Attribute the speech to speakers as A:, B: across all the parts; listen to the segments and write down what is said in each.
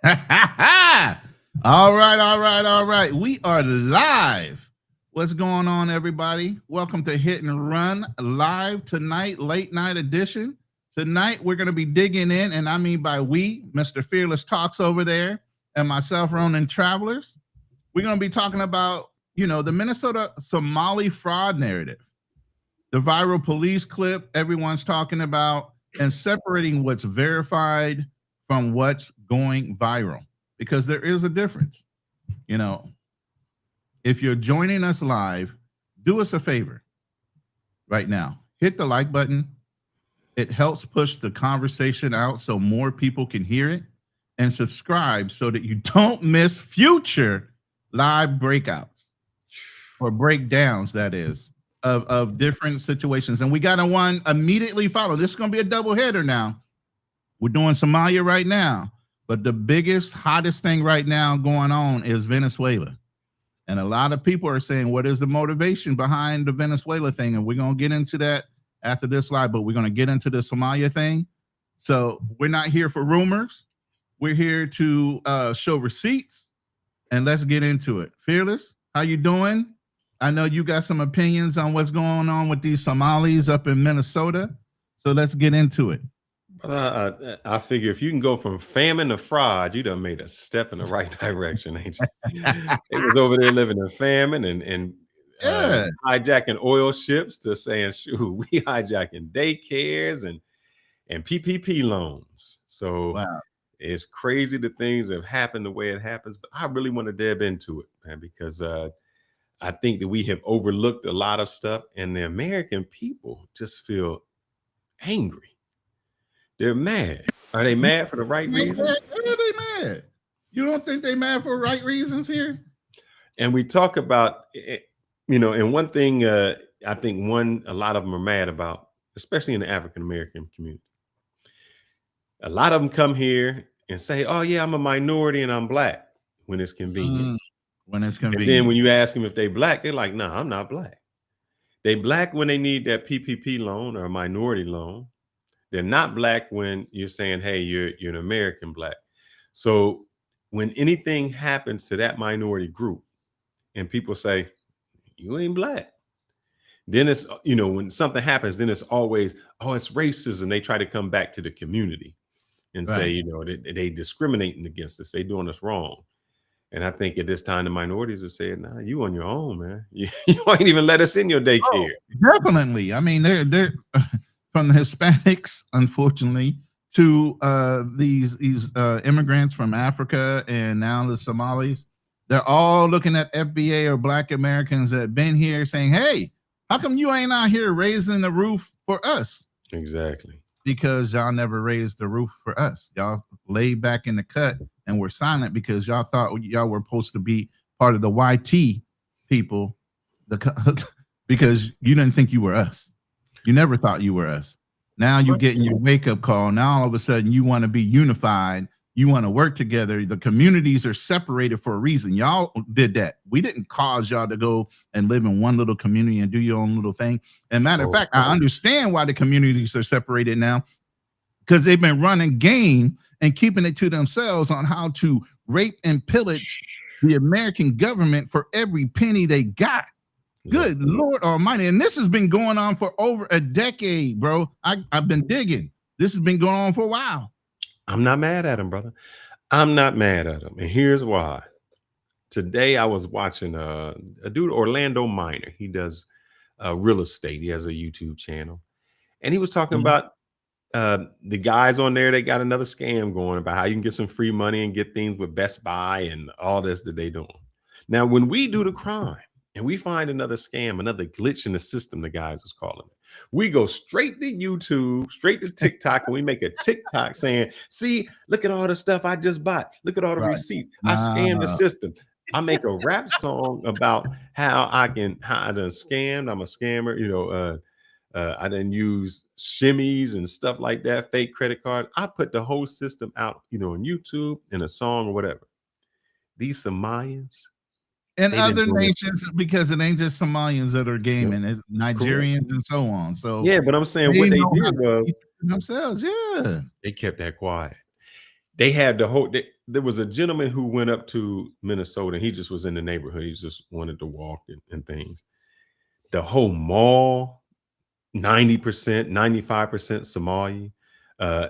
A: All right. We are live. What's going on, everybody? Welcome to Hit and Run live tonight, late night edition. Tonight, we're going to be digging in, and I mean by we, Mr. Fearless Talks over there, and myself, Ronan Travelers. We're going to be talking about, the Minnesota Somali fraud narrative, the viral police clip everyone's talking about, and separating what's verified from what's going viral, because there is a difference. If you're joining us live, do us a favor right now. Hit the like button. It helps push the conversation out so more people can hear it, and subscribe so that you don't miss future live breakouts or breakdowns, that is, of different situations. And we got a one immediately follow. This is going to be a double header now. We're doing Somalia right now, but the biggest, hottest thing right now going on is Venezuela. And a lot of people are saying, what is the motivation behind the Venezuela thing? And we're going to get into that after this live, but we're going to get into the Somalia thing. So we're not here for rumors. We're here to show receipts, and let's get into it. Fearless, how you doing? I know you got some opinions on what's going on with these Somalis up in Minnesota. So let's get into it.
B: I figure if you can go from famine to fraud, you done made a step in the right direction, ain't you? They was over there living in famine and hijacking oil ships to saying, shoot, we hijacking daycares and PPP loans. So wow. It's crazy the things that have happened the way it happens. But I really want to dab into it, man, because I think that we have overlooked a lot of stuff, and the American people just feel angry. They're mad. Are they mad for the right reasons?
A: Yeah, they mad. You don't think they mad for right reasons here?
B: And we talk about, and one thing I think a lot of them are mad about, especially in the African-American community. A lot of them come here and say, oh, yeah, I'm a minority and I'm black when it's convenient.
A: When it's convenient.
B: And then when you ask them if they black, they're like, no, I'm not black. They black when they need that PPP loan or a minority loan. They're not black when you're saying, hey, you're an American black. So when anything happens to that minority group and people say, you ain't black, then it's, when something happens, then it's always, oh, it's racism. They try to come back to the community and say, they discriminating against us. They doing us wrong. And I think at this time, the minorities are saying, nah, you on your own, man. You ain't even let us in your daycare.
A: Oh, definitely. I mean, they're from the Hispanics, unfortunately, to these immigrants from Africa and now the Somalis. They're all looking at FBA or Black Americans that have been here saying, hey, how come you ain't out here raising the roof for us?
B: Exactly.
A: Because y'all never raised the roof for us. Y'all laid back in the cut and were silent because y'all thought y'all were supposed to be part of the YT people because you didn't think you were us. You never thought you were us. Now you're getting your wake-up call. Now all of a sudden you want to be unified. You want to work together. The communities are separated for a reason. Y'all did that. We didn't cause y'all to go and live in one little community and do your own little thing. And matter of fact, I understand why the communities are separated now, because they've been running game and keeping it to themselves on how to rape and pillage the American government for every penny they got. Good Lord Almighty. And this has been going on for over a decade, bro. I've been digging. This has been going on for a while.
B: I'm not mad at him, brother. I'm not mad at him. And here's why. Today I was watching a dude, Orlando Minor. He does real estate. He has a YouTube channel. And he was talking about the guys on there, they got another scam going about how you can get some free money and get things with Best Buy and all this that they doing. Now, when we do the crime, and we find another scam, another glitch in the system, the guys was calling it, we go straight to YouTube, straight to TikTok, and we make a TikTok saying, see, look at all the stuff I just bought. Look at all the receipts. I scammed the system. I make a rap song about how I done scammed. I'm a scammer. I didn't use shimmies and stuff like that, fake credit cards. I put the whole system out, on YouTube in a song or whatever. These Somalians,
A: and other nations, because it ain't just Somalians that are gaming, it's Nigerians and so on. So
B: yeah, but I'm saying what they did was
A: themselves, they
B: kept that quiet. They had the whole there was a gentleman who went up to Minnesota, and he just was in the neighborhood. He just wanted to walk and things. The whole mall, 90%, 95% Somali. Uh,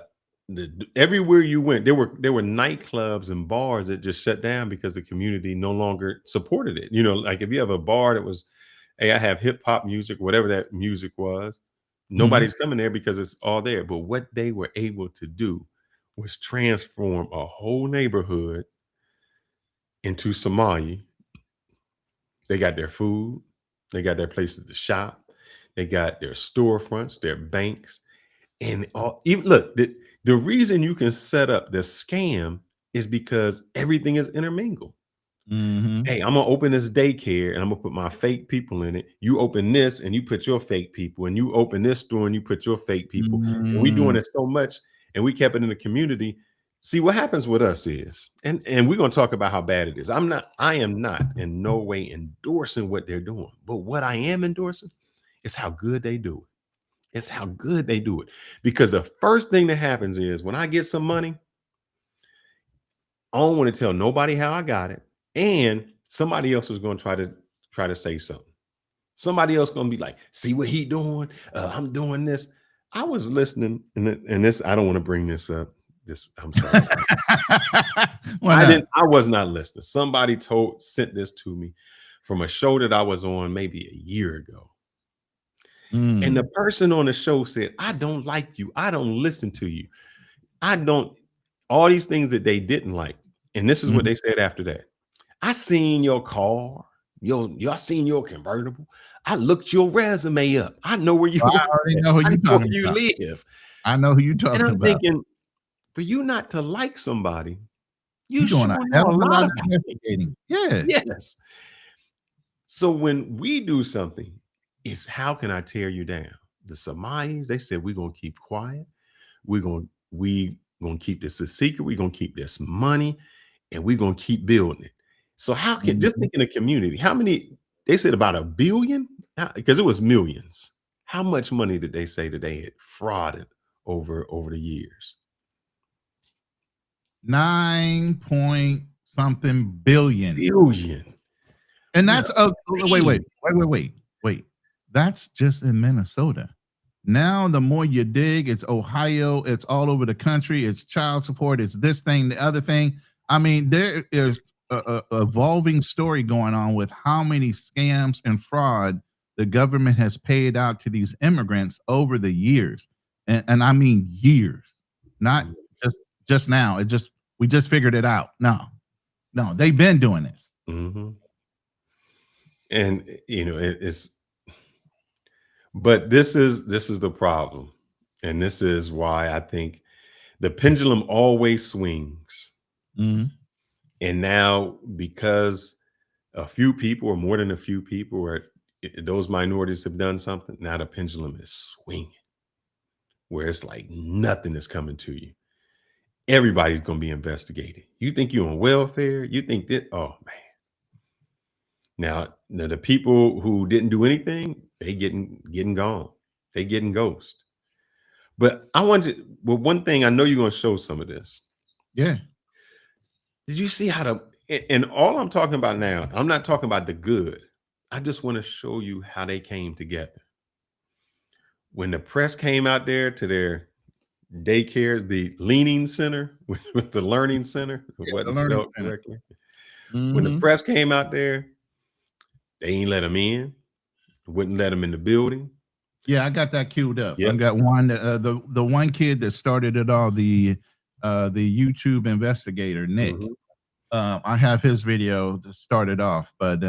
B: everywhere you went, there were nightclubs and bars that just shut down because the community no longer supported it. You know, like if you have a bar that was, hey, I have hip hop music, whatever that music was,
A: Mhm.
B: nobody's coming there because it's all there. But what they were able to do was transform a whole neighborhood into Somali. They got their food, they got their places to shop, they got their storefronts, their banks, and all. Even look, the reason you can set up the scam is because everything is intermingled.
A: Mhm.
B: Hey, I'm gonna open this daycare and I'm gonna put my fake people in it. You open this and you put your fake people, and you open this store and you put your fake people. And we doing
A: Mm.
B: it so much, and we kept it in the community. See what happens with us is, and we're gonna talk about how bad it is. I am not in no way endorsing what they're doing, but what I am endorsing is how good they do it. It's how good they do it. Because the first thing that happens is when I get some money, I don't want to tell nobody how I got it. And somebody else is going to try to say something. Somebody else going to be like, see what he doing? I'm doing this. I was listening, and this, I don't want to bring this up. This, I'm sorry.
A: Why not?
B: I was not listening. Somebody sent this to me from a show that I was on maybe a year ago. And the
A: Mm.
B: person on the show said, I don't like you. I don't listen to you. I don't, all these things that they didn't like. And this is what
A: Mhm.
B: they said after that. I seen your car, y'all seen your convertible. I looked your resume up. I know where you
A: I
B: work
A: already
B: at.
A: know who
B: I
A: you
B: know where
A: talking
B: you
A: about.
B: live.
A: I know who you
B: And
A: talking
B: I'm
A: about.
B: thinking, for you not to like somebody,
A: You
B: you
A: doing
B: sure
A: a
B: know
A: hell
B: a
A: of a
B: lot
A: lot of
B: about it.
A: investigating. Yeah.
B: Yes. So when we do something, it's how can I tear you down? The Somalis, they said we're gonna keep quiet. We gonna keep this a secret. We're gonna keep this money, and we're gonna keep building it. So how can just
A: Mhm.
B: think in the community? How many? They said about 1 billion because it was millions. How much money did they say that they had frauded over the years?
A: 9 point something billion.
B: Billion.
A: And that's
B: Golly.
A: wait. That's just in Minnesota. Now, the more you dig, it's Ohio, it's all over the country, it's child support, it's this thing, the other thing. I mean, there is a evolving story going on with how many scams and fraud the government has paid out to these immigrants over the years, and I mean years, not just just now. It just we just figured it out. No, no, they've been doing this.
B: Mhm. And it's but this is the problem. And this is why I think the pendulum always swings.
A: Mhm.
B: And now because a few people or more than a few people or those minorities have done something, now the pendulum is swinging where it's like nothing is coming to you. Everybody's going to be investigated. You think you're on welfare? You think that, oh man. Now the people who didn't do anything, they getting gone. They getting ghost. But I wanted, well, one thing I know you're going to show some of this.
A: Yeah.
B: Did you see how and all I'm talking about now, I'm not talking about the good. I just want to show you how they came together. When the press came out there to their daycares, the leaning center with the learning center, it
A: Yeah, the
B: wasn't
A: learning
B: spelled
A: center.
B: correctly. When the
A: Mhm.
B: press came out there, they ain't let them in, wouldn't let them in the building.
A: Yeah, I got that queued up. I
B: Yep.
A: got one the one kid that started it all, the YouTube investigator, Nick.
B: Mhm.
A: I have his video to start it off, but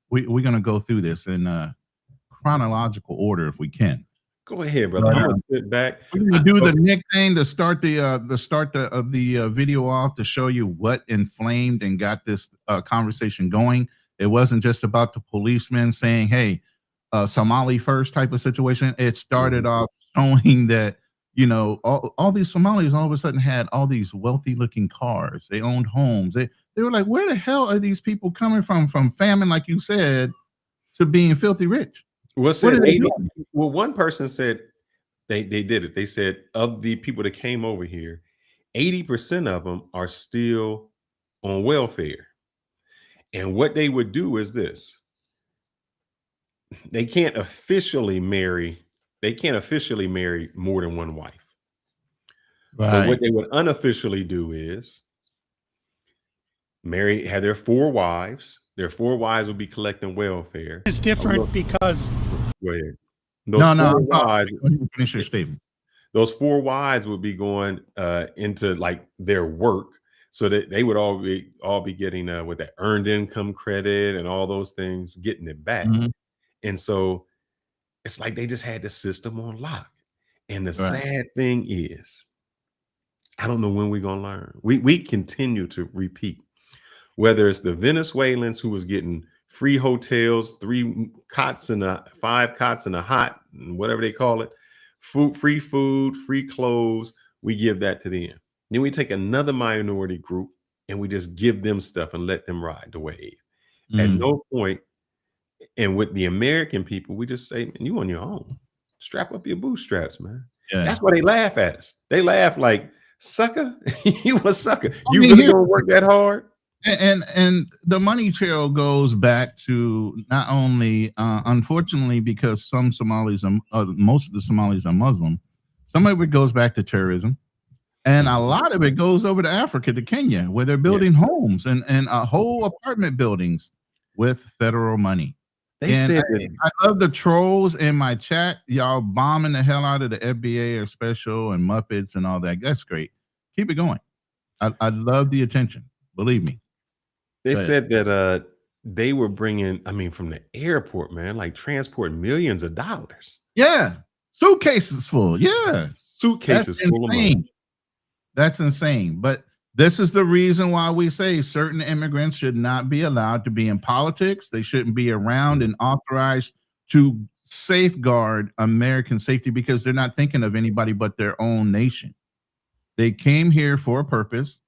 A: we're gonna go through this in chronological order if we can.
B: Go ahead, brother.
A: But
B: I'm gonna sit back.
A: we're gonna do the
B: Okay.
A: Nick thing to start the video off to show you what inflamed and got this conversation going. It wasn't just about the policeman saying, "Hey, Somali first" type of situation. It started
B: Mhm.
A: off showing that all these Somalis all of a sudden had all these wealthy looking cars. They owned homes. They were like, "Where the hell are these people coming from? From famine, like you said, to being filthy rich?
B: Well,
A: What
B: said
A: are they
B: 80.
A: doing?"
B: Well, one person said they did it. They said of the people that came over here, 80% of them are still on welfare. And what they would do is this. They can't officially marry more than one wife. But what they would unofficially do is have their 4 wives. Their 4 wives would be collecting welfare.
C: It's different because
B: Go ahead.
A: I'm sorry. Finish your statement.
B: Those 4 wives would be going into like their work, so that they would all be getting with that earned income credit and all those things, getting it back.
A: Mm-hmm.
B: And so it's like they just had the system on lock. And the sad thing is, I don't know when we're gonna learn. We continue to repeat, whether it's the Venezuelans who was getting free hotels, 5 cots in a hot, whatever they call it, food, free clothes. We give that to them. Then we take another minority group and we just give them stuff and let them ride the wave. At no point, and with the American people, we just say, man, you on your own. Strap up your bootstraps, man. Yeah. That's why they laugh at us. They laugh like, sucker, you a sucker. You really gonna work that hard?
A: And the money trail goes back to not only, unfortunately, because some Somalis most of the Somalis are Muslim. Some of it goes back to terrorism, and a lot of it goes over to Africa, to Kenya, where they're building homes and whole apartment buildings with federal money. I love the trolls in my chat. Y'all bombing the hell out of the FBA or special and Muppets and all that. That's great. Keep it going. I love the attention. Believe me.
B: They said that they were bringing, from the airport, man, like transporting millions of dollars.
A: Yeah. Suitcases full. Yeah.
B: Suitcases full of money.
A: That's insane. But this is the reason why we say certain immigrants should not be allowed to be in politics. They shouldn't be around and authorized to safeguard American safety, because they're not thinking of anybody but their own nation. They came here for a purpose.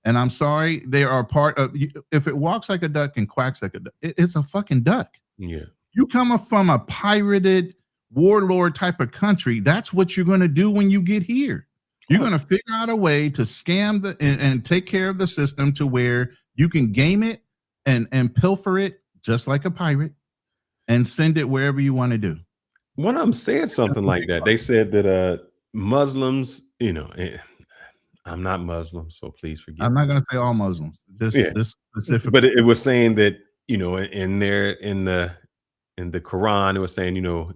A: And I'm sorry, they are part of, if it walks like a duck and quacks like a duck, it's a fucking duck.
B: Yeah.
A: You come from a pirated warlord type of country, that's what you're going to do when you get here. You're going to figure out a way to scam and take care of the system to where you can game it and pilfer it just like a pirate and send it wherever you want to do.
B: One of them said something like that. They said that Muslims, I'm not Muslim, so please forgive me.
A: I'm not going to say all Muslims. This specific,
B: but it was saying that in the Quran, it was saying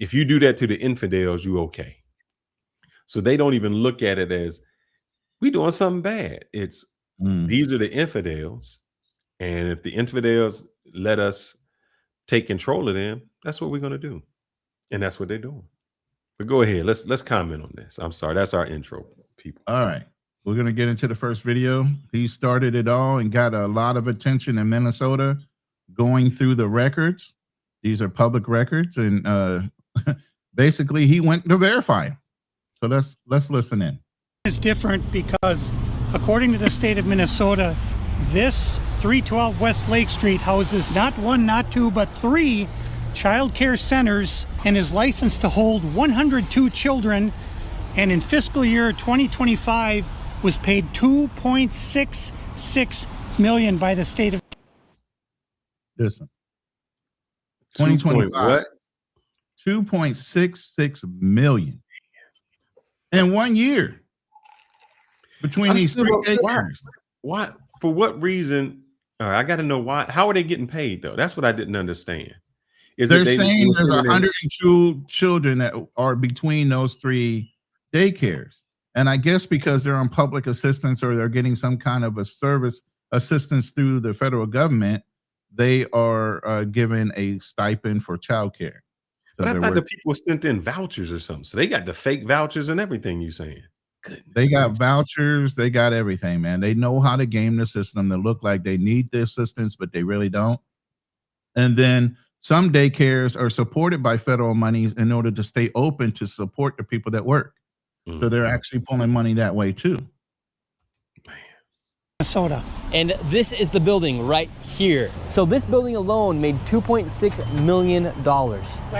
B: if you do that to the infidels, you okay. So they don't even look at it as we doing something bad. It's these are the infidels, and if the infidels let us take control of them, that's what we're going to do, and that's what they're doing. But go ahead, let's comment on this. I'm sorry, that's our intro, people.
A: All right, we're going to get into the first video. He started it all and got a lot of attention in Minnesota, going through the records. These are public records, and basically he went to verify them. So let's listen in.
C: It's different because, according to the state of Minnesota, this 312 West Lake Street houses not 1, not 2, but 3 child care centers and is licensed to hold 102 children, and in fiscal year 2025 was paid $2.66 million by the state of.
A: Listen, 2025, what? $2.66 million in 1 year between these 3 years.
B: Why? For what reason? I got to know why. How are they getting paid though? That's what I didn't understand.
A: They're saying there's 102 children that are between those 3 daycares, and I guess because they're on public assistance or they're getting some kind of a service assistance through the federal government, they are given a stipend for childcare.
B: But I thought the people sent in vouchers or something, so they got the fake vouchers and everything. You saying?
A: Goodness. They got vouchers, they got everything, man. They know how to game the system. They look like they need the assistance, but they really don't. And then some daycares are supported by federal monies in order to stay open to support the people that work. So they're actually pulling money that way too.
C: Minnesota.
D: And this is the building right here. So this building alone made $2.6 million.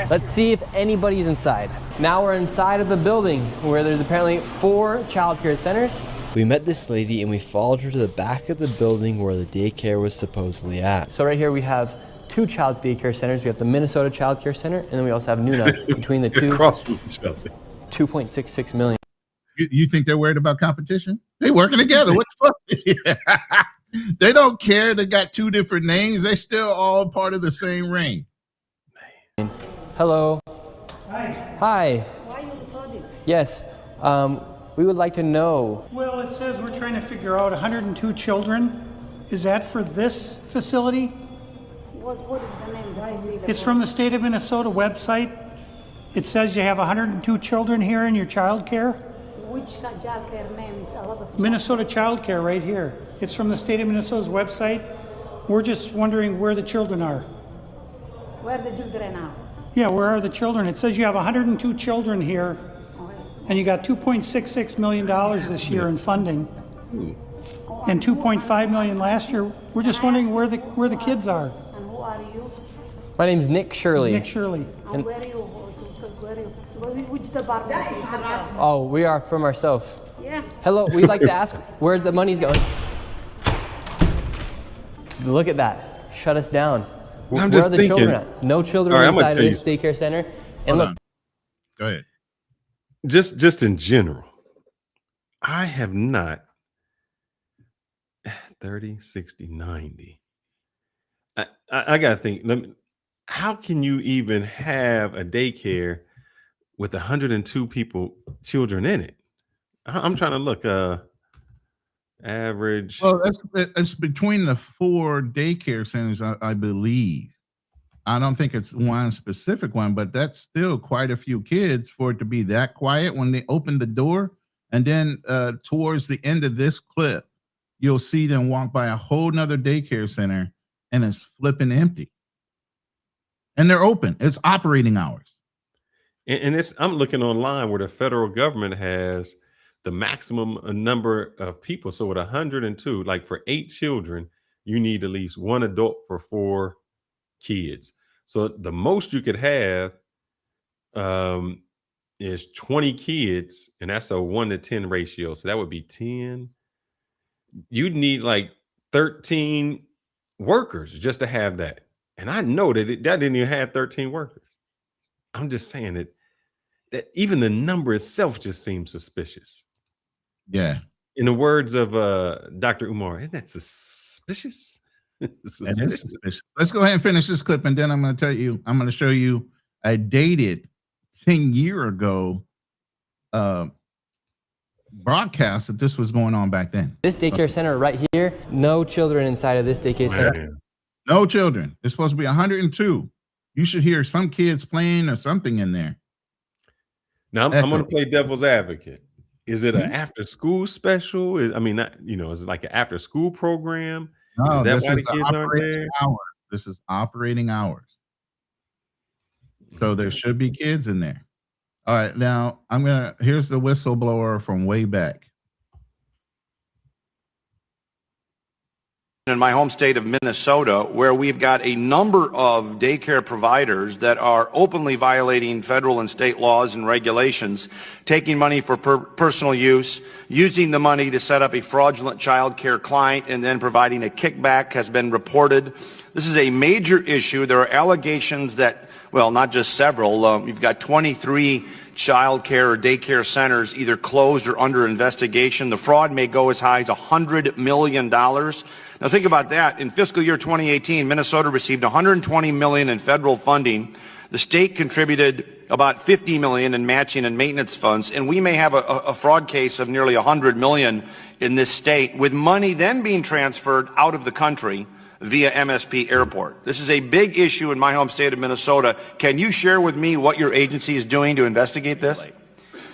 D: Let's see if anybody's inside. Now we're inside of the building where there's apparently 4 child care centers We met this lady and we followed her to the back of the building where the daycare was supposedly at. So right here we have 2 child daycare centers. We have the Minnesota Child Care Center, and then we also have Nuna. Between the two,
B: across from each other.
D: 2.66 million.
A: You think they're worried about competition? They working together. What the fuck? They don't care. They got 2 different names. They still all part of the same ring.
D: Hello.
C: Hi.
D: Hi.
E: Why are you recording?
D: Yes. We would like to know.
C: Well, it says we're trying to figure out 102 children. Is that for this facility?
E: What is the name? Why is it?
C: It's from the state of Minnesota website. It says you have 102 children here in your child care.
E: Which child care name is a lot of
C: Minnesota Child Care right here. It's from the state of Minnesota's website. We're just wondering where the children are.
E: Where the children are?
C: Yeah, where are the children? It says you have 102 children here,
E: Okay.
C: and you got $2.66 million this year in funding, and $2.5 million last year. We're just wondering where the kids are.
E: And who are you?
D: My name's Nick Shirley.
C: Nick Shirley.
E: And where you? Which department? That is harassment.
D: Oh, we are from ourselves.
E: Yeah.
D: Hello, we'd like to ask where the money's going. Look at that. Shut us down.
B: I'm
D: Where
B: just
D: are the
B: thinking.
D: children at? No children
B: All right, I'm gonna
D: inside of
B: tell
D: this daycare center. And
A: Hold
D: look,
A: on. Go ahead.
B: Just in general, I have not 30, 60, 90. I gotta think. How can you even have a daycare with 102 children in it? I'm trying to look. Average.
A: Well, it's between the 4 daycare centers, I believe. I don't think it's one specific one, but that's still quite a few kids for it to be that quiet when they open the door. And then towards the end of this clip, you'll see them walk by a whole nother daycare center and it's flipping empty. And they're open. It's operating hours.
B: And it's I'm looking online where the federal government has the maximum number of people. So with 102, like for 8 children, you need at least 1 adult for 4 kids. So the most you could have is 20 kids, and that's a 1-to-10 ratio. So that would be 10. You'd need like 13 workers just to have that. And I know that that didn't even have 13 workers. I'm just saying that even the number itself just seems suspicious.
A: Yeah.
B: In the words of Dr. Umar, isn't that suspicious?
A: That is suspicious. Let's go ahead and finish this clip, and then I'm going to show you a dated 10-year ago broadcast that this was going on back then.
D: this daycare center right here, no children inside of this daycare center.
B: Man.
A: No children. It's supposed to be 102. You should hear some kids playing or something in there.
B: Now I'm going to play devil's advocate. Is it an after school special? Is it like an after school program?
A: No,
B: Is that
A: this
B: why the
A: is
B: kids aren't
A: operating
B: there?
A: hours. This is operating hours. So there should be kids in there. All right, now here's the whistleblower from way back.
F: In my home state of Minnesota, where we've got a number of daycare providers that are openly violating federal and state laws and regulations, taking money for personal use, using the money to set up a fraudulent child care client, and then providing a kickback has been reported. This is a major issue. There are allegations that, well, not just several, you've got 23 child care or daycare centers either closed or under investigation. The fraud may go as high as $100 million. Now think about that. In fiscal year 2018, Minnesota received $120 million in federal funding. The state contributed about $50 million in matching and maintenance funds, and we may have a fraud case of nearly $100 million in this state, with money then being transferred out of the country via MSP Airport. This is a big issue in my home state of Minnesota. Can you share with me what your agency is doing to investigate this?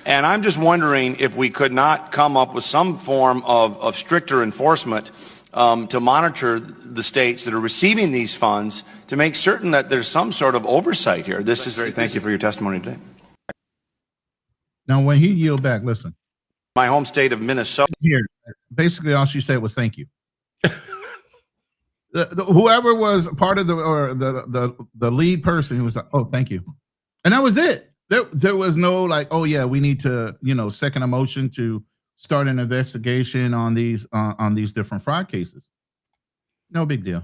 F: And I'm just wondering if we could not come up with some form of stricter enforcement to monitor the states that are receiving these funds to make certain that there's some sort of oversight here. Thank you for your testimony today.
A: Now, when he yield back, listen.
F: My home state of Minnesota.
A: Here, basically all she said was thank you. Whoever was part of the lead person was like, oh, thank you. And that was it. There was no like, oh yeah, we need to, second a motion to start an investigation on these different fraud cases. No big deal.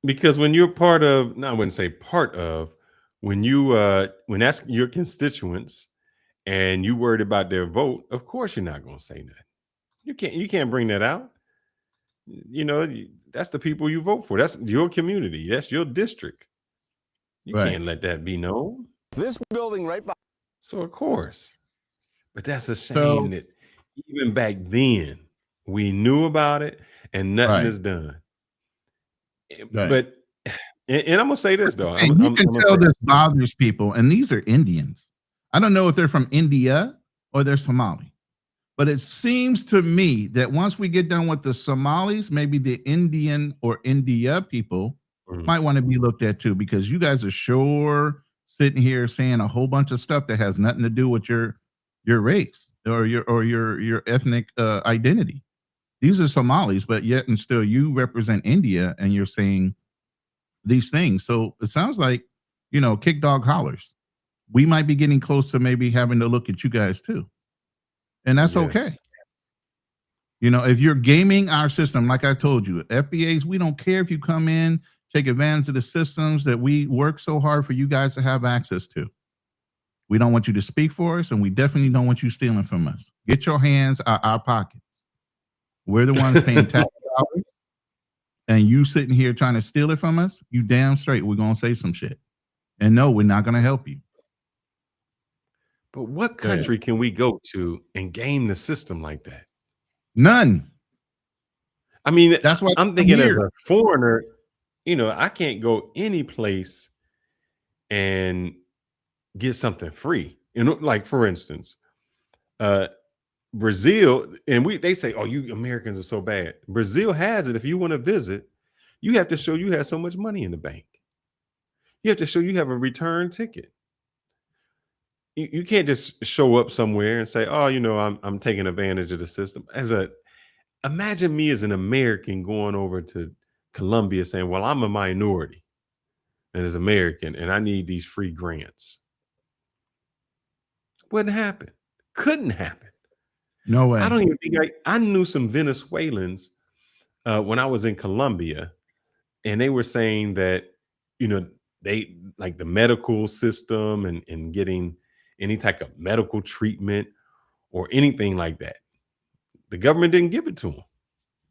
B: Because when you're part of, no, I wouldn't say part of, when you when that's your constituents and you worried about their vote, of course you're not going to say nothing. You can't bring that out. You know, that's the people you vote for. That's your community. That's your district. You
A: Right.
B: can't let that be known.
G: This building right by.
B: So of course, but that's a shame
A: So-
B: that even back then we knew about it and nothing
A: Right.
B: is done.
A: Right.
B: But and I'm gonna say this though.
A: Hey, you can
B: gonna
A: tell
B: say-
A: this bothers people, and these are Indians. I don't know if they're from India or they're Somali, but it seems to me that once we get done with the Somalis, maybe the Indian or India people
B: Mhm.
A: might want to be looked at too, because you guys are sure sitting here saying a whole bunch of stuff that has nothing to do with your race or your ethnic identity. These are Somalis, but yet and still you represent India and you're saying these things. So it sounds like, kick dog hollers. We might be getting close to maybe having to look at you guys too. And that's
B: Yes.
A: okay. If you're gaming our system, like I told you, FBAs, we don't care if you come in, take advantage of the systems that we work so hard for you guys to have access to. We don't want you to speak for us, and we definitely don't want you stealing from us. Get your hands out our pockets. We're the ones paying tax dollars, and you sitting here trying to steal it from us, you damn straight we're going to say some shit. And no, we're not going to help you.
B: But what
A: Go ahead.
B: country can we go to and game the system like that?
A: None.
B: I mean,
A: That's why
B: I'm thinking as
A: here.
B: a foreigner, I can't go any place and get something free. Like for instance, Brazil, and they say, oh, you Americans are so bad. Brazil has it. If you want to visit, you have to show you have so much money in the bank. You have to show you have a return ticket. You can't just show up somewhere and say, oh, I'm taking advantage of the system. Imagine me as an American going over to Colombia saying, well, I'm a minority and as American and I need these free grants. Wouldn't happen. Couldn't happen.
A: No way.
B: I don't even think I knew some Venezuelans when I was in Colombia, and they were saying that, they like the medical system and getting any type of medical treatment or anything like that. The government didn't give it to them.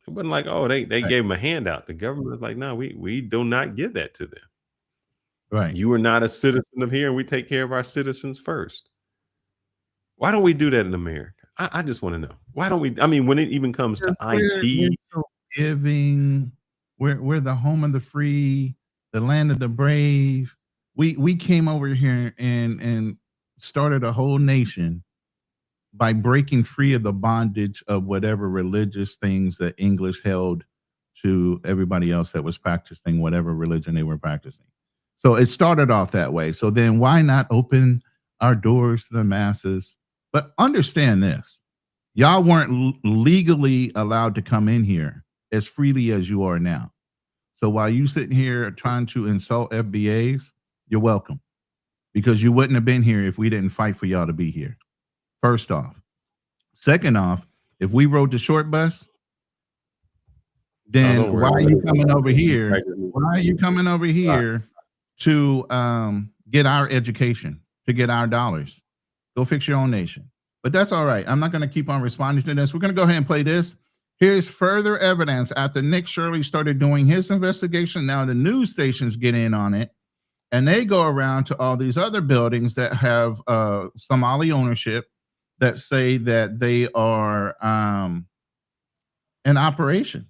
B: It wasn't like, oh, they gave them a handout. The government was like, no, we do not give that to them.
A: Right.
B: You are not a citizen of here, and we take care of our citizens first. Why don't we do that in America? I just want to know. Why don't we? I mean, when it even comes to IT,
A: We're so giving. We're the home of the free, the land of the brave. We came over here and started a whole nation by breaking free of the bondage of whatever religious things that English held to everybody else that was practicing whatever religion they were practicing. So it started off that way. So then why not open our doors to the masses? But understand this. Y'all weren't legally allowed to come in here as freely as you are now. So while you sitting here trying to insult FBAs, you're welcome, because you wouldn't have been here if we didn't fight for y'all to be here. First off. Second off, if we rode the short bus, then
B: don't worry.
A: why are you coming over here? Why are you coming over here to get our education, to get our dollars? Go fix your own nation. But that's all right. I'm not going to keep on responding to this. We're going to go ahead and play this. Here's further evidence after Nick Shirley started doing his investigation. Now the news stations get in on it, and they go around to all these other buildings that have Somali ownership that say that they are in operation,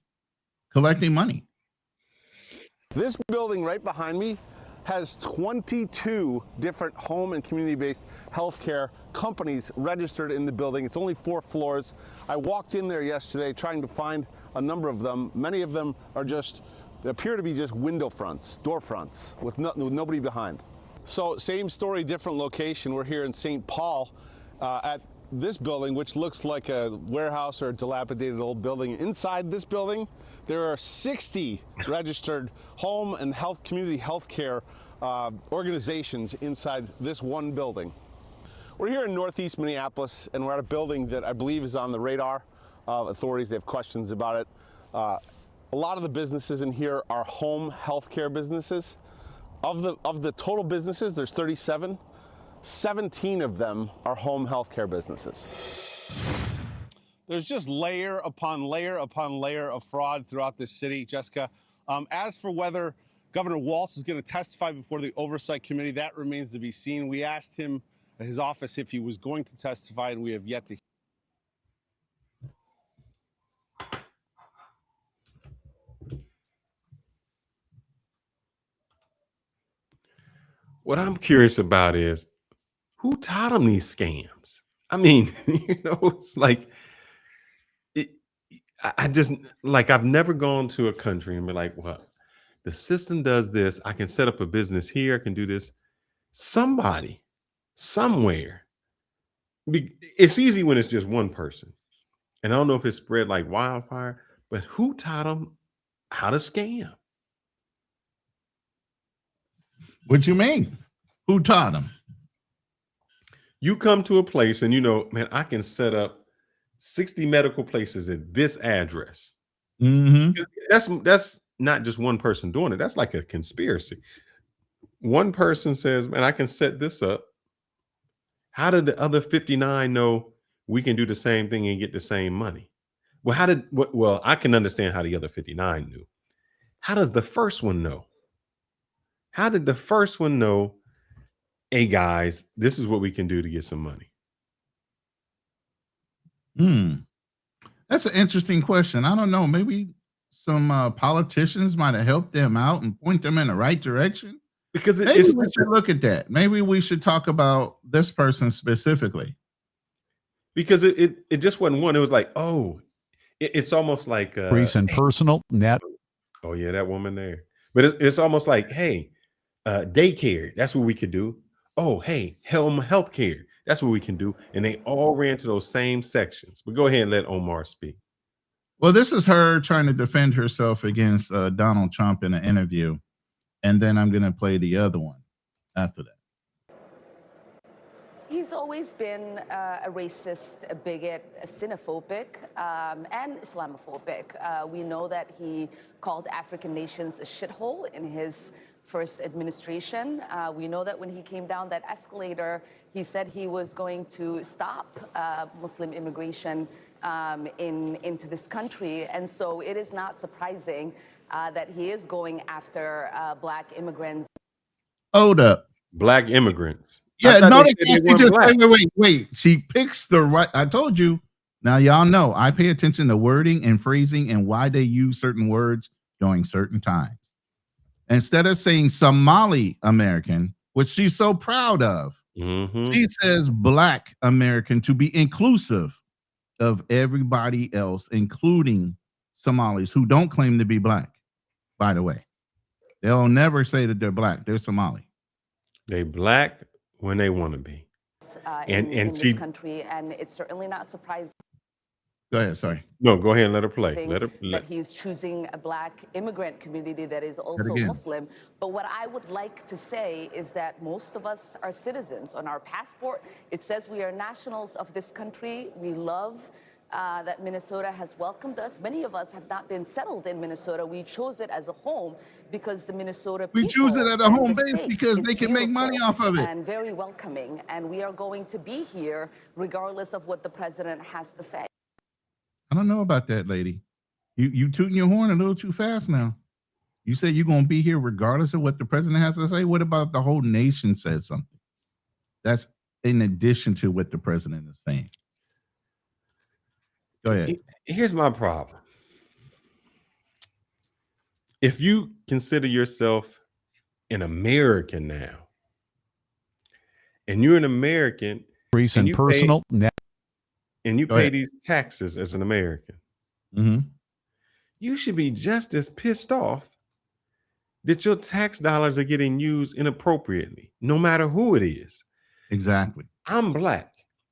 A: collecting money.
G: This building right behind me has 22 different home and community-based healthcare companies registered in the building. It's only 4 floors. I walked in there yesterday trying to find a number of them. Many of them are they appear to be just window fronts, door fronts, with nobody behind. So same story, different location. We're here in St. Paul at this building, which looks like a warehouse or a dilapidated old building. Inside this building, there are 60 registered home and community health care organizations inside this one building. We're here in Northeast Minneapolis, and we're at a building that I believe is on the radar of authorities. They have questions about it. A lot of the businesses in here are home healthcare businesses. Of the total businesses, there's 37. 17 of them are home healthcare businesses. There's just layer upon layer upon layer of fraud throughout this city, Jessica. As for whether Governor Walz is going to testify before the Oversight Committee, that remains to be seen. We asked him at his office if he was going to testify, and we have yet to.
B: What I'm curious about is who taught him these scams? I mean, it's like I just like I've never gone to a country and be like, well, the system does this. I can set up a business here. I can do this. Somebody, somewhere. It's easy when it's just one person. And I don't know if it's spread like wildfire, but who taught them how to scam?
A: What you mean? Who taught them?
B: You come to a place and man, I can set up 60 medical places at this address.
A: Mm-hmm.
B: That's not just one person doing it. That's like a conspiracy. One person says, man, I can set this up. How did the other 59 know we can do the same thing and get the same money? Well, I can understand how the other 59 knew. How does the first one know? How did the first one know, hey guys, this is what we can do to get some money?
A: That's an interesting question. I don't know. Maybe some politicians might have helped them out and point them in the right direction.
B: Because
A: maybe we should look at that. Maybe we should talk about this person specifically.
B: Because it just wasn't one. It was like, oh, it's almost like
H: recent personal net.
B: Oh yeah, that woman there. But it's almost like, hey, daycare. That's what we could do. Oh, hey, healthcare. That's what we can do. And they all ran to those same sections. But go ahead and let Omar speak.
A: Well, this is her trying to defend herself against Donald Trump in an interview. And then I'm going to play the other one after that.
I: He's always been a racist, a bigot, a xenophobic, and Islamophobic. We know that he called African nations a shithole in his first administration. We know that when he came down that escalator, he said he was going to stop Muslim immigration into this country. And so it is not surprising that he is going after Black immigrants.
A: Hold up.
B: Black immigrants.
A: Yeah, no, wait. She picks the right. I told you. Now, y'all know I pay attention to wording and phrasing and why they use certain words during certain times. Instead of saying Somali American, which she's so proud of, she says Black American to be inclusive of everybody else, including Somalis who don't claim to be Black, by the way. They'll never say that they're Black. They're Somali.
B: They Black when they want to be.
I: In this country, and it's certainly not surprising.
A: Go ahead, sorry.
B: No, go ahead and let her play.
I: That he's choosing a Black immigrant community that is also Muslim. But what I would like to say is that most of us are citizens. On our passport, it says we are nationals of this country. We love that Minnesota has welcomed us. Many of us have not been settled in Minnesota. We chose it as a home because the Minnesota people,
A: we choose it as a home base because they can make money off of it.
I: And very welcoming. And we are going to be here regardless of what the president has to say.
A: I don't know about that, lady. You tooting your horn a little too fast now. You said you're going to be here regardless of what the president has to say. What about the whole nation says something? That's in addition to what the president is saying. Go ahead.
B: Here's my problem. If you consider yourself an American now, and you're an American,
H: recent personal net.
B: And you pay these taxes as an American, you should be just as pissed off that your tax dollars are getting used inappropriately, no matter who it is.
A: Exactly.
B: I'm Black,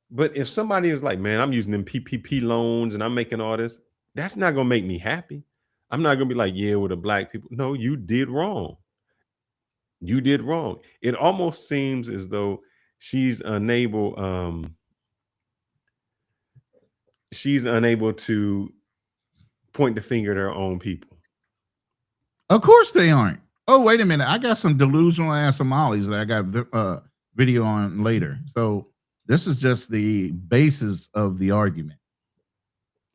B: but if somebody is like, man, I'm using them PPP loans and I'm making all this, that's not going to make me happy. I'm not going to be like, yeah, with the Black people. No, you did wrong. You did wrong. It almost seems as though she's unable to point the finger at her own people.
A: Of course they aren't. Oh, wait a minute. I got some delusional ass Somalis that I got video on later. So this is just the basis of the argument.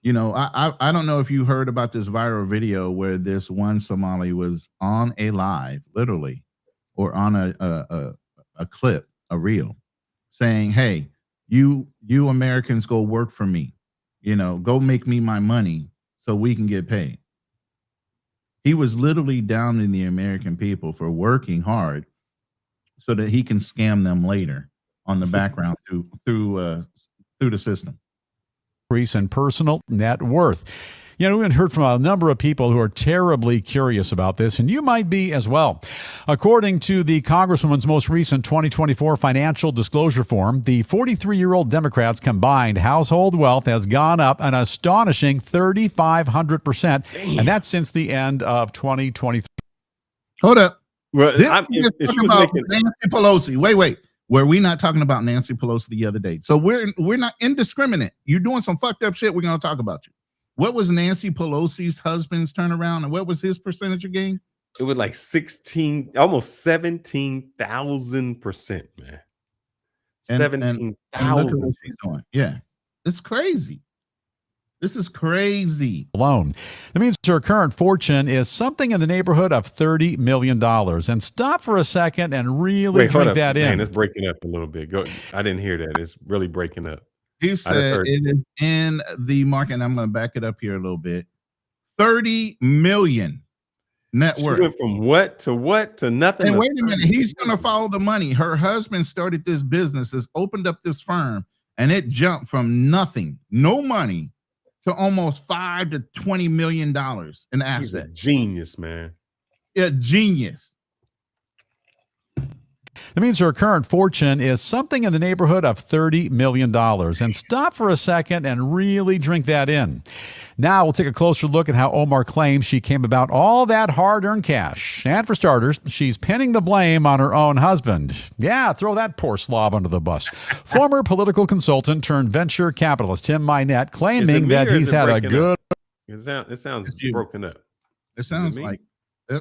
A: You know, I don't know if you heard about this viral video where this one Somali was on a live, literally, or on a clip, a reel, saying, "Hey, you Americans go work for me. You know, go make me my money so we can get paid." He was literally downing the American people for working hard so that he can scam them later on the background through the system.
H: Increase in personal net worth. You know, we've heard from a number of people who are terribly curious about this, and you might be as well. According to the Congresswoman's most recent 2024 financial disclosure form, the 43-year-old Democrats' combined household wealth has gone up an astonishing 3,500%, and that's since the end of 2023.
A: Hold up.
B: Well,
A: Nancy Pelosi. Wait. Were we not talking about Nancy Pelosi the other day? So we're not indiscriminate. You're doing some fucked up shit. We're going to talk about you. What was Nancy Pelosi's husband's turnaround, and what was his percentage of gain?
B: It was like 16, almost 17,000%, man. 17,000.
A: Yeah, it's crazy. This is crazy.
H: Alone. That means her current fortune is something in the neighborhood of $30 million. And stop for a second and really drink that in.
B: Man, it's breaking up a little bit. Go. I didn't hear that. It's really breaking up.
A: He said it is in the market, and I'm going to back it up here a little bit. 30 million net worth.
B: She went from what to nothing.
A: And wait a minute, he's going to follow the money. Her husband started this business, has opened up this firm, and it jumped from nothing, no money, to almost $5 to $20 million in assets.
B: He's a genius, man.
A: Yeah, genius.
H: That means her current fortune is something in the neighborhood of $30 million. And stop for a second and really drink that in. Now we'll take a closer look at how Omar claims she came about all that hard-earned cash. And for starters, she's pinning the blame on her own husband. Yeah, throw that poor slob under the bus. Former political consultant turned venture capitalist Tim Minette claiming that he's had a good...
B: It sounds broken up.
A: It sounds like...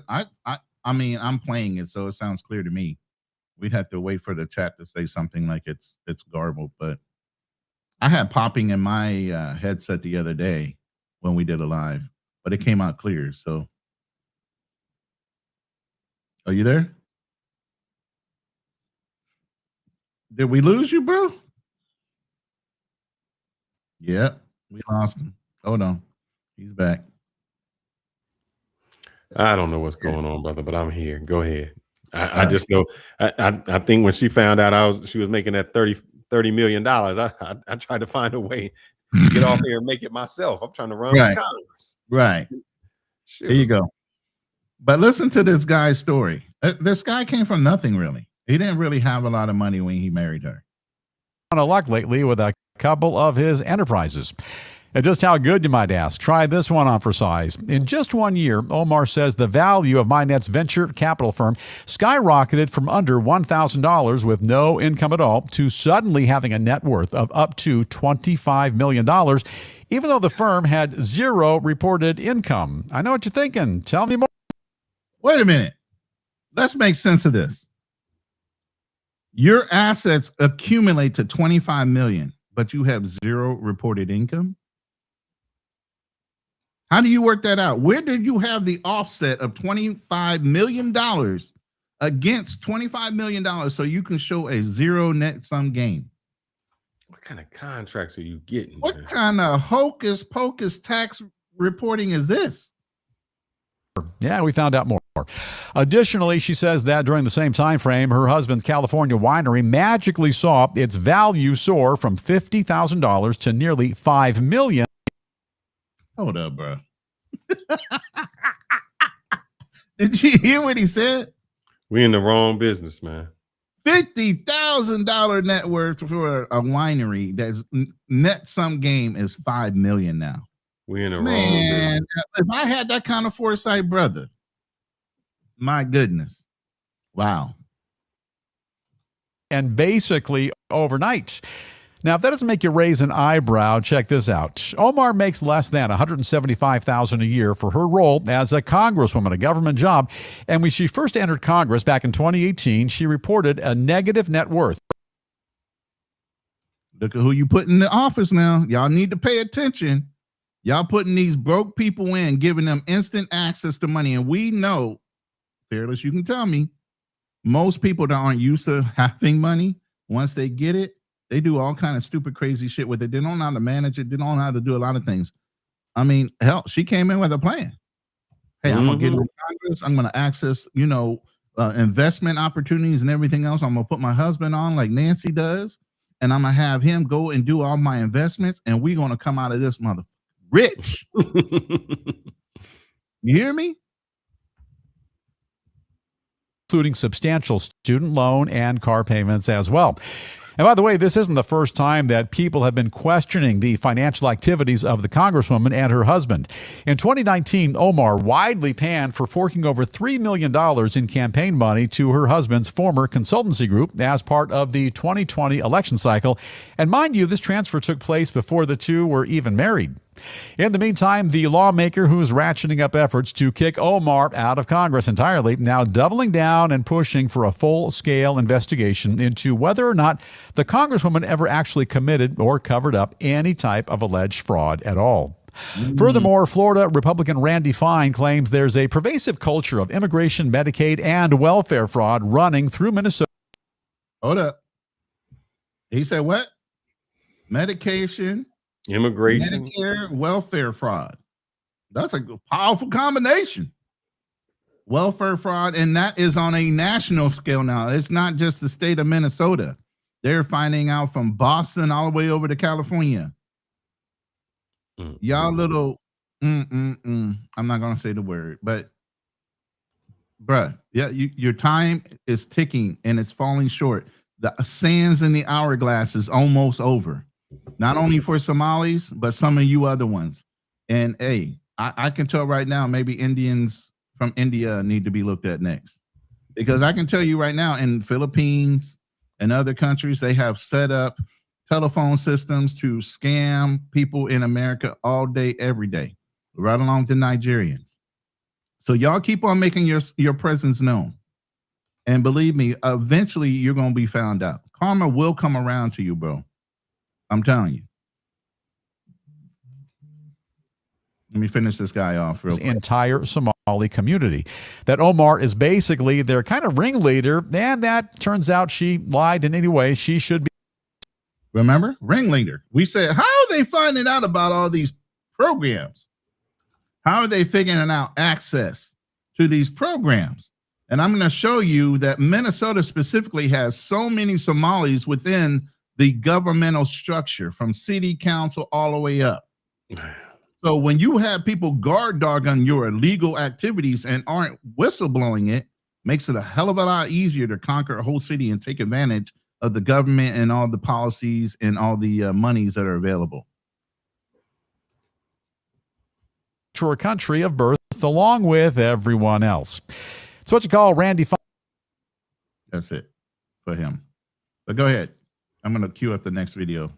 A: I mean, I'm playing it, so it sounds clear to me. We'd have to wait for the chat to say something like it's garbled, but I had popping in my headset the other day when we did a live, but it came out clear. So, are you there? Did we lose you, bro? Yep, we lost him. Hold on, he's back.
B: I don't know what's going on, brother, but I'm here. Go ahead. I just know. I think when she found out she was making that $30 million, I tried to find a way to get off here and make it myself. I'm trying to run for Congress.
A: Right. Sure. Here you go. But listen to this guy's story. This guy came from nothing, really. He didn't really have a lot of money when he married her.
H: On a luck lately with a couple of his enterprises. And just how good, you might ask. Try this one on for size. In just 1 year, Omar says the value of Minette's venture capital firm skyrocketed from under $1,000 with no income at all to suddenly having a net worth of up to $25 million, even though the firm had zero reported income. I know what you're thinking. Tell me more.
A: Wait a minute. Let's make sense of this. Your assets accumulate to $25 million, but you have zero reported income? How do you work that out? Where did you have the offset of $25 million against $25 million so you can show a zero net sum gain?
B: What kind of contracts are you getting?
A: What kind of hocus pocus tax reporting is this?
H: Yeah, we found out more. Additionally, she says that during the same time frame, her husband's California winery magically saw its value soar from $50,000 to nearly $5 million.
A: Hold up, bro. Did you hear what he said?
B: We in the wrong business, man.
A: $50,000 net worth for a winery that's net sum game is $5 million now.
B: We in the wrong business.
A: If I had that kind of foresight, brother, my goodness. Wow.
H: and basically overnight. Now, if that doesn't make you raise an eyebrow, check this out. Omar makes less than $175,000 a year for her role as a congresswoman, a government job. And when she first entered Congress back in 2018, she reported a negative net worth.
A: Look at who you put in the office now. Y'all need to pay attention. Y'all putting these broke people in, giving them instant access to money. And we know, Fearless, you can tell me, most people that aren't used to having money, once they get it, they do all kind of stupid, crazy shit with it. They don't know how to manage it. They don't know how to do a lot of things. I mean, hell, she came in with a plan. Hey, I'm going to get into Congress. I'm going to access, investment opportunities and everything else. I'm going to put my husband on like Nancy does. And I'm going to have him go and do all my investments. And we're going to come out of this mother rich. You hear me?
H: Including substantial student loan and car payments as well. And by the way, this isn't the first time that people have been questioning the financial activities of the Congresswoman and her husband. In 2019, Omar widely panned for forking over $3 million in campaign money to her husband's former consultancy group as part of the 2020 election cycle. And mind you, this transfer took place before the two were even married. In the meantime, the lawmaker who's ratcheting up efforts to kick Omar out of Congress entirely, now doubling down and pushing for a full-scale investigation into whether or not the Congresswoman ever actually committed or covered up any type of alleged fraud at all. Furthermore, Florida Republican Randy Fine claims there's a pervasive culture of immigration, Medicaid, and welfare fraud running through Minnesota.
A: Hold up. He said what? Medication,
B: immigration,
A: Medicare, welfare fraud. That's a powerful combination. Welfare fraud, and that is on a national scale now. It's not just the state of Minnesota. They're finding out from Boston all the way over to California. Y'all little, I'm not going to say the word, but bruh, yeah, your time is ticking and it's falling short. The sands in the hourglass is almost over. Not only for Somalis, but some of you other ones. And hey, I can tell right now, maybe Indians from India need to be looked at next. Because I can tell you right now, in Philippines and other countries, they have set up telephone systems to scam people in America all day, every day, right along to Nigerians. So y'all keep on making your presence known. And believe me, eventually you're going to be found out. Karma will come around to you, bro. I'm telling you. Let me finish this guy off real quick.
H: Entire Somali community. That Omar is basically their kind of ringleader, and that turns out she lied in any way she should be.
A: Remember? Ringleader. We said, how are they finding out about all these programs? How are they figuring out access to these programs? And I'm going to show you that Minnesota specifically has so many Somalis within the governmental structure, from city council all the way up. So when you have people guard dog on your illegal activities and aren't whistleblowing it, makes it a hell of a lot easier to conquer a whole city and take advantage of the government and all the policies and all the monies that are available.
H: To a country of birth, along with everyone else. It's what you call Randy.
A: That's it for him. But go ahead. I'm going to queue up the next video.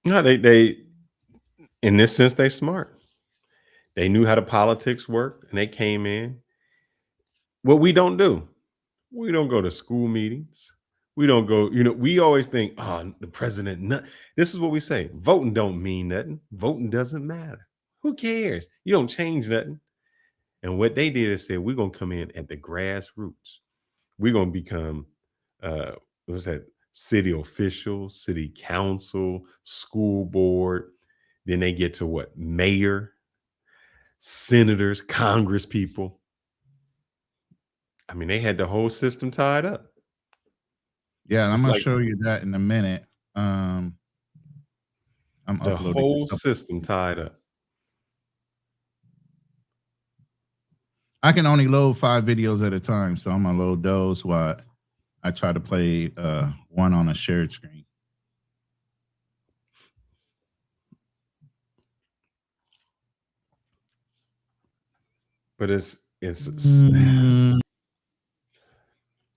B: No, they in this sense, they smart. They knew how the politics work, and they came in. What we don't do, we don't go to school meetings. We don't go, we always think, oh, the president. This is what we say. Voting don't mean nothing. Voting doesn't matter. Who cares? You don't change nothing. And what they did is say, we're going to come in at the grassroots. We're going to become, what's that? City officials, city council, school board. Then they get to what? Mayor, senators, Congress people. I mean, they had the whole system tied up.
A: Yeah, and I'm going to show you that in a minute. I'm
B: the whole system tied up.
A: I can only load 5 videos at a time, so I'm going to load those while I try to play one on a shared screen.
B: But it's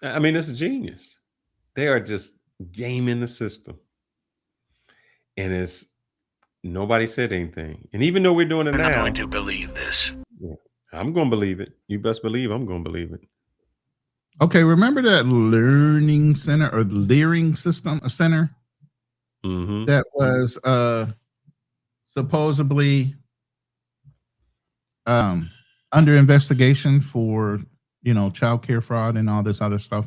B: I mean, it's genius. They are just gaming the system. And it's nobody said anything. And even though we're doing it now, I'm not going to believe this. Yeah, I'm going to believe it. You best believe I'm going to believe it.
A: Okay, remember that learning center or the Leering system center that was supposedly under investigation for, you know, child care fraud and all this other stuff?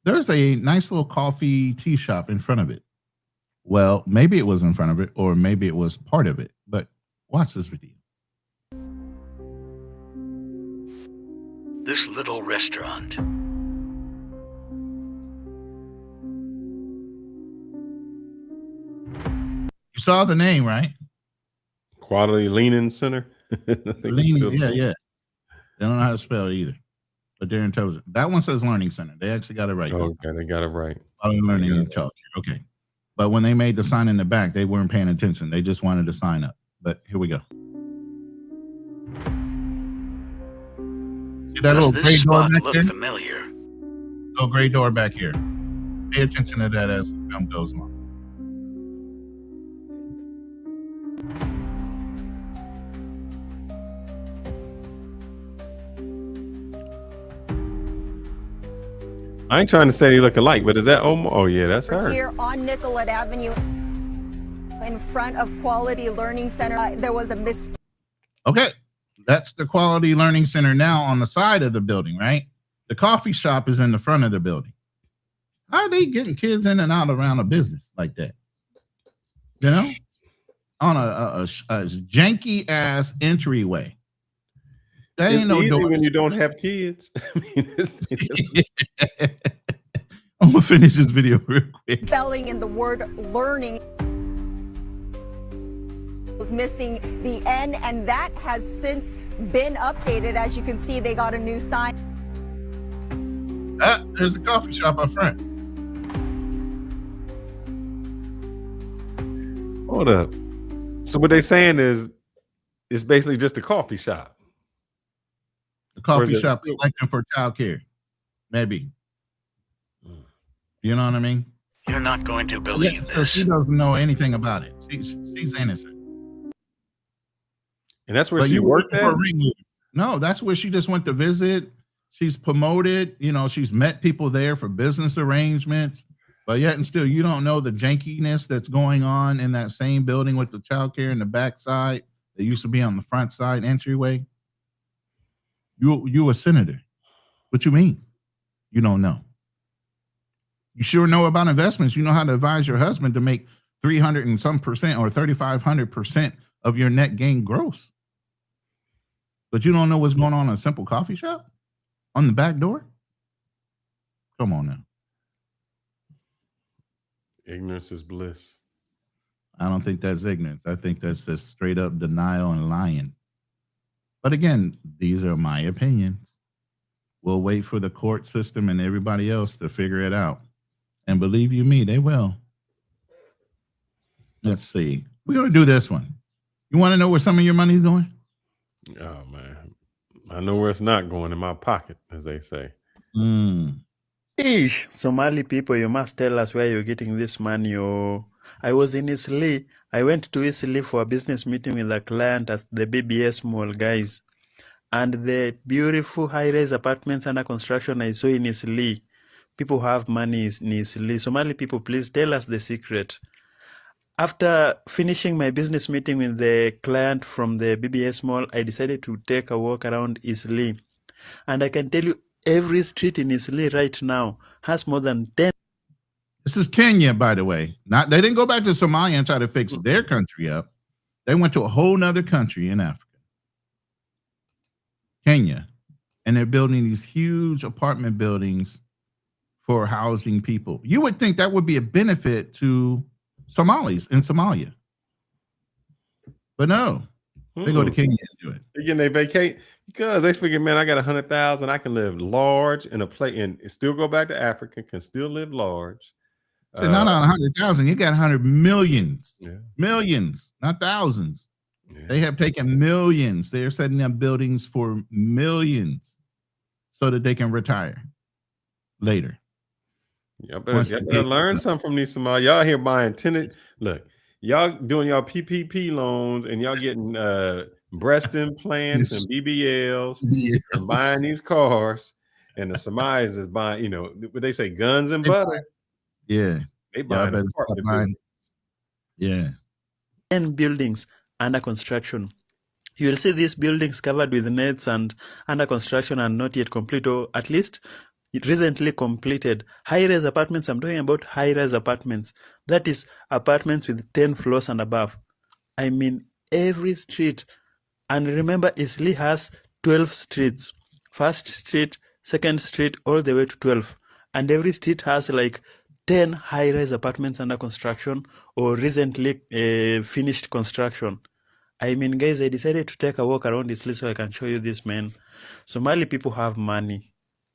A: There's a nice little coffee tea shop in front of it. Well, maybe it was in front of it, or maybe it was part of it, but watch this video.
J: This little restaurant.
A: You saw the name, right?
B: Quality Leaning Center.
A: Leaning, yeah. They don't know how to spell it either, but they're intelligent. That one says Learning Center. They actually got it right.
B: Okay, they got it right.
A: Learning and child care. Okay. But when they made the sign in the back, they weren't paying attention. They just wanted to sign up. But here we go. See that little gray door back there?
J: Familiar.
A: Little gray door back here. Pay attention to that as the film goes on.
B: I ain't trying to say they look alike, but is that Omar? Oh yeah, that's her.
K: Here on Nicollet Avenue, in front of Quality Learning Center, there was a miss.
A: Okay, that's the Quality Learning Center now on the side of the building, right? The coffee shop is in the front of the building. How are they getting kids in and out around a business like that? You know, on a janky ass entryway. That
B: It's
A: ain't no
B: easy
A: door
B: when you don't have kids. I mean,
A: I'm gonna finish this video real quick.
K: Spelling in the word learning was missing the N, and that has since been updated. As you can see, they got a new sign.
A: There's a coffee shop up front.
B: Hold up. So what they saying is it's basically just a coffee shop.
A: The coffee shop collecting for child care. Maybe. You know what I mean?
J: You're not going to believe
A: So
J: this.
A: she doesn't know anything about it. She's innocent.
B: And that's where she worked at?
A: No, that's where she just went to visit. She's promoted. You know, she's met people there for business arrangements. But yet and still, you don't know the jankiness that's going on in that same building with the child care in the back side that used to be on the front side entryway. You a senator. What you mean? You don't know. You sure know about investments. You know how to advise your husband to make 300 and some percent or 3,500% of your net gain gross. But you don't know what's going on in a simple coffee shop on the back door? Come on now.
B: Ignorance is bliss.
A: I don't think that's ignorance. I think that's just straight up denial and lying. But again, these are my opinions. We'll wait for the court system and everybody else to figure it out. And believe you me, they will. Let's see. We're going to do this one. You want to know where some of your money's going?
B: Oh, man. I know where it's not going, in my pocket, as they say.
L: Eesh, Somali people, you must tell us where you're getting this money. Oh, I was in Isli. I went to Isli for a business meeting with a client at the BBS Mall, guys. And the beautiful high-rise apartments under construction I saw in Isli. People have money in Isli. Somali people, please tell us the secret. After finishing my business meeting with the client from the BBS Mall, I decided to take a walk around Isli. And I can tell you, every street in Isli right now has more than 10.
A: This is Kenya, by the way. They didn't go back to Somalia and try to fix their country up. They went to a whole nother country in Africa, Kenya, and they're building these huge apartment buildings for housing people. You would think that would be a benefit to Somalis in Somalia, but no, they go to Kenya and do it.
B: Again, they vacate because they figure, man, I got 100,000. I can live large in a place and still go back to Africa. Can still live large.
A: So not on 100,000. You got 100 millions, millions, not thousands. Yeah. They have taken millions. They're setting up buildings for millions so that they can retire later.
B: Y'all
A: wants to
B: better
A: get
B: learn
A: some.
B: something from these Somali. Y'all here buying tenant. Look, y'all doing y'all PPP loans and y'all getting breast implants and BBLs and buying these cars. And the Somalis is buying, you know, what they say, guns and butter.
A: Yeah.
B: They
A: Y'all
B: buying
A: better stop
B: apartment
A: buying.
B: buildings.
A: Yeah.
L: 10 buildings under construction. You will see these buildings covered with nets and under construction and not yet complete, or at least recently completed. High-rise apartments, I'm talking about high-rise apartments. That is apartments with 10 floors and above. I mean, every street. And remember, Isli has 12 streets. First street, second street, all the way to 12. And every street has like 10 high-rise apartments under construction or recently finished construction. I mean, guys, I decided to take a walk around Isli so I can show you this, man. Somali people have money.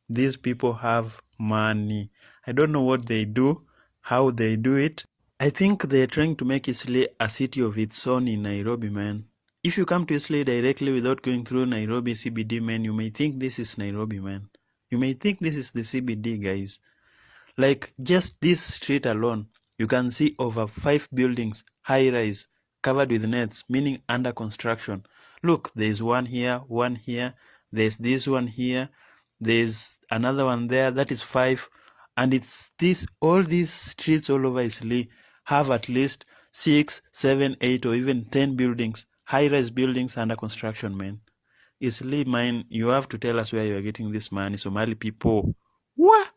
L: These people have money. I don't know what they do, how they do it. I think they're trying to make Isli a city of its own in Nairobi, man. If you come to Isli directly without going through Nairobi CBD, man, you may think this is Nairobi, man. You may think this is the CBD, guys. Like, just this street alone, you can see over 5 buildings, high-rise, covered with nets, meaning under construction. Look, there's one here, there's this one here, there's another one there, that is 5. And it's this, all these streets all over Isli have at least 6, 7, 8, or even 10 buildings, high-rise buildings under construction, man. Isli, man, you have to tell us where you are getting this money, Somali people. What?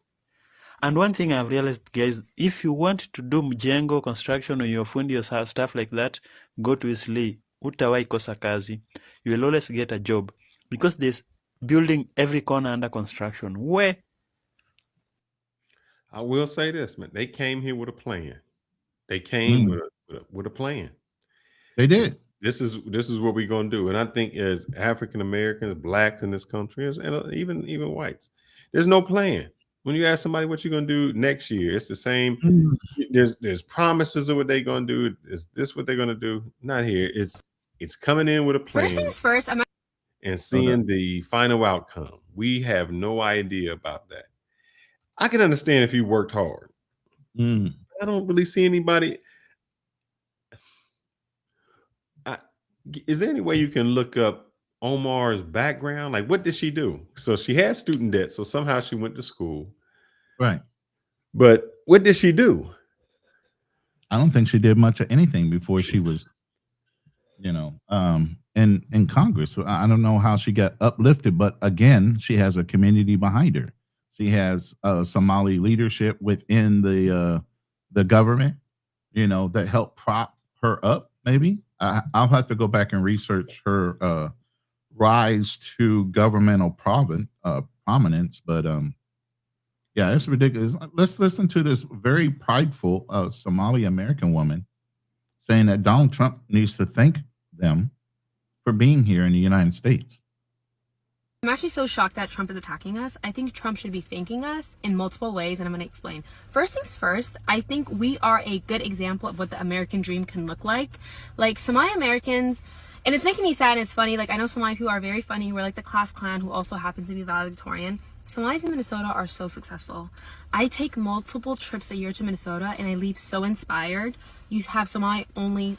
L: And one thing I've realized, guys, if you want to do mjengo construction or your fundi or stuff like that, go to Isli. Utawai kosa kazi. You will always get a job because there's building every corner under construction. Where?
B: I will say this, man. They came here with a plan. They came with a plan.
A: They did.
B: This is what we're gonna do. And I think as African Americans, blacks in this country, and even whites, there's no plan. When you ask somebody what you're gonna do next year, it's the same. There's promises of what they're gonna do. Is this what they're gonna do? Not here. It's coming in with a plan.
M: First things first,
B: and seeing the final outcome. We have no idea about that. I can understand if you worked hard. I don't really see anybody. Is there any way you can look up Omar's background? Like, what did she do? So she had student debt. So somehow she went to school.
A: Right.
B: But what did she do?
A: I don't think she did much of anything before she was, in Congress. So I don't know how she got uplifted, but again, she has a community behind her. She has Somali leadership within the government, that helped prop her up. Maybe I'll have to go back and research her rise to governmental prominence. But yeah, it's ridiculous. Let's listen to this very prideful Somali American woman saying that Donald Trump needs to thank them for being here in the United States.
M: I'm actually so shocked that Trump is attacking us. I think Trump should be thanking us in multiple ways, and I'm going to explain. First things first, I think we are a good example of what the American dream can look like. Like, Somali Americans, and it's making me sad and it's funny. Like, I know Somali people are very funny. We're like the class clan who also happens to be valedictorian. Somalis in Minnesota are so successful. I take multiple trips a year to Minnesota and I leave so inspired. You have Somali-owned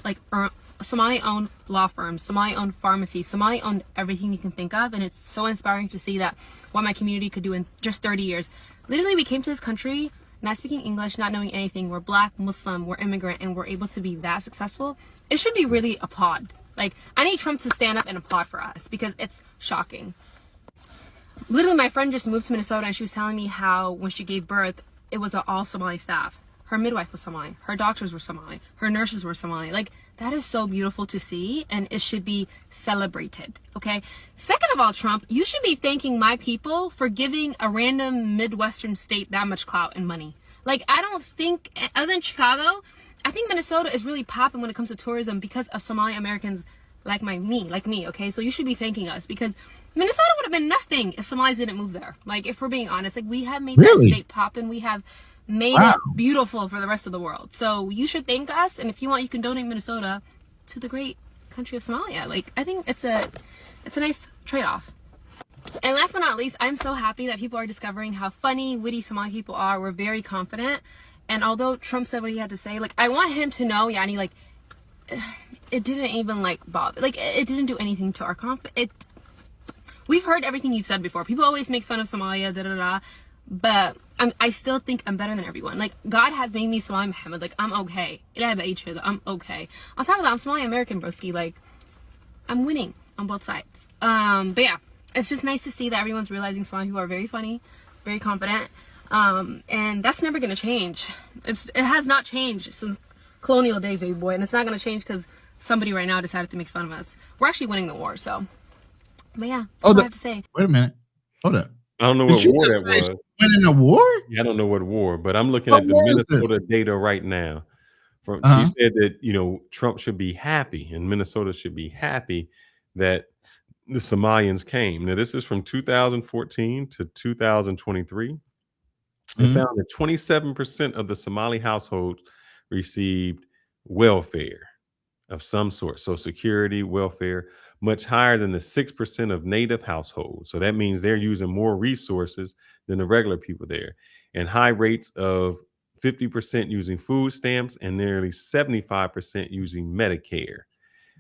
M: law firms, Somali-owned pharmacies, Somali-owned everything you can think of, and it's so inspiring to see that what my community could do in just 30 years. Literally, we came to this country not speaking English, not knowing anything. We're Black, Muslim, we're immigrant, and we're able to be that successful. It should be really applauded. Like, I need Trump to stand up and applaud for us because it's shocking. Literally, my friend just moved to Minnesota and she was telling me how when she gave birth, it was an all Somali staff. Her midwife was Somali. Her doctors were Somali. Her nurses were Somali. Like, that is so beautiful to see, and it should be celebrated, okay? Second of all, Trump, you should be thanking my people for giving a random Midwestern state that much clout and money. Like, I don't think, other than Chicago, I think Minnesota is really popping when it comes to tourism because of Somali Americans like me, okay? So you should be thanking us because Minnesota would have been nothing if Somalis didn't move there. Like, if we're being honest, like, we have made that state poppin'. We have made it beautiful for the rest of the world. So you should thank us, and if you want, you can donate Minnesota to the great country of Somalia. Like, I think it's a nice trade-off. And last but not least, I'm so happy that people are discovering how funny, witty Somali people are. We're very confident. And although Trump said what he had to say, like, I want him to know, Yani, like, it didn't even, like, bother. Like, it didn't do anything to our confidence. We've heard everything you've said before. People always make fun of Somalia, da-da-da. But I still think I'm better than everyone. Like, God has made me Somali Muhammad. Like, I'm okay. I'm okay. On top of that, I'm Somali American, broski. Like, I'm winning on both sides. But yeah, it's just nice to see that everyone's realizing Somali people are very funny, very confident. And that's never going to change. It has not changed since colonial days, baby boy. And it's not going to change because somebody right now decided to make fun of us. We're actually winning the war, so. But yeah, that's all I have to say.
A: Wait a minute. Hold up.
B: I don't know what war that was.
A: Winning a war?
B: Yeah, I don't know what war, but I'm looking at the Minnesota data right now. She said that, you know, Trump should be happy and Minnesota should be happy that the Somalians came. Now, this is from 2014 to 2023. They found that 27% of the Somali households received welfare of some sort, Social Security, welfare, much higher than the 6% of native households. So that means they're using more resources than the regular people there, and high rates of 50% using food stamps and nearly 75% using Medicare.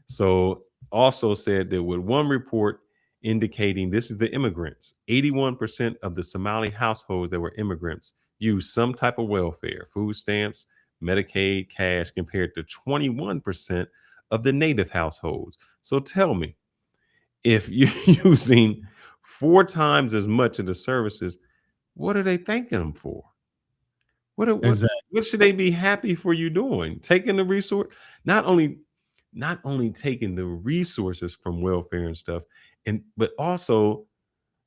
B: So also said that with one report indicating this is the immigrants, 81% of the Somali households that were immigrants used some type of welfare, food stamps, Medicaid, cash, compared to 21% of the native households. So tell me, if you're using 4 times as much of the services, what are they thanking them for? What should they be happy for you doing? Taking the resource, not only taking the resources from welfare and stuff, but also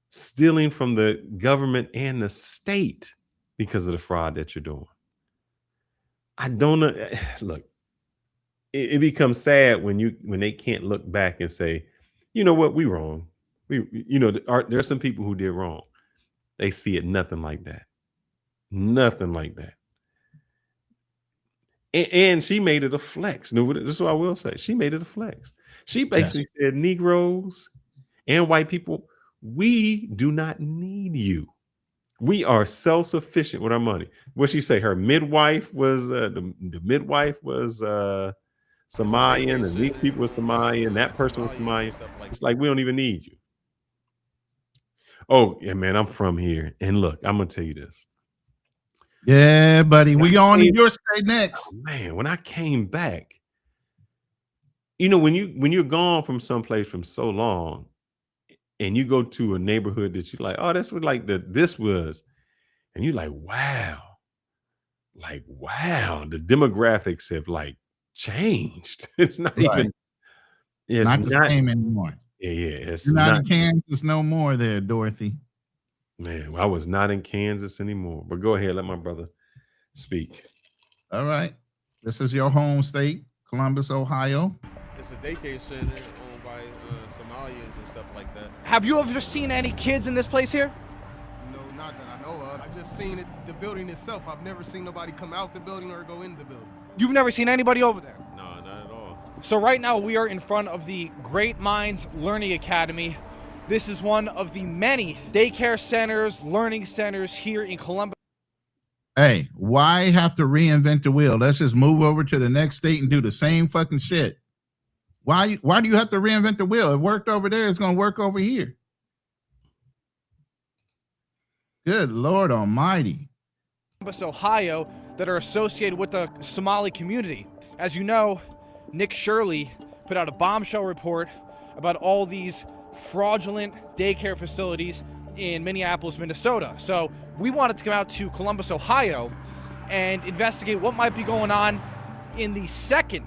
B: stealing from the government and the state because of the fraud that you're doing. I don't know. Look, it becomes sad when they can't look back and say, you know what, we wrong. There's some people who did wrong. They see it nothing like that. Nothing like that. And she made it a flex. No, this is what I will say. She made it a flex. She basically said, Negroes and white people, we do not need you. We are self-sufficient with our money. What she say? Her midwife was the midwife was Somalian, and these people were Somalian. That person was Somalian. It's like we don't even need you. Oh yeah, man, I'm from here, and look, I'm gonna tell you this.
A: Yeah, buddy, we on to your state next.
B: Oh, man, when I came back, you know, when you're gone from someplace from so long, and you go to a neighborhood that you're like, oh, that's what this was, and you're like, wow, the demographics have like changed. It's not even. It's
A: not the same anymore.
B: Yeah, it's
A: You're not in Kansas no more, there, Dorothy.
B: Man, I was not in Kansas anymore. But go ahead, let my brother speak.
A: All right, this is your home state, Columbus, Ohio.
N: It's a daycare center owned by Somalians and stuff like that.
O: Have you ever seen any kids in this place here?
N: No, not that I know of. I just seen it, the building itself. I've never seen nobody come out the building or go in the building.
O: You've never seen anybody over there?
N: No, not at all.
O: So right now we are in front of the Great Minds Learning Academy. This is one of the many daycare centers, learning centers here in Columbus.
A: Hey, why have to reinvent the wheel? Let's just move over to the next state and do the same fucking shit. Why do you have to reinvent the wheel? It worked over there. It's going to work over here. Good Lord Almighty.
O: Columbus, Ohio, that are associated with the Somali community. As you know, Nick Shirley put out a bombshell report about all these fraudulent daycare facilities in Minneapolis, Minnesota. So we wanted to come out to Columbus, Ohio and investigate what might be going on in the second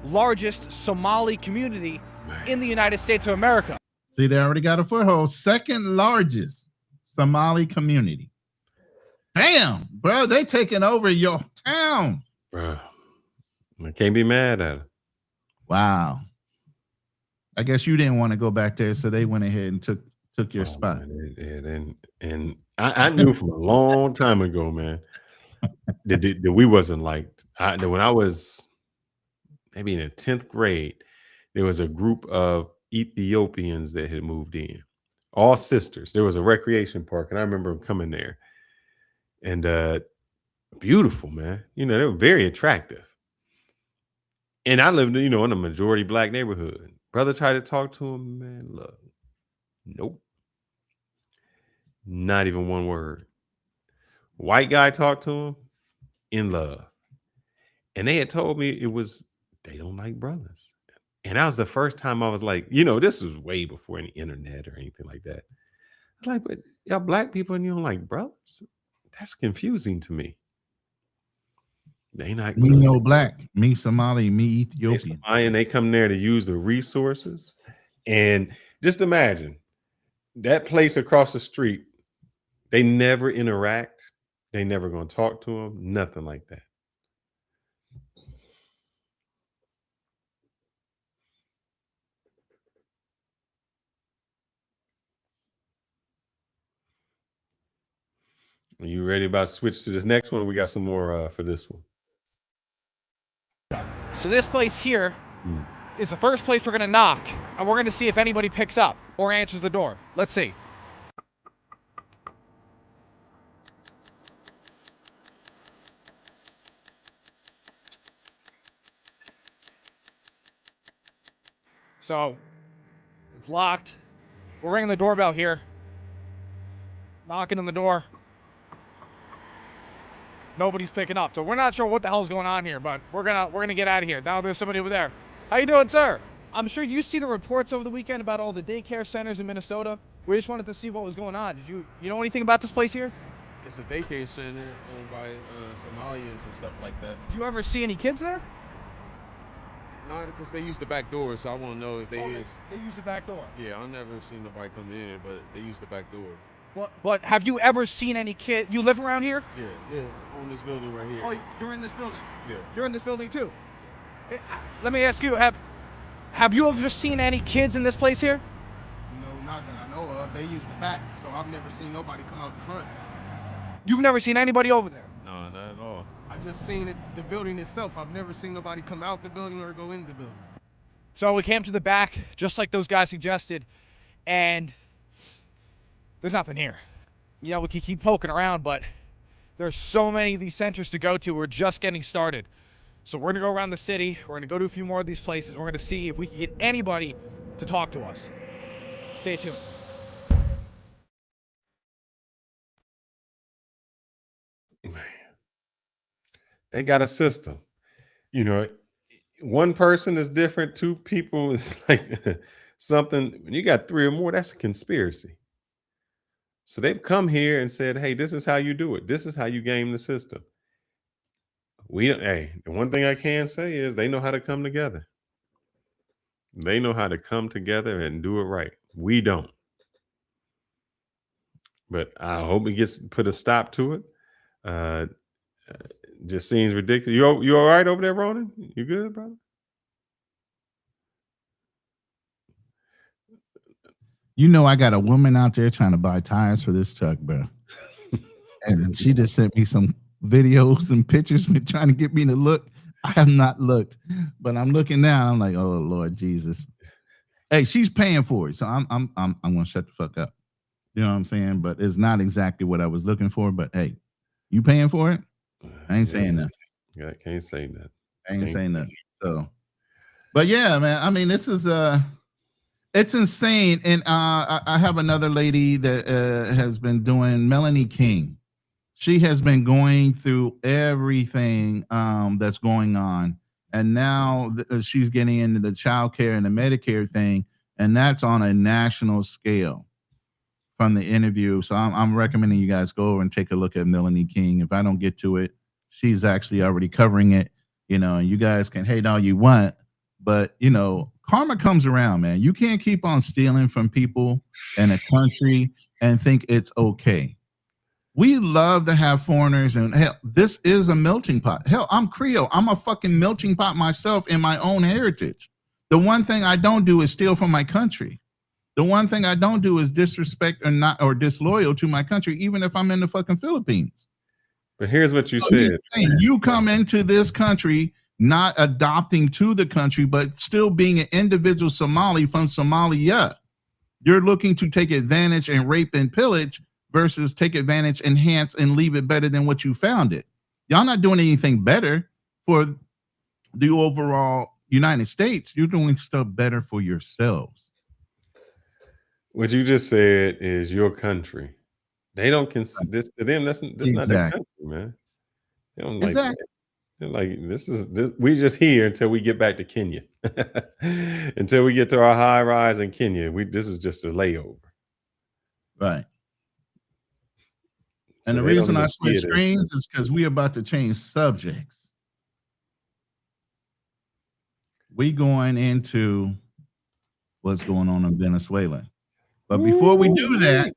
O: largest Somali community in the United States of America.
A: See, they already got a foothold. Second largest Somali community. Damn, bro, they taking over your town.
B: Bro, I can't be mad at it.
A: Wow. I guess you didn't want to go back there, so they went ahead and took your spot.
B: Man, and I knew from a long time ago, man, that we wasn't liked. When I was maybe in the 10th grade, there was a group of Ethiopians that had moved in. all sisters. There was a recreation park, and I remember coming there, and beautiful, man. You know, they were very attractive. And I lived, you know, in a majority black neighborhood. Brother tried to talk to him, man. Look, nope, not even one word. White guy talked to him, in love. And they had told me they don't like brothers. And that was the first time I was like, you know, this was way before any internet or anything like that. I was like, but y'all black people and you don't like brothers? That's confusing to me. They not
A: Me no black, me Somali, me Ethiopian.
B: And they come there to use the resources. And just imagine that place across the street, they never interact. They never going to talk to them. Nothing like that. Are you ready about to switch to this next one? We got some more for this one.
O: So this place here is the first place we're going to knock, and we're going to see if anybody picks up or answers the door. Let's see. So it's locked. We're ringing the doorbell here. Knocking on the door. Nobody's picking up. So we're not sure what the hell's going on here, but we're gonna get out of here. Now there's somebody over there. How you doing, sir? I'm sure you see the reports over the weekend about all the daycare centers in Minnesota. We just wanted to see what was going on. Did you know anything about this place here?
P: It's a daycare center owned by Somalians and stuff like that.
O: Did you ever see any kids there?
P: No, because they use the back door, so I want to know if they use.
O: They use the back door.
P: Yeah, I've never seen nobody come in, but they use the back door.
O: But have you ever seen any kid? You live around here?
P: Yeah, on this building right here.
O: Oh, you're in this building?
P: Yeah.
O: You're in this building too? Let me ask you, have you ever seen any kids in this place here?
N: No, not that I know of. They use the back, so I've never seen nobody come out the front.
O: You've never seen anybody over there?
P: No, not at all.
N: I just seen it, the building itself. I've never seen nobody come out the building or go in the building.
O: So we came to the back, just like those guys suggested, and there's nothing here. You know, we can keep poking around, but there's so many of these centers to go to. We're just getting started. So we're gonna go around the city. We're gonna go to a few more of these places. We're gonna see if we can get anybody to talk to us. Stay tuned.
B: Man, they got a system. You know, one person is different. Two people is like something. When you got three or more, that's a conspiracy. So they've come here and said, hey, this is how you do it. This is how you game the system. Hey, the one thing I can say is they know how to come together. They know how to come together and do it right. We don't. But I hope it gets put a stop to it. Just seems ridiculous. You all right over there, Ronan? You good, brother?
A: You know, I got a woman out there trying to buy tires for this truck, bro. And she just sent me some videos and pictures trying to get me to look. I have not looked, but I'm looking now. I'm like, oh Lord Jesus. Hey, she's paying for it, so I'm gonna shut the fuck up. You know what I'm saying? But it's not exactly what I was looking for. But hey, you paying for it? I ain't saying nothing.
B: Yeah, I can't say that.
A: I ain't saying nothing. So, but yeah, man. I mean, this is it's insane. And I have another lady that has been doing, Melanie King. She has been going through everything that's going on. And now she's getting into the child care and the Medicare thing. And that's on a national scale from the interview. So I'm recommending you guys go over and take a look at Melanie King. If I don't get to it, she's actually already covering it. You know, and you guys can hate all you want. But, you know, karma comes around, man. You can't keep on stealing from people in a country and think it's okay. We love to have foreigners, and hell, this is a melting pot. Hell, I'm Creole. I'm a fucking melting pot myself in my own heritage. The one thing I don't do is steal from my country. The one thing I don't do is disrespect or disloyal to my country, even if I'm in the fucking Philippines.
B: But here's what you said.
A: You come into this country not adopting to the country, but still being an individual Somali from Somalia. You're looking to take advantage and rape and pillage versus take advantage, enhance, and leave it better than what you found it. Y'all not doing anything better for the overall United States. You're doing stuff better for yourselves.
B: What you just said is your country. They don't consider this to them. That's not their
A: Exactly.
B: country, man. They don't like
A: Exactly.
B: that. They're like, this. We just here until we get back to Kenya. Until we get to our high rise in Kenya. This is just a layover.
A: Right.
B: So
A: And the
B: they don't
A: reason I
B: even see
A: switch
B: it as-
A: screens is because we're about to change subjects. We going into what's going on in Venezuela. But before we do that,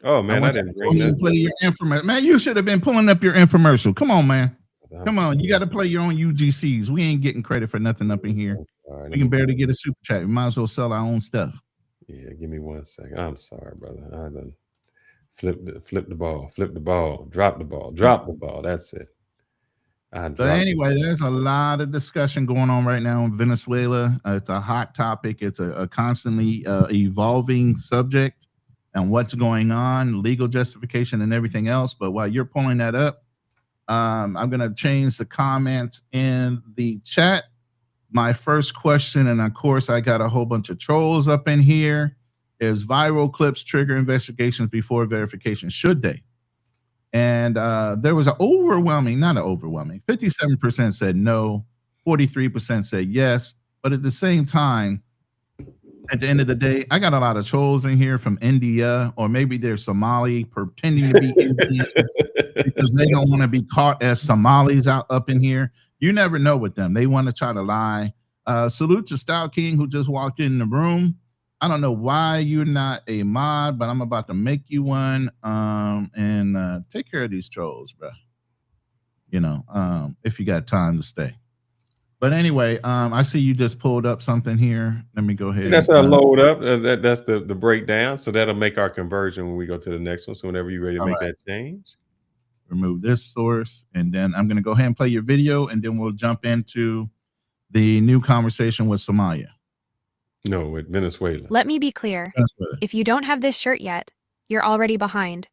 B: oh man, I
A: want you
B: didn't
A: to go
B: bring
A: ahead and
B: that.
A: play your infomercial. Man, you should have been pulling up your infomercial. Come on, man. Come on, you got to play your own UGCs. We ain't getting credit for nothing up in here.
B: Sorry,
A: We can barely get a super chat. We might as well sell our own stuff.
B: Yeah, give me 1 second. I'm sorry, brother. I done flip the ball, drop the ball. That's it.
A: But anyway, there's a lot of discussion going on right now in Venezuela. It's a hot topic. It's a constantly evolving subject and what's going on, legal justification and everything else. But while you're pulling that up, I'm going to change the comments in the chat. My first question, and of course, I got a whole bunch of trolls up in here, is viral clips trigger investigations before verification? Should they? And there was an overwhelming, not an overwhelming, 57% said no, 43% said yes. But at the same time, at the end of the day, I got a lot of trolls in here from India, or maybe they're Somali pretending to be Indian because they don't want to be caught as Somalis up in here. You never know with them. They want to try to lie. Salute to Style King, who just walked in the room. I don't know why you're not a mod, but I'm about to make you one. And take care of these trolls, bro. You know, if you got time to stay. But anyway, I see you just pulled up something here. Let me go ahead.
B: That's our load up. That's the breakdown. So that'll make our conversion when we go to the next one. So whenever you're ready to make that change.
A: Remove this source, and then I'm going to go ahead and play your video, and then we'll jump into the new conversation with Somalia.
B: No, with Venezuela.
Q: Let me be clear. If you don't have this shirt yet, you're already behind.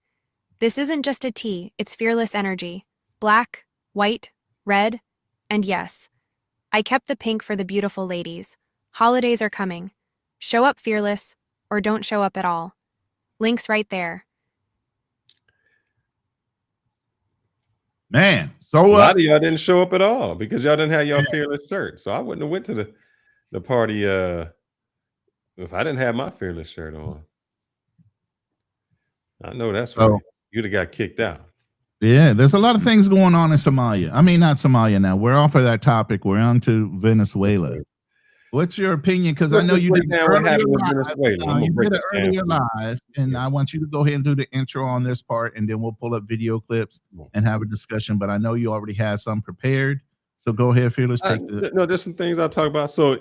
Q: This isn't just a tee, it's fearless energy. Black, white, red, and yes, I kept the pink for the beautiful ladies. Holidays are coming. Show up fearless, or don't show up at all. Link's right there.
A: Man,
B: so a lot of y'all didn't show up at all because y'all didn't have y'all fearless shirt. So I wouldn't have went to the party if I didn't have my fearless shirt on. I know that's right. You'd have got kicked out.
A: Yeah, there's a lot of things going on in Somalia. I mean, not Somalia now. We're off of that topic. We're on to Venezuela. What's your opinion? Because I know you did it earlier live, and I want you to go ahead and do the intro on this part, and then we'll pull up video clips and have a discussion. But I know you already had some prepared, so go ahead, Fearless.
B: No, there's some things I'll talk about. So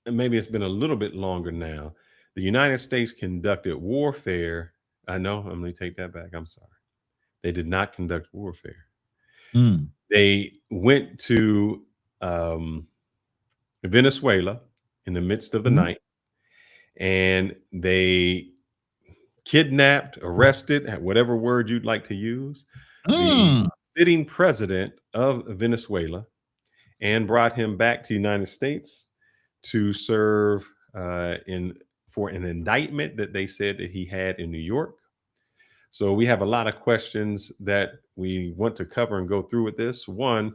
B: maybe it's been a little bit longer now. The United States conducted warfare. I know. I'm going to take that back. I'm sorry. They did not conduct warfare. They went to Venezuela in the midst of the night, and they kidnapped, arrested, whatever word you'd like to use, the sitting president of Venezuela, and brought him back to the United States to serve for an indictment that they said that he had in New York. So we have a lot of questions that we want to cover and go through with this. One,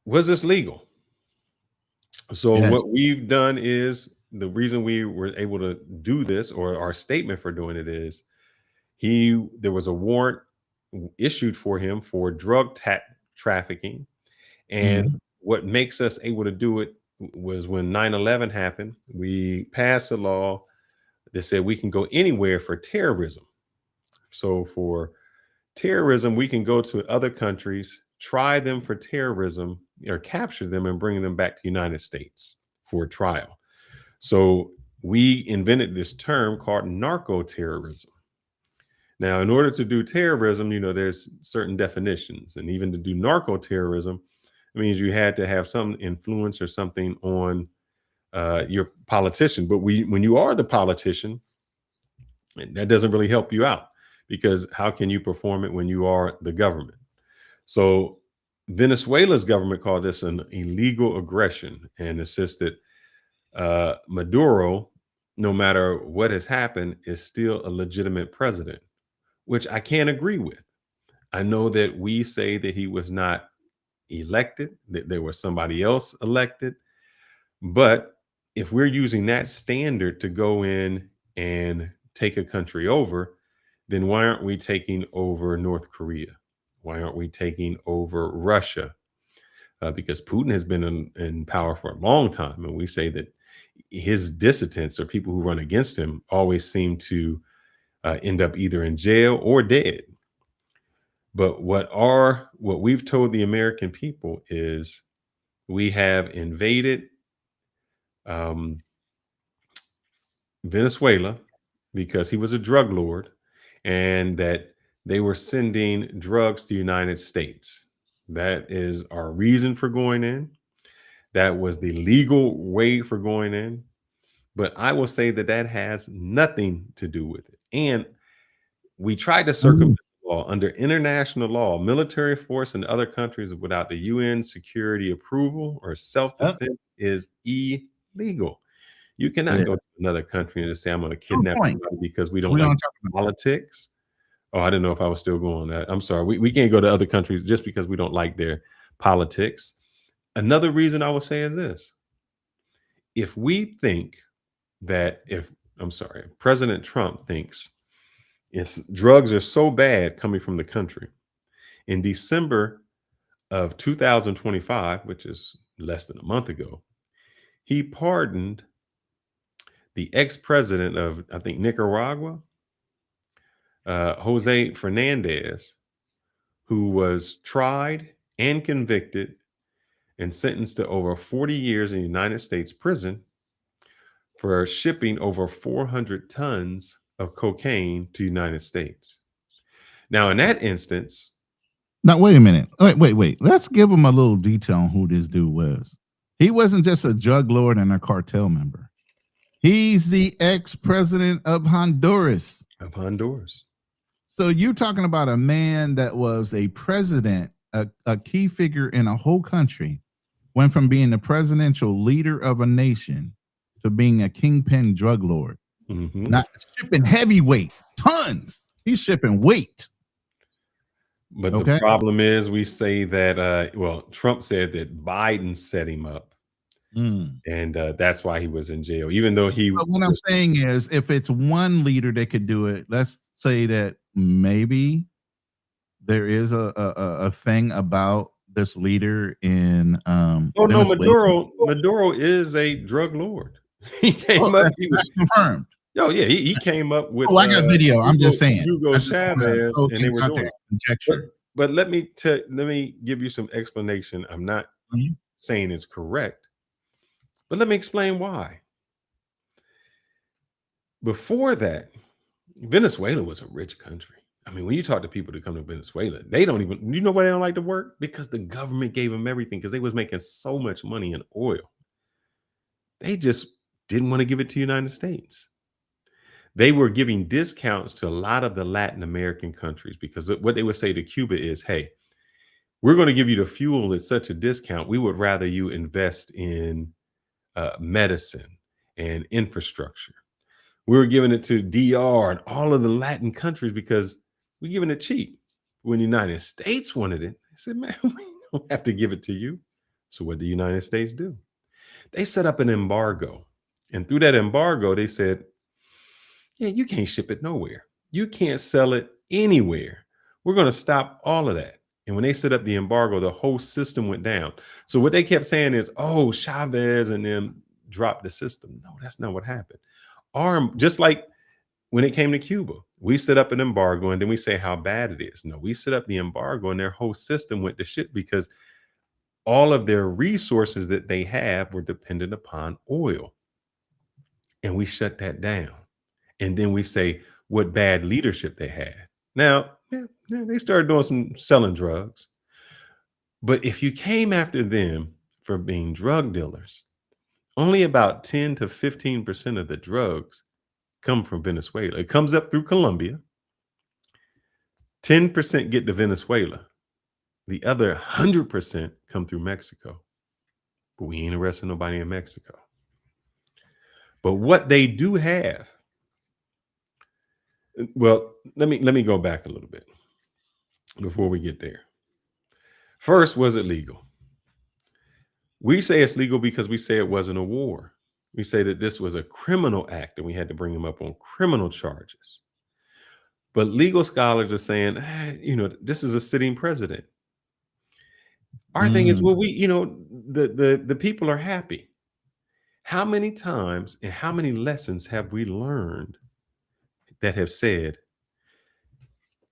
B: was this legal? So what we've done is, the reason we were able to do this, or our statement for doing it, is there was a warrant issued for him for drug trafficking. And what makes us able to do it was when 9/11 happened, we passed a law that said we can go anywhere for terrorism. So for terrorism, we can go to other countries, try them for terrorism, or capture them and bring them back to the United States for trial. So we invented this term called narco-terrorism. Now, in order to do terrorism, there's certain definitions. And even to do narco-terrorism, it means you had to have some influence or something on you're a politician. But when you are the politician, that doesn't really help you out, because how can you perform it when you are the government? So Venezuela's government called this an illegal aggression and insisted Maduro, no matter what has happened, is still a legitimate president, which I can't agree with. I know that we say that he was not elected, that there was somebody else elected. But if we're using that standard to go in and take a country over, then why aren't we taking over North Korea? Why aren't we taking over Russia? Because Putin has been in power for a long time. And we say that his dissidents, or people who run against him, always seem to end up either in jail or dead. But what we've told the American people is we have invaded Venezuela because he was a drug lord, and that they were sending drugs to the United States. That is our reason for going in. That was the legal way for going in. But I will say that that has nothing to do with it. And we tried to circumvent the law. Under international law, military force in other countries without the UN security approval or self-defense is illegal. You cannot go to another country and just say, I'm going to kidnap somebody because we don't like politics. Oh, I didn't know if I was still going. I'm sorry. We can't go to other countries just because we don't like their politics. Another reason I would say is this. If we think that President Trump thinks drugs are so bad coming from the country, in December of 2025, which is less than a month ago, he pardoned the ex-president of, I think, Nicaragua, Jose Fernandez, who was tried and convicted and sentenced to over 40 years in the United States prison for shipping over 400 tons of cocaine to the United States. Now, in that instance...
A: Now, wait a minute. Wait. Let's give him a little detail on who this dude was. He wasn't just a drug lord and a cartel member. He's the ex-president of Honduras. So you're talking about a man that was a president, a key figure in a whole country, went from being the presidential leader of a nation to being a kingpin drug lord. Not shipping heavyweight, tons. He's shipping weight.
B: But the problem is, we say that, Trump said that Biden set him up. And that's why he was in jail, even though
A: But what I'm saying is, if it's one leader that could do it, let's say that maybe there is a thing about this leader in
B: Venezuela. Maduro is a drug lord. He came up.
A: That's confirmed.
B: Oh yeah, he came up with.
A: I got video. I'm just saying.
B: Hugo Chavez, and they were doing
A: conjecture.
B: But let me give you some explanation. I'm not saying it's correct, but let me explain why. Before that, Venezuela was a rich country. I mean, when you talk to people that come to Venezuela, they don't even, you know why they don't like to work? Because the government gave them everything, because they was making so much money in oil. They just didn't want to give it to the United States. They were giving discounts to a lot of the Latin American countries, because what they would say to Cuba is, hey, we're going to give you the fuel at such a discount. We would rather you invest in medicine and infrastructure. We were giving it to DR and all of the Latin countries because we're giving it cheap. When the United States wanted it, they said, man, we don't have to give it to you. So what did the United States do? They set up an embargo. And through that embargo, they said, yeah, you can't ship it nowhere. You can't sell it anywhere. We're going to stop all of that. And when they set up the embargo, the whole system went down. So what they kept saying is, oh, Chavez and them dropped the system. No, that's not what happened. Just like when it came to Cuba, we set up an embargo and then we say how bad it is. No, we set up the embargo and their whole system went to shit because all of their resources that they have were dependent upon oil. And we shut that down. And then we say what bad leadership they had. Now, they started doing some selling drugs. But if you came after them for being drug dealers, Only about 10 to 15% of the drugs come from Venezuela. It comes up through Colombia. 10% get to Venezuela. The other 100% come through Mexico. But we ain't arresting nobody in Mexico. But what they do have, well, let me go back a little bit before we get there. First, was it legal? We say it's legal because we say it wasn't a war. We say that this was a criminal act and we had to bring him up on criminal charges. But legal scholars are saying, this is a sitting president. Our thing is, well, the people are happy. How many times and how many lessons have we learned that have said,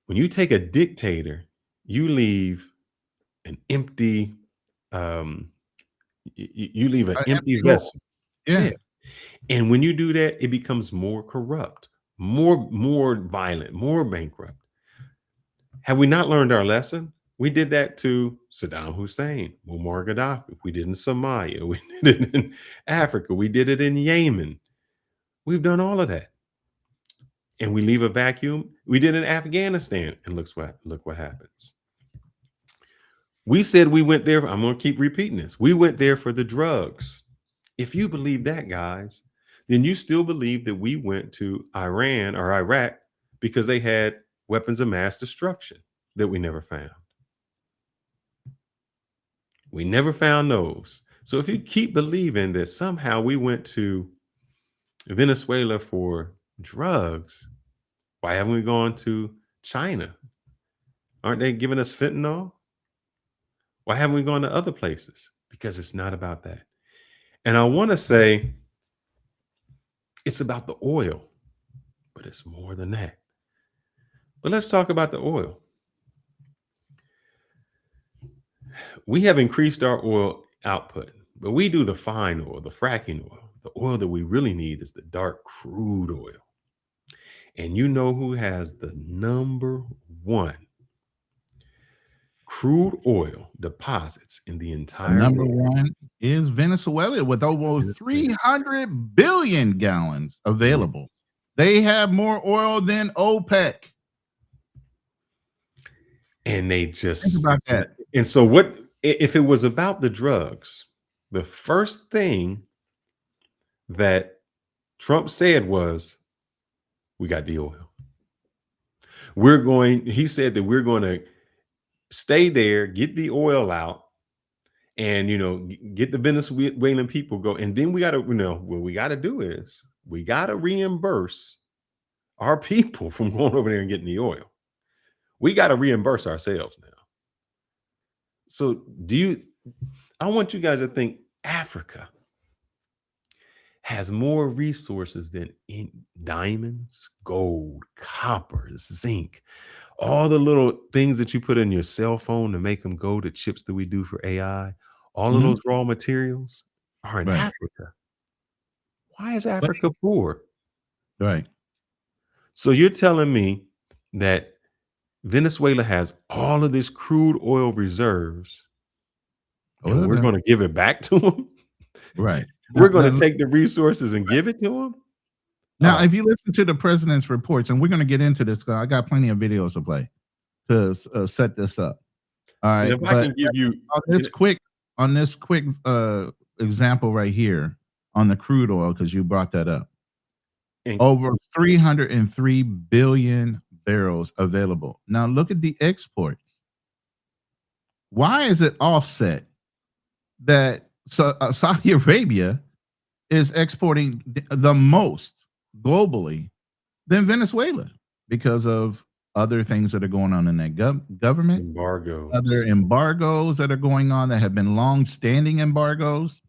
B: when you take a dictator, you leave an empty, you leave an empty vessel.
A: Yeah.
B: And when you do that, it becomes more corrupt, more violent, more bankrupt. Have we not learned our lesson? We did that to Saddam Hussein, Muammar Gaddafi. We did it in Somalia. We did it in Africa. We did it in Yemen. We've done all of that. And we leave a vacuum. We did it in Afghanistan. And look what happens. We said we went there. I'm going to keep repeating this. We went there for the drugs. If you believe that, guys, then you still believe that we went to Iran or Iraq because they had weapons of mass destruction that we never found. We never found those. So if you keep believing that somehow we went to Venezuela for drugs, why haven't we gone to China? Aren't they giving us fentanyl? Why haven't we gone to other places? Because it's not about that. And I want to say it's about the oil, but it's more than that. But let's talk about the oil. We have increased our oil output, but we do the fine oil, the fracking oil. The oil that we really need is the dark crude oil. And you know who has the number one crude oil deposits in the entire
A: Number
B: world?
A: one is Venezuela with over 300 billion gallons available. They have more oil than OPEC.
B: And they just
A: Think about that.
B: And so what if it was about the drugs? The first thing that Trump said was, we got the oil. He said that we're going to stay there, get the oil out, and get the Venezuelan people go. And then we got to, what we got to do is we got to reimburse our people from going over there and getting the oil. We got to reimburse ourselves now. So I want you guys to think Africa has more resources than diamonds, gold, copper, zinc, all the little things that you put in your cell phone to make them go, the chips that we do for AI, all of those raw materials are in Africa. Why is Africa poor?
A: Right.
B: So you're telling me that Venezuela has all of this crude oil reserves, and we're going to give it back to them?
A: Right.
B: We're going to take the resources and give it to them?
A: Now, if you listen to the president's reports, and we're going to get into this, I got plenty of videos to play to set this up. All right.
B: And if I can give you
A: on this quick example right here on the crude oil, because you brought that up, over 303 billion barrels available. Now look at the exports. Why is it offset that Saudi Arabia is exporting the most globally than Venezuela because of other things that are going on in that government, other embargoes that are going on that have been long-standing embargoes.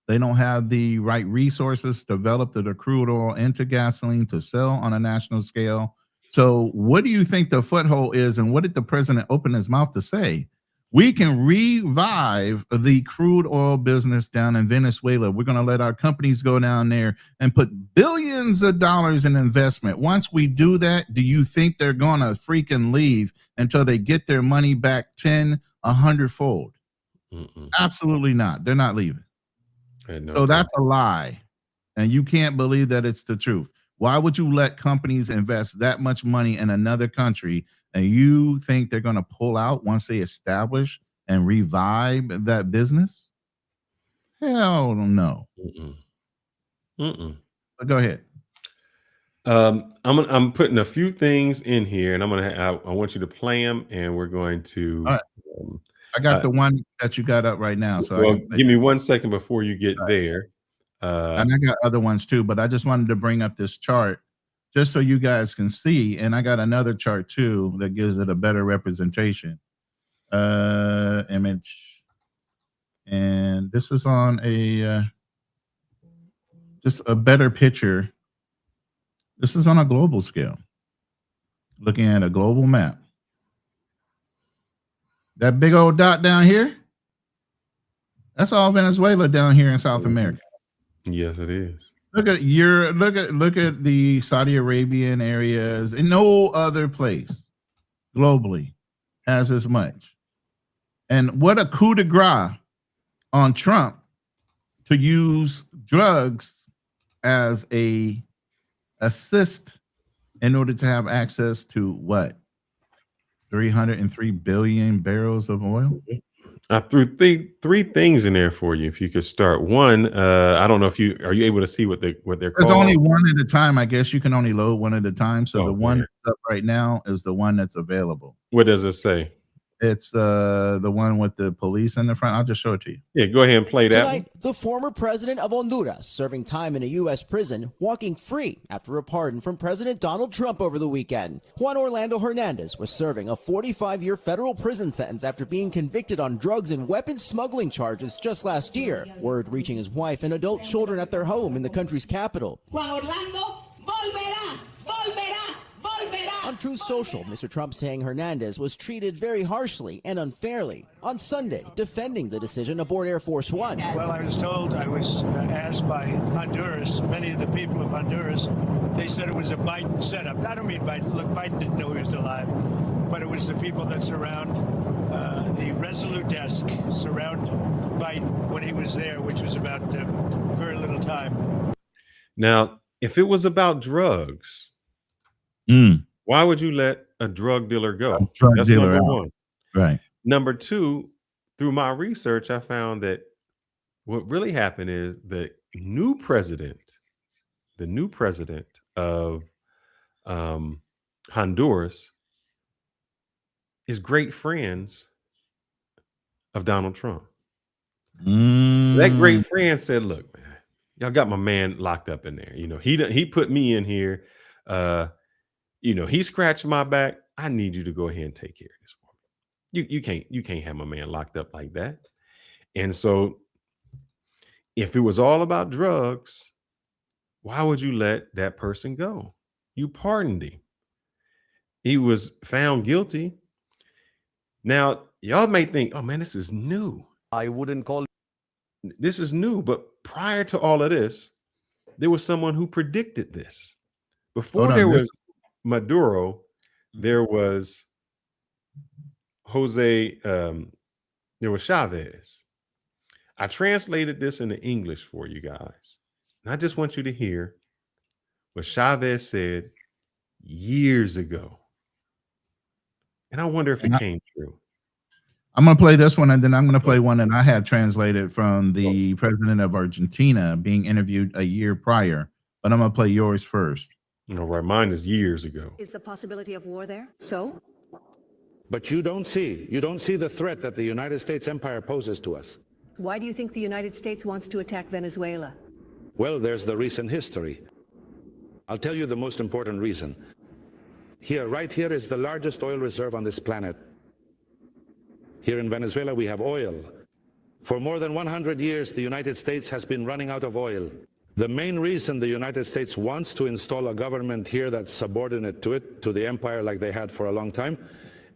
A: They don't have the right resources to develop the crude oil into gasoline to sell on a national scale. So what do you think the foothold is, and what did the president open his mouth to say? We can revive the crude oil business down in Venezuela. We're going to let our companies go down there and put billions of dollars in investment. Once we do that, do you think they're going to freaking leave until they get their money back 10, 100-fold? Absolutely not. They're not leaving. So that's a lie. And you can't believe that it's the truth. Why would you let companies invest that much money in another country and you think they're going to pull out once they establish and revive that business? Hell no. But go ahead.
B: I'm putting a few things in here, and I want you to play them, and we're going to.
A: All right. I got the one that you got up right now. So
B: well, give me 1 second before you get there.
A: And I got other ones too, but I just wanted to bring up this chart just so you guys can see. And I got another chart too that gives it a better representation. Image. And this is on a just a better picture. This is on a global scale. Looking at a global map. That big old dot down here, that's all Venezuela down here in South America.
B: Yes, it is.
A: Look at the Saudi Arabian areas, and no other place globally has as much. And what a coup de grace on Trump to use drugs as a assist in order to have access to what? 303 billion barrels of oil.
B: I threw three things in there for you. If you could start one, I don't know if are you able to see what they're called?
A: There's only one at a time. I guess you can only load one at a time. So the one that's up right now is the one that's available.
B: What does it say?
A: It's the one with the police in the front. I'll just show it to you.
B: Yeah, go ahead and play that.
R: Tonight, the former president of Honduras, serving time in a U.S. prison, walking free after a pardon from President Donald Trump over the weekend. Juan Orlando Hernandez was serving a 45-year federal prison sentence after being convicted on drugs and weapons smuggling charges just last year. Word reaching his wife and adult children at their home in the country's capital.
S: Juan Orlando volverá, volverá.
R: On Truth Social, Mr. Trump saying Hernandez was treated very harshly and unfairly. On Sunday, defending the decision aboard Air Force One.
T: Well, I was told, I was asked by Honduras, many of the people of Honduras, they said it was a Biden setup. I don't mean Biden. Look, Biden didn't know he was alive, but it was the people that surround the Resolute desk, surround Biden when he was there, which was about very little time.
B: Now, if it was about drugs, why would you let a drug dealer go? That's number one.
A: Right.
B: Number two, through my research, I found that what really happened is the new president of Honduras is great friends of Donald Trump. That great friend said, look, man, y'all got my man locked up in there. You know, he put me in here. You know, he scratched my back. I need you to go ahead and take care of this for me. You can't have my man locked up like that. And so if it was all about drugs, why would you let that person go? You pardoned him. He was found guilty. Now, y'all may think, oh man, this is new.
U: I wouldn't call
B: this is new, but prior to all of this, there was someone who predicted this. Before there was Maduro, there was there was Chavez. I translated this into English for you guys. And I just want you to hear what Chavez said years ago. And I wonder if it came true.
A: I'm going to play this one, and then I'm going to play one that I had translated from the president of Argentina being interviewed a year prior. But I'm going to play yours first.
B: All right, mine is years ago.
V: Is the possibility of war there? So?
W: But you don't see the threat that the United States empire poses to us.
V: Why do you think the United States wants to attack Venezuela?
W: Well, there's the recent history. I'll tell you the most important reason. Right here is the largest oil reserve on this planet. Here in Venezuela, we have oil. For more than 100 years, the United States has been running out of oil. The main reason the United States wants to install a government here that's subordinate to the empire like they had for a long time,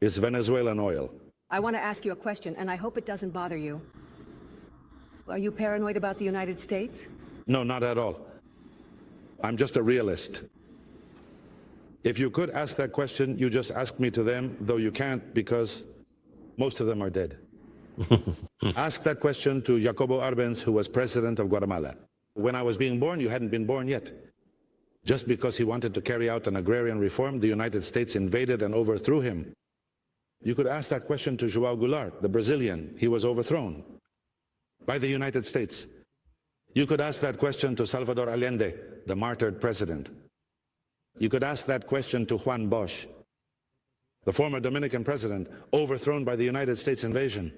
W: is Venezuelan oil.
V: I want to ask you a question, and I hope it doesn't bother you. Are you paranoid about the United States?
W: No, not at all. I'm just a realist. If you could ask that question, you just ask me to them, though you can't because most of them are dead. Ask that question to Jacobo Arbenz, who was president of Guatemala. When I was being born, you hadn't been born yet. Just because he wanted to carry out an agrarian reform, the United States invaded and overthrew him. You could ask that question to João Goulart, the Brazilian. He was overthrown by the United States. You could ask that question to Salvador Allende, the martyred president. You could ask that question to Juan Bosch, the former Dominican president, overthrown by the United States invasion.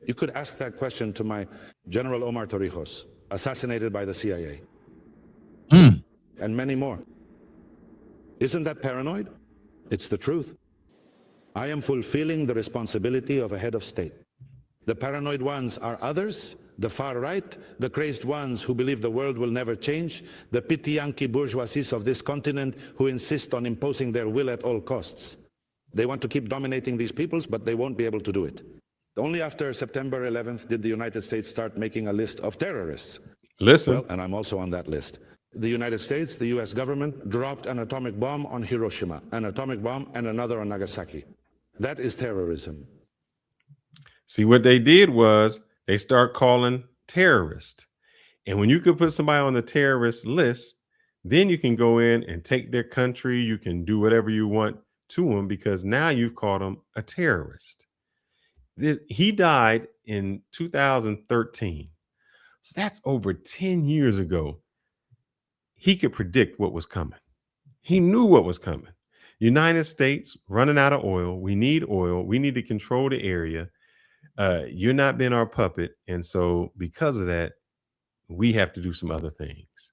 W: You could ask that question to my General Omar Torrijos, assassinated by the CIA. And many more. Isn't that paranoid? It's the truth. I am fulfilling the responsibility of a head of state. The paranoid ones are others, the far right, the crazed ones who believe the world will never change, the pitianki bourgeoisies of this continent who insist on imposing their will at all costs. They want to keep dominating these peoples, but they won't be able to do it. Only after September 11th did the United States start making a list of terrorists.
B: Listen.
W: Well, and I'm also on that list. The United States, the US government, dropped an atomic bomb on Hiroshima, an atomic bomb and another on Nagasaki. That is terrorism.
B: See, what they did was they start calling terrorists. And when you could put somebody on the terrorist list, then you can go in and take their country. You can do whatever you want to them because now you've called him a terrorist. He died in 2013. So that's over 10 years ago. He could predict what was coming. He knew what was coming. United States running out of oil. We need oil. We need to control the area. You're not being our puppet. And so because of that, we have to do some other things.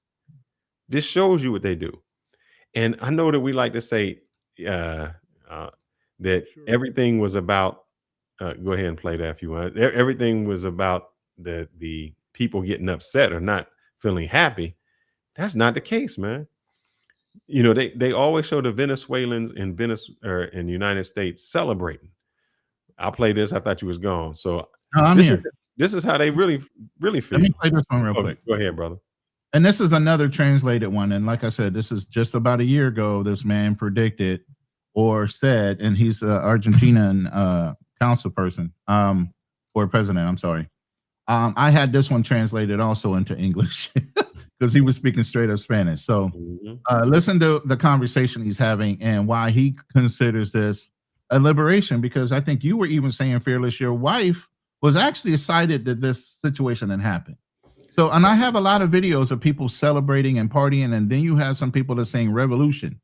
B: This shows you what they do. And I know that we like to say that everything was about, go ahead and play that if you want. Everything was about the people getting upset or not feeling happy. That's not the case, man. You know, they always show the Venezuelans in the United States celebrating. I'll play this. I thought you was gone. So this is how they really feel.
A: Let me play this one real quick.
B: Go ahead, brother.
A: And this is another translated one. And like I said, this is just about a year ago. This man predicted or said, and he's an Argentinian council person or president. I'm sorry. I had this one translated also into English because he was speaking straight up Spanish. So listen to the conversation he's having and why he considers this a liberation, because I think you were even saying, Fearless, your wife was actually excited that this situation had happened. So, and I have a lot of videos of people celebrating and partying, and then you have some people that are saying revolution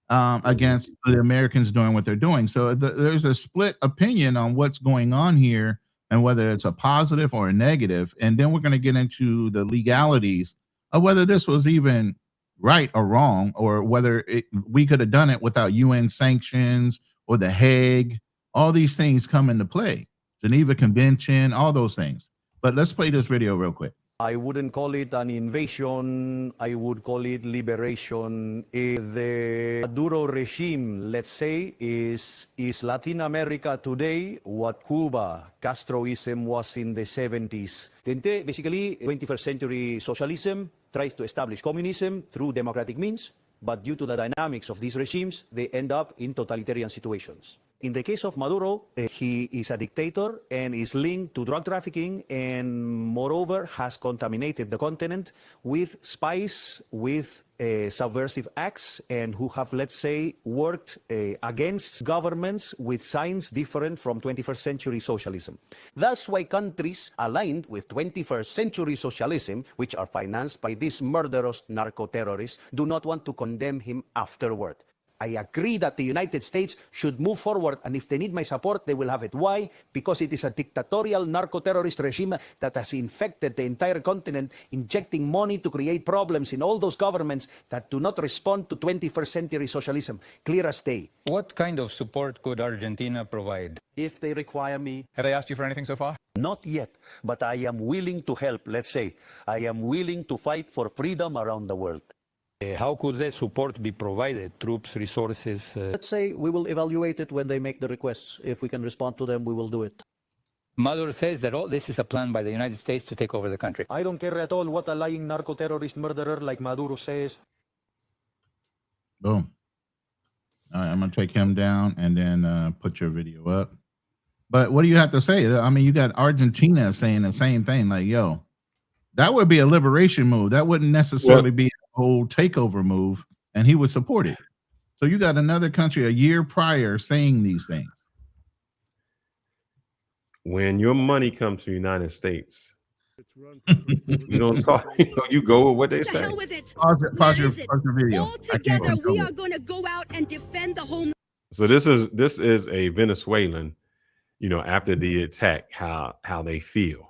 A: against the Americans doing what they're doing. So there's a split opinion on what's going on here and whether it's a positive or a negative. And then we're going to get into the legalities of whether this was even right or wrong, or whether we could have done it without UN sanctions or the Hague. All these things come into play. Geneva Convention, all those things. But let's play this video real quick.
C: I wouldn't call it an invasion. I would call it liberation. The Maduro regime, let's say, is Latin America today what Cuba, Castroism was in the 70s. Basically, 21st century socialism tries to establish communism through democratic means, but due to the dynamics of these regimes, they end up in totalitarian situations. In the case of Maduro, he is a dictator and is linked to drug trafficking and moreover has contaminated the continent with spies, with subversive acts, and who have, let's say, worked against governments with signs different from 21st century socialism. That's why countries aligned with 21st century socialism, which are financed by these murderous narco-terrorists, do not want to condemn him afterward. I agree that the United States should move forward, and if they need my support, they will have it. Why? Because it is a dictatorial narco-terrorist regime that has infected the entire continent, injecting money to create problems in all those governments that do not respond to 21st century socialism. Clear as day.
E: What kind of support could Argentina provide?
C: If they require me.
E: Have they asked you for anything so far?
C: Not yet, but I am willing to help, let's say. I am willing to fight for freedom around the world.
E: How could that support be provided? Troops, resources?
C: Let's say we will evaluate it when they make the requests. If we can respond to them, we will do it.
E: Maduro says that all this is a plan by the United States to take over the country.
C: I don't care at all what a lying narco-terrorist murderer like Maduro says.
A: Boom. All right, I'm going to take him down and then put your video up. But what do you have to say? I mean, you got Argentina saying the same thing. Like, yo, that would be a liberation move. That wouldn't necessarily be a whole takeover move, and he would support it. So you got another country a year prior saying these things.
B: When your money comes to the United States, you don't talk. You go with what they say.
D: Hell with it.
A: Pause your video.
D: All together, we are going to go out and defend the home.
B: So this is a Venezuelan, after the attack, how they feel.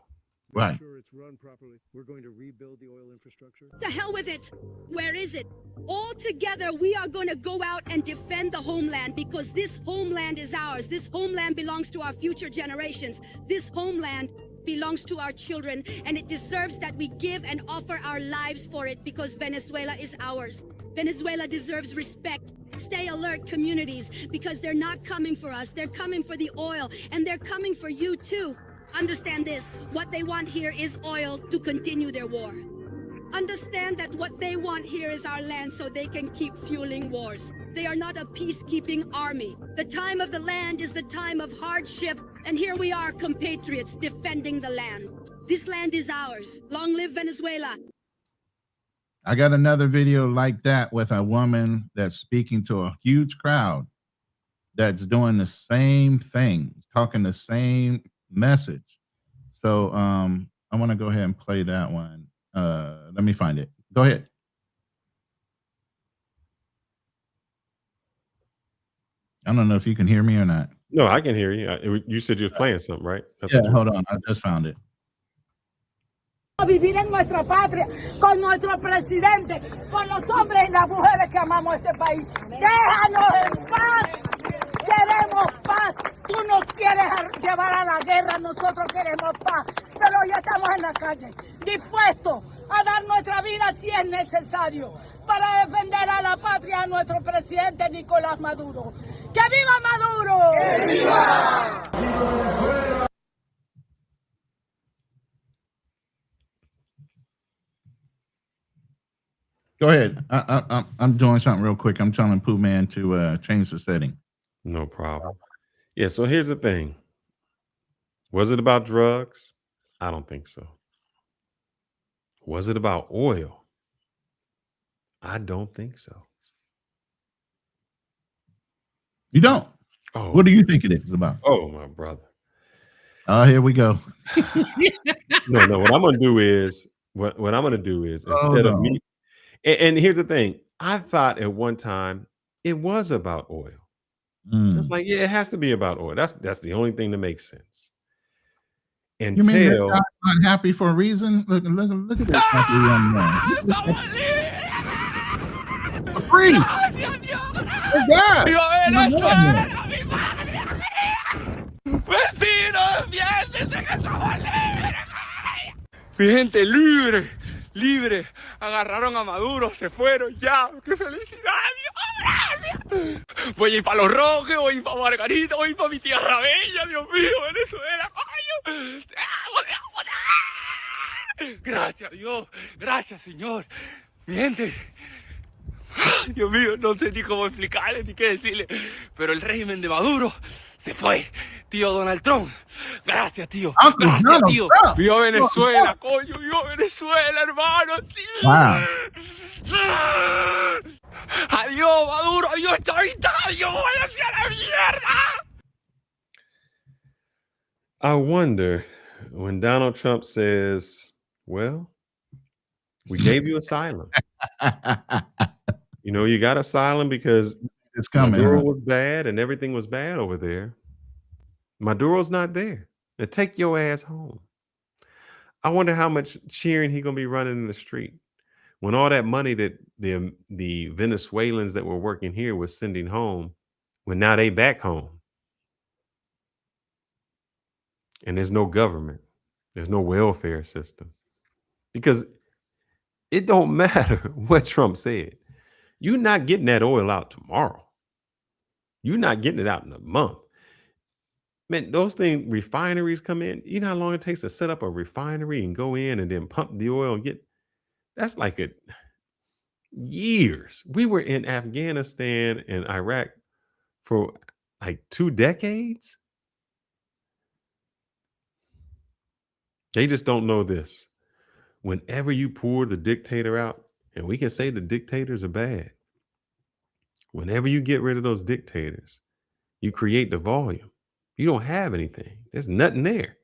A: Right.
D: It's run properly. We're going to rebuild the oil infrastructure. The hell with it. Where is it? All together, we are going to go out and defend the homeland because this homeland is ours. This homeland belongs to our future generations. This homeland belongs to our children, and it deserves that we give and offer our lives for it because Venezuela is ours. Venezuela deserves respect. Stay alert, communities, because they're not coming for us. They're coming for the oil, and they're coming for you too. Understand this, what they want here is oil to continue their war. Understand that what they want here is our land so they can keep fueling wars. They are not a peacekeeping army. The time of the land is the time of hardship, and here we are, compatriots, defending the land. This land is ours. Long live Venezuela.
A: I got another video like that with a woman that's speaking to a huge crowd that's doing the same thing, talking the same message. So I want to go ahead and play that one. Let me find it. Go ahead. I don't know if you can hear me or not.
B: No, I can hear you. You said you was playing something, right?
A: Yeah, hold on. I just found it.
S: Vivir en nuestra patria, con nuestro presidente, con los hombres y las mujeres que amamos este país. Déjanos en paz. Queremos paz. Tú nos quieres llevar a la guerra, nosotros queremos paz. Pero ya estamos en la calle, dispuestos a dar nuestra vida si es necesario para defender a la patria de nuestro presidente Nicolás Maduro. ¡Que viva Maduro! ¡Que viva!
A: Go ahead. I'm doing something real quick. I'm telling Pooh Man to change the setting.
B: No problem. Yeah, so here's the thing. Was it about drugs? I don't think so. Was it about oil? I don't think so.
A: You don't?
B: Oh.
A: What do you think it is about?
B: Oh, my brother.
A: Here we go.
B: No, what I'm going to do is, instead of me, and here's the thing. I thought at one time it was about oil. It's like, yeah, it has to be about oil. That's the only thing that makes sense.
A: You mean they're not happy for a reason? Look at this happy young man. Free.
S: ¡Viva Venezuela, mi madre! ¡Vecinos, piénsense que somos libres! Mi gente libre, libre. Agarraron a Maduro, se fueron ya. ¡Qué felicidad! ¡Dios, gracias! Voy a ir para Los Roques, voy a ir para Margarita, voy a ir para mi tierra bella, Dios mío, Venezuela, coño. ¡Te amo, te amo, te amo! Gracias, Dios. Gracias, Señor. Mi gente. Dios mío, no sé ni cómo explicarle ni qué decirle, pero el régimen de Maduro se fue. Tío Donald Trump, gracias, tío. Gracias, tío. Viva Venezuela, coño, viva Venezuela, hermano. Sí.
A: Wow.
S: Adiós, Maduro, adiós, chavita, adiós, váyanse a la mierda.
B: I wonder when Donald Trump says, well, we gave you asylum. You got asylum because
A: it's coming.
B: Maduro was bad and everything was bad over there. Maduro's not there. Now take your ass home. I wonder how much cheering he gonna be running in the street when all that money that the Venezuelans that were working here was sending home, when now they back home. And there's no government. There's no welfare system. Because it don't matter what Trump said. You're not getting that oil out tomorrow. You're not getting it out in a month. Man, those refineries come in. You know how long it takes to set up a refinery and go in and then pump the oil and that's like years. We were in Afghanistan and Iraq for like 2 decades. They just don't know this. Whenever you pour the dictator out, and we can say the dictators are bad, whenever you get rid of those dictators, you create the volume. You don't have anything. There's nothing there.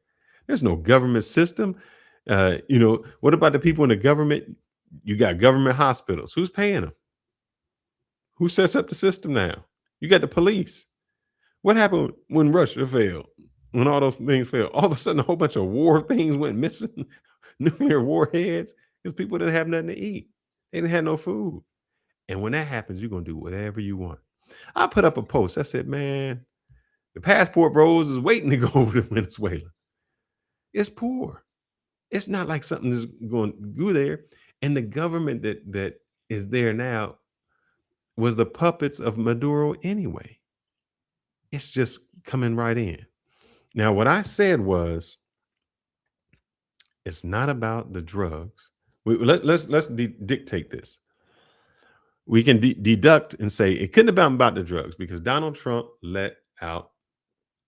B: There's no government system. What about the people in the government? You got government hospitals. Who's paying them? Who sets up the system now? You got the police. What happened when Russia failed? When all those things failed? All of a sudden, a whole bunch of war things went missing. Nuclear warheads, because people didn't have nothing to eat. They didn't have no food. And when that happens, you're going to do whatever you want. I put up a post. I said, man, the passport bros is waiting to go over to Venezuela. It's poor. It's not like something is going to go there. And the government that is there now was the puppets of Maduro anyway. It's just coming right in. Now, what I said was, it's not about the drugs. Let's dictate this. We can deduct and say it couldn't have been about the drugs because Donald Trump let out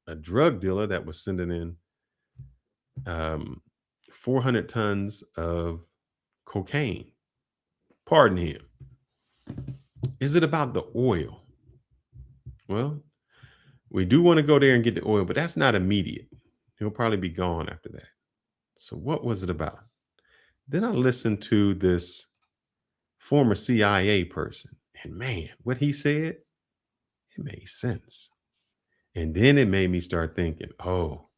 B: a drug dealer that was sending in 400 tons of cocaine. Pardon him. Is it about the oil? Well, we do want to go there and get the oil, but that's not immediate. He'll probably be gone after that. So what was it about? Then I listened to this former CIA person, and man, what he said, it made sense. And then it made me start thinking, oh,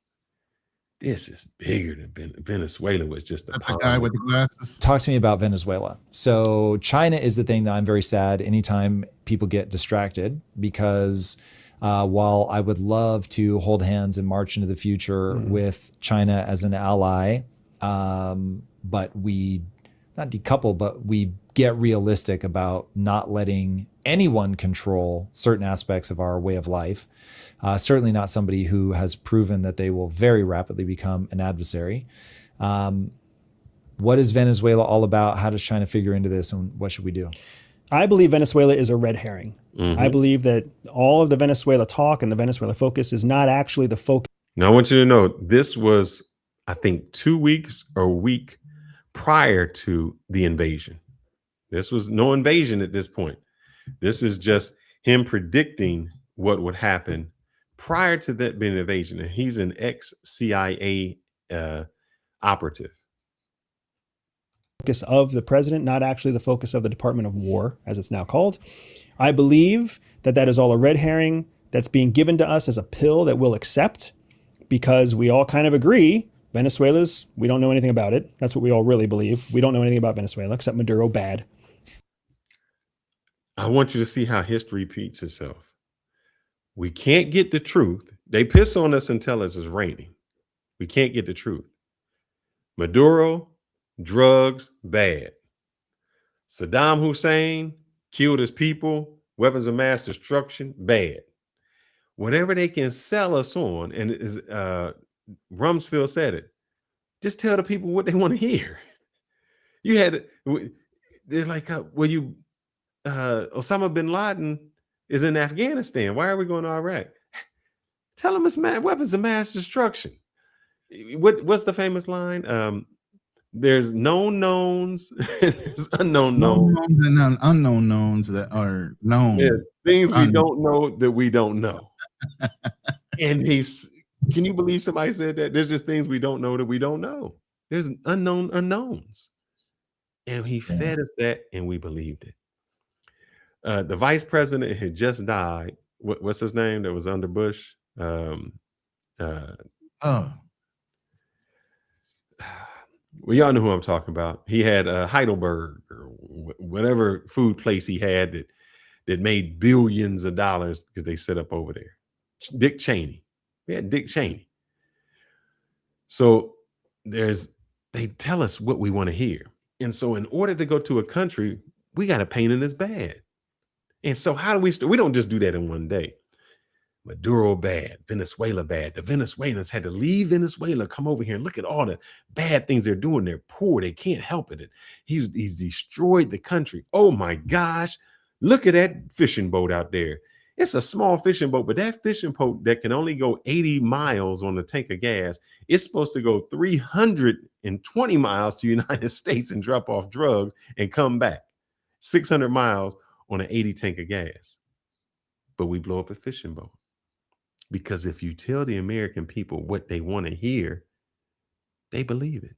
B: this is bigger than Venezuela was just a
A: guy with the glasses.
F: Talk to me about Venezuela. So China is the thing that I'm very sad anytime people get distracted because while I would love to hold hands and march into the future with China as an ally, but we not decouple, but we get realistic about not letting anyone control certain aspects of our way of life. Certainly not somebody who has proven that they will very rapidly become an adversary. What is Venezuela all about? How does China figure into this, and what should we do?
G: I believe Venezuela is a red herring. I believe that all of the Venezuela talk and the Venezuela focus is not actually the focus.
B: Now, I want you to know this was, I think, 2 weeks or a week prior to the invasion. This was no invasion at this point. This is just him predicting what would happen prior to that being an invasion. And he's an ex-CIA operative.
G: Focus of the president, not actually the focus of the Department of War, as it's now called. I believe that that is all a red herring that's being given to us as a pill that we'll accept because we all kind of agree Venezuela's, we don't know anything about it. That's what we all really believe. We don't know anything about Venezuela except Maduro bad.
B: I want you to see how history repeats itself. We can't get the truth. They piss on us and tell us it's raining. We can't get the truth. Maduro, drugs, bad. Saddam Hussein killed his people, weapons of mass destruction, bad. Whatever they can sell us on, and is Rumsfeld said it, just tell the people what they want to hear. You had, they're like, Osama bin Laden is in Afghanistan. Why are we going to Iraq? Tell them it's weapons of mass destruction. What's the famous line? There's known knowns, there's unknown knowns.
A: And unknown knowns that are known.
B: Yeah, things we don't know that we don't know. And can you believe somebody said that? There's just things we don't know that we don't know. There's unknown unknowns. And he fed us that and we believed it. The vice president had just died. What's his name that was under Bush? We all know who I'm talking about. He had Heidelberg or whatever food place he had that made billions of dollars because they set up over there. Dick Cheney. We had Dick Cheney. So they tell us what we want to hear. And so in order to go to a country, we got to paint it as bad. And so how do we we don't just do that in one day. Maduro bad, Venezuela bad. The Venezuelans had to leave Venezuela, come over here and look at all the bad things they're doing. They're poor. They can't help it. He's destroyed the country. Oh my gosh. Look at that fishing boat out there. It's a small fishing boat, but that fishing boat that can only go 80 miles on a tank of gas, it's supposed to go 320 miles to the United States and drop off drugs and come back 600 miles on an 80 tank of gas. But we blow up a fishing boat. Because if you tell the American people what they want to hear, they believe it.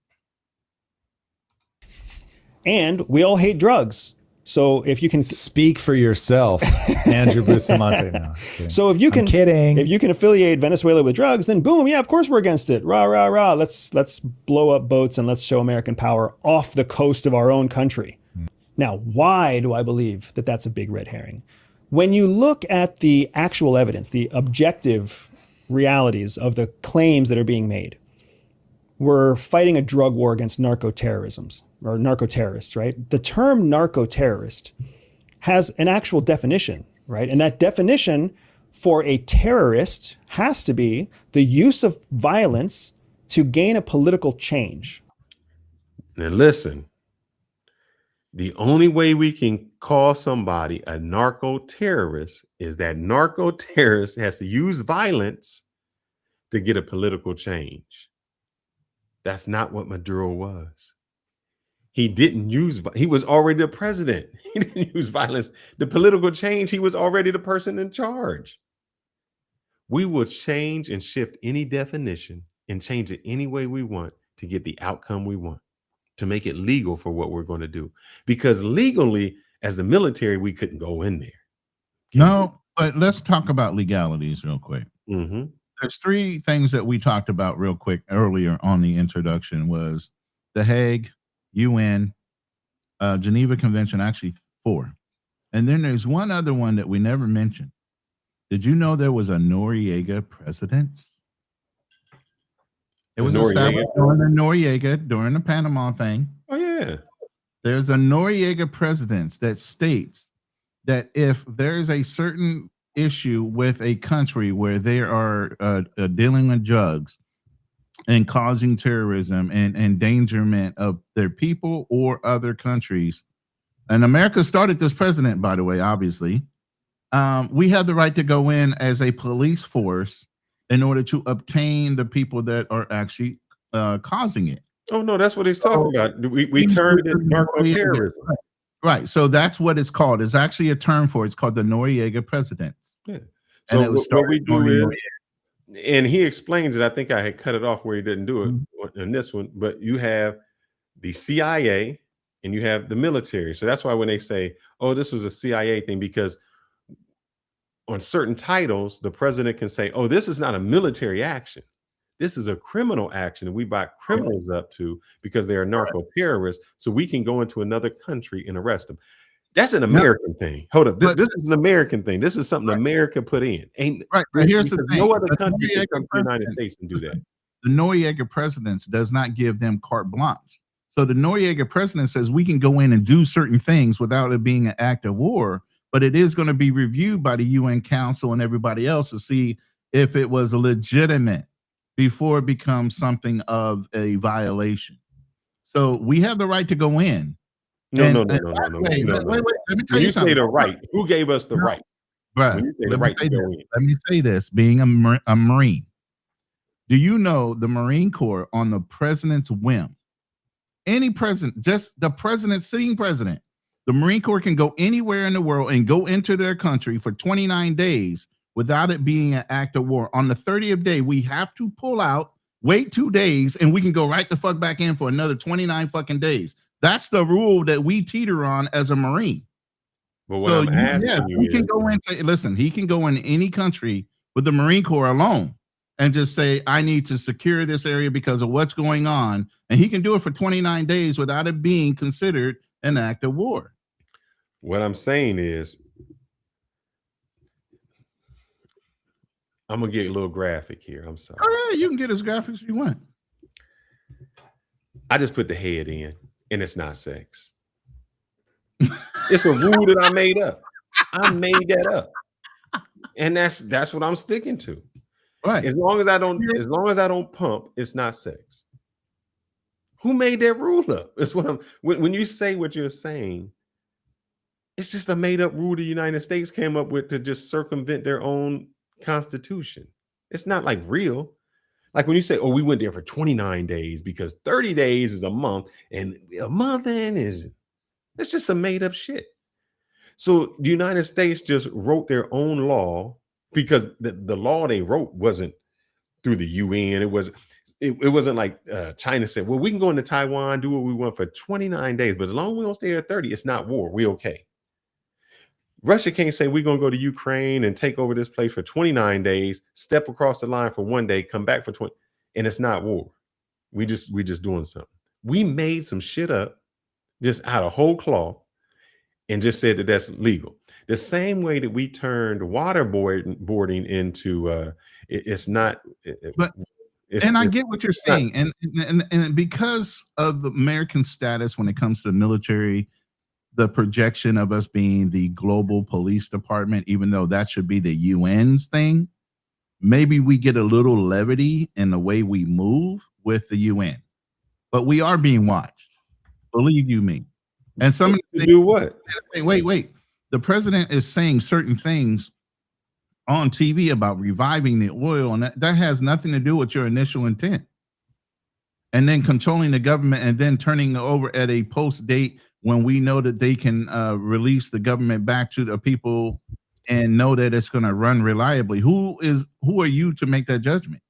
G: And we all hate drugs. So if you can
F: speak for yourself, Andrew Bustamante. No,
G: so if you can,
F: kidding.
G: If you can affiliate Venezuela with drugs, then boom, yeah, of course we're against it. Rah, rah, rah. Let's blow up boats and let's show American power off the coast of our own country. Now, why do I believe that that's a big red herring? When you look at the actual evidence, the objective realities of the claims that are being made, we're fighting a drug war against narco-terrorism or narco-terrorists, right? The term narco-terrorist has an actual definition, right? And that definition for a terrorist has to be the use of violence to gain a political change.
B: Now listen, the only way we can call somebody a narco-terrorist is that narco-terrorist has to use violence to get a political change. That's not what Maduro was. He didn't use, he was already the president. He didn't use violence. The political change, he was already the person in charge. We will change and shift any definition and change it any way we want to get the outcome we want, to make it legal for what we're going to do. Because legally, as the military, we couldn't go in there.
A: No, but let's talk about legalities real quick.
B: Mm-hmm.
A: There's three things that we talked about real quick earlier on the introduction was The Hague, UN, Geneva Convention, actually 4. And then there's one other one that we never mentioned. Did you know there was a Noriega precedence? It was established during the Noriega, during the Panama thing.
B: Oh, yeah.
A: There's a Noriega precedence that states that if there's a certain issue with a country where they are dealing with drugs and causing terrorism and endangerment of their people or other countries, and America started this precedent, by the way, obviously, we have the right to go in as a police force in order to obtain the people that are actually causing it.
B: Oh, no, that's what he's talking about. We turned it narco-terrorism.
A: Right. So that's what it's called. It's actually a term for it. It's called the Noriega precedence.
B: Yeah.
A: And
B: So
A: it was
B: what we
A: started
B: do
A: on
B: is, and he explains it. I think I had cut it off where he didn't do it in this one, but you have the CIA and you have the military. So that's why when they say, oh, this was a CIA thing, because on certain titles, the president can say, oh, this is not a military action. This is a criminal action and we back criminals up to because they are narco-terrorists. So we can go into another country and arrest them. That's an American thing. Hold up. This is an American thing. This is something America put in. Ain't
A: right. But here's the thing.
B: No other country can come to the United States and do that.
A: The Noriega precedence does not give them carte blanche. So the Noriega precedent says we can go in and do certain things without it being an act of war, but it is going to be reviewed by the UN Council and everybody else to see if it was legitimate before it becomes something of a violation. So we have the right to go in.
B: No. Wait, let me tell you something. Say the right. Who gave us the right?
A: Right. Let me say this, being a Marine. Do you know the Marine Corps on the president's whim? Any president, just the president, sitting president, the Marine Corps can go anywhere in the world and go into their country for 29 days without it being an act of war. On the 30th day, we have to pull out, wait 2 days, and we can go right the fuck back in for another 29 fucking days. That's the rule that we teeter on as a Marine.
B: But what I'm asking you
A: he can go into, listen, he can go in any country with the Marine Corps alone and just say, I need to secure this area because of what's going on. And he can do it for 29 days without it being considered an act of war.
B: What I'm saying is, I'm going to get a little graphic here. I'm sorry.
A: Oh, yeah, you can get as graphic as you want.
B: I just put the head in, and it's not sex. It's a rule that I made up. I made that up. And that's what I'm sticking to.
A: Right.
B: As long as I don't pump, it's not sex. Who made that rule up? It's what when you say what you're saying, It's just a made up rule the United States came up with to just circumvent their own constitution. It's not like real. Like when you say, oh, we went there for 29 days because 30 days is a month and a month in is, it's just some made up shit. So the United States just wrote their own law because the law they wrote wasn't through the UN. It wasn't like China said, well, we can go into Taiwan, do what we want for 29 days, but as long as we don't stay there 30, it's not war. We okay. Russia can't say we're going to go to Ukraine and take over this place for 29 days, step across the line for 1 day, come back for 20, and it's not war. We just doing something. We made some shit up just out of whole cloth and just said that that's legal. The same way that we turned waterboarding into it's not.
A: And I get what you're saying, and because of the American status when it comes to the military, the projection of us being the global police department, even though that should be the UN's thing, maybe we get a little levity in the way we move with the UN. But we are being watched, believe you me. And some
B: do what?
A: Wait. The president is saying certain things on TV about reviving the oil, and that has nothing to do with your initial intent. And then controlling the government and then turning over at a post date when we know that they can release the government back to the people and know that it's going to run reliably. Who are you to make that judgment?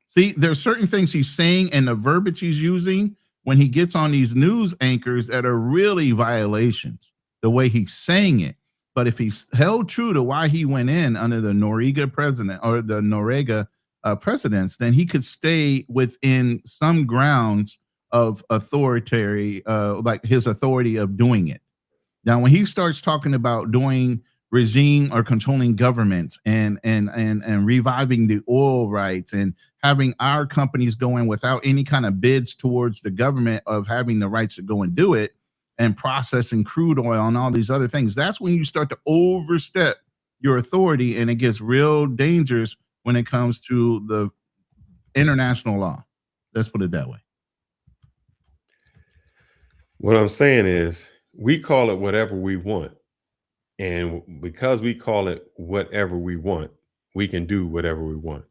A: See, there's certain things he's saying and the verbiage he's using when he gets on these news anchors that are really violations, the way he's saying it. But if he's held true to why he went in under the Noriega president or the Noriega presidents, then he could stay within some grounds of authoritarian, like his authority of doing it. Now, when he starts talking about doing regime or controlling governments and reviving the oil rights and having our companies going without any kind of bids towards the government of having the rights to go and do it, and processing crude oil and all these other things, that's when you start to overstep your authority, and it gets real dangerous when it comes to the international law. Let's put it that way.
B: What I'm saying is we call it whatever we want. And because we call it whatever we want, we can do whatever we want.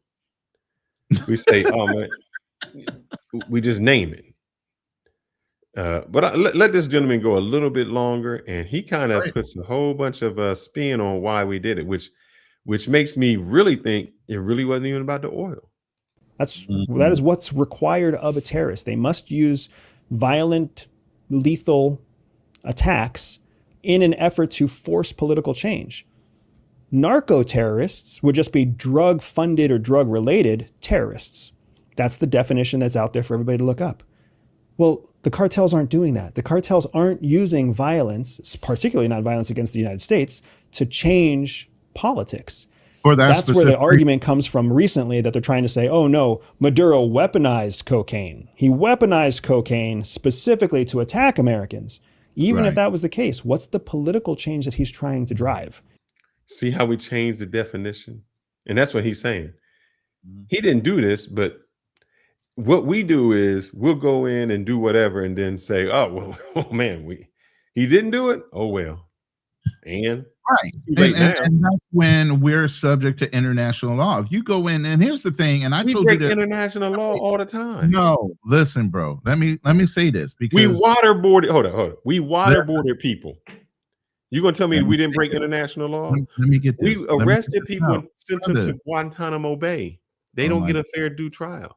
B: We say, oh man, we just name it. But let this gentleman go a little bit longer, and he kind of puts a whole bunch of spin on why we did it, which makes me really think it really wasn't even about the oil.
G: That is what's required of a terrorist. They must use violent, lethal attacks in an effort to force political change. Narco-terrorists would just be drug-funded or drug-related terrorists. That's the definition that's out there for everybody to look up. Well, the cartels aren't doing that. The cartels aren't using violence, particularly not violence against the United States, to change politics. That's where the argument comes from recently, that they're trying to say, oh no, Maduro weaponized cocaine. He weaponized cocaine specifically to attack Americans. Even if that was the case, what's the political change that he's trying to drive?
B: See how we changed the definition? And that's what he's saying. He didn't do this, but what we do is we'll go in and do whatever and then say, oh, well, oh man, he didn't do it. Oh, well. And
A: and that's when we're subject to international law. If you go in, and here's the thing, and
B: we break international law all the time.
A: No, listen, bro. Let me say this, because
B: we waterboarded. Hold on. We waterboarded people. You gonna tell me we didn't break international law?
A: Let me get this.
B: We arrested people and sent them to Guantanamo Bay. They don't get a fair due trial.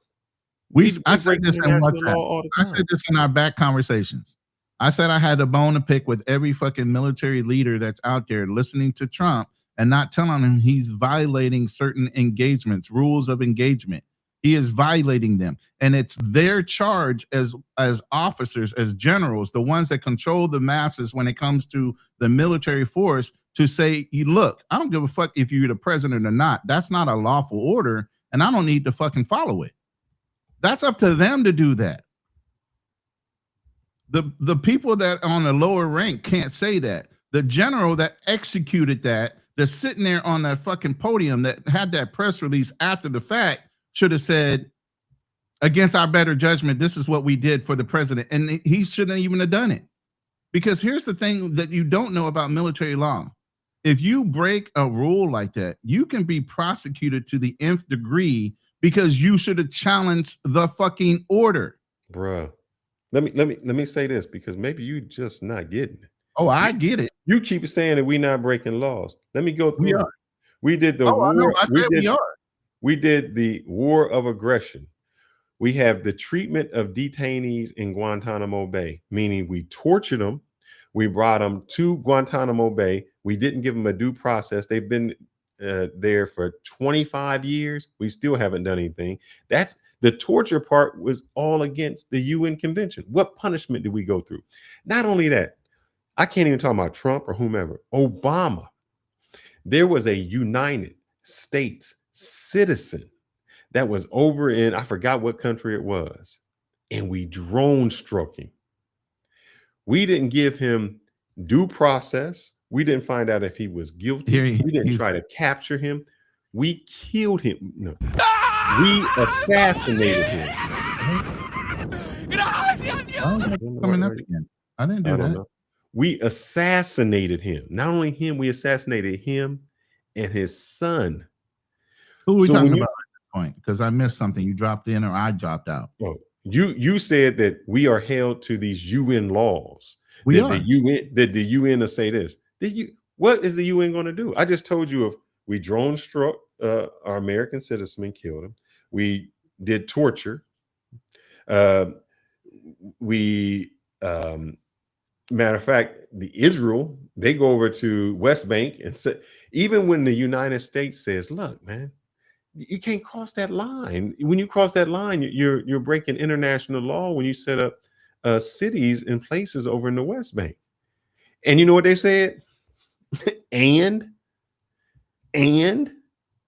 A: I said this in WhatsApp. I said this in our back conversations. I said I had a bone to pick with every fucking military leader that's out there listening to Trump and not telling him he's violating certain engagements, rules of engagement. He is violating them. And it's their charge as officers, as generals, the ones that control the masses when it comes to the military force, to say, look, I don't give a fuck if you're the president or not. That's not a lawful order, and I don't need to fucking follow it. That's up to them to do that. The people that on the lower rank can't say that. The general that executed that, that's sitting there on that fucking podium that had that press release after the fact, should have said, against our better judgment, this is what we did for the president. And he shouldn't even have done it. Because here's the thing that you don't know about military law. If you break a rule like that, you can be prosecuted to the nth degree because you should have challenged the fucking order.
B: Bruh. Let me say this, because maybe you just not getting it.
A: Oh, I get it.
B: You keep saying that we're not breaking laws. Let me go through.
A: We
B: it.
A: are.
B: We did the
A: Oh,
B: war.
A: I know. I said we are.
B: We did the war of aggression. We have the treatment of detainees in Guantanamo Bay, meaning we tortured them. We brought them to Guantanamo Bay. We didn't give them a due process. They've been there for 25 years. We still haven't done anything. That's the torture part was all against the UN convention. What punishment did we go through? Not only that, I can't even talk about Trump or whomever. Obama. There was a United States citizen that was over in, I forgot what country it was, and we drone struck him. We didn't give him due process. We didn't find out if he was guilty. We didn't try to capture him. We killed him. No. We assassinated him.
A: Coming up again. I didn't do that.
B: Know. We assassinated him. Not only him, we assassinated him and his son.
A: Who are we talking about at this point? Because I missed something. You dropped in or I dropped out.
B: Oh, you said that we are held to these UN laws.
A: We are.
B: The UN will say this. What is the UN going to do? I just told you if we drone struck our American citizen and killed him. We did torture. Matter of fact, the Israel, they go over to West Bank and say, even when the United States says, look, man, you can't cross that line. When you cross that line, you're breaking international law when you set up cities and places over in the West Bank. And you know what they said? and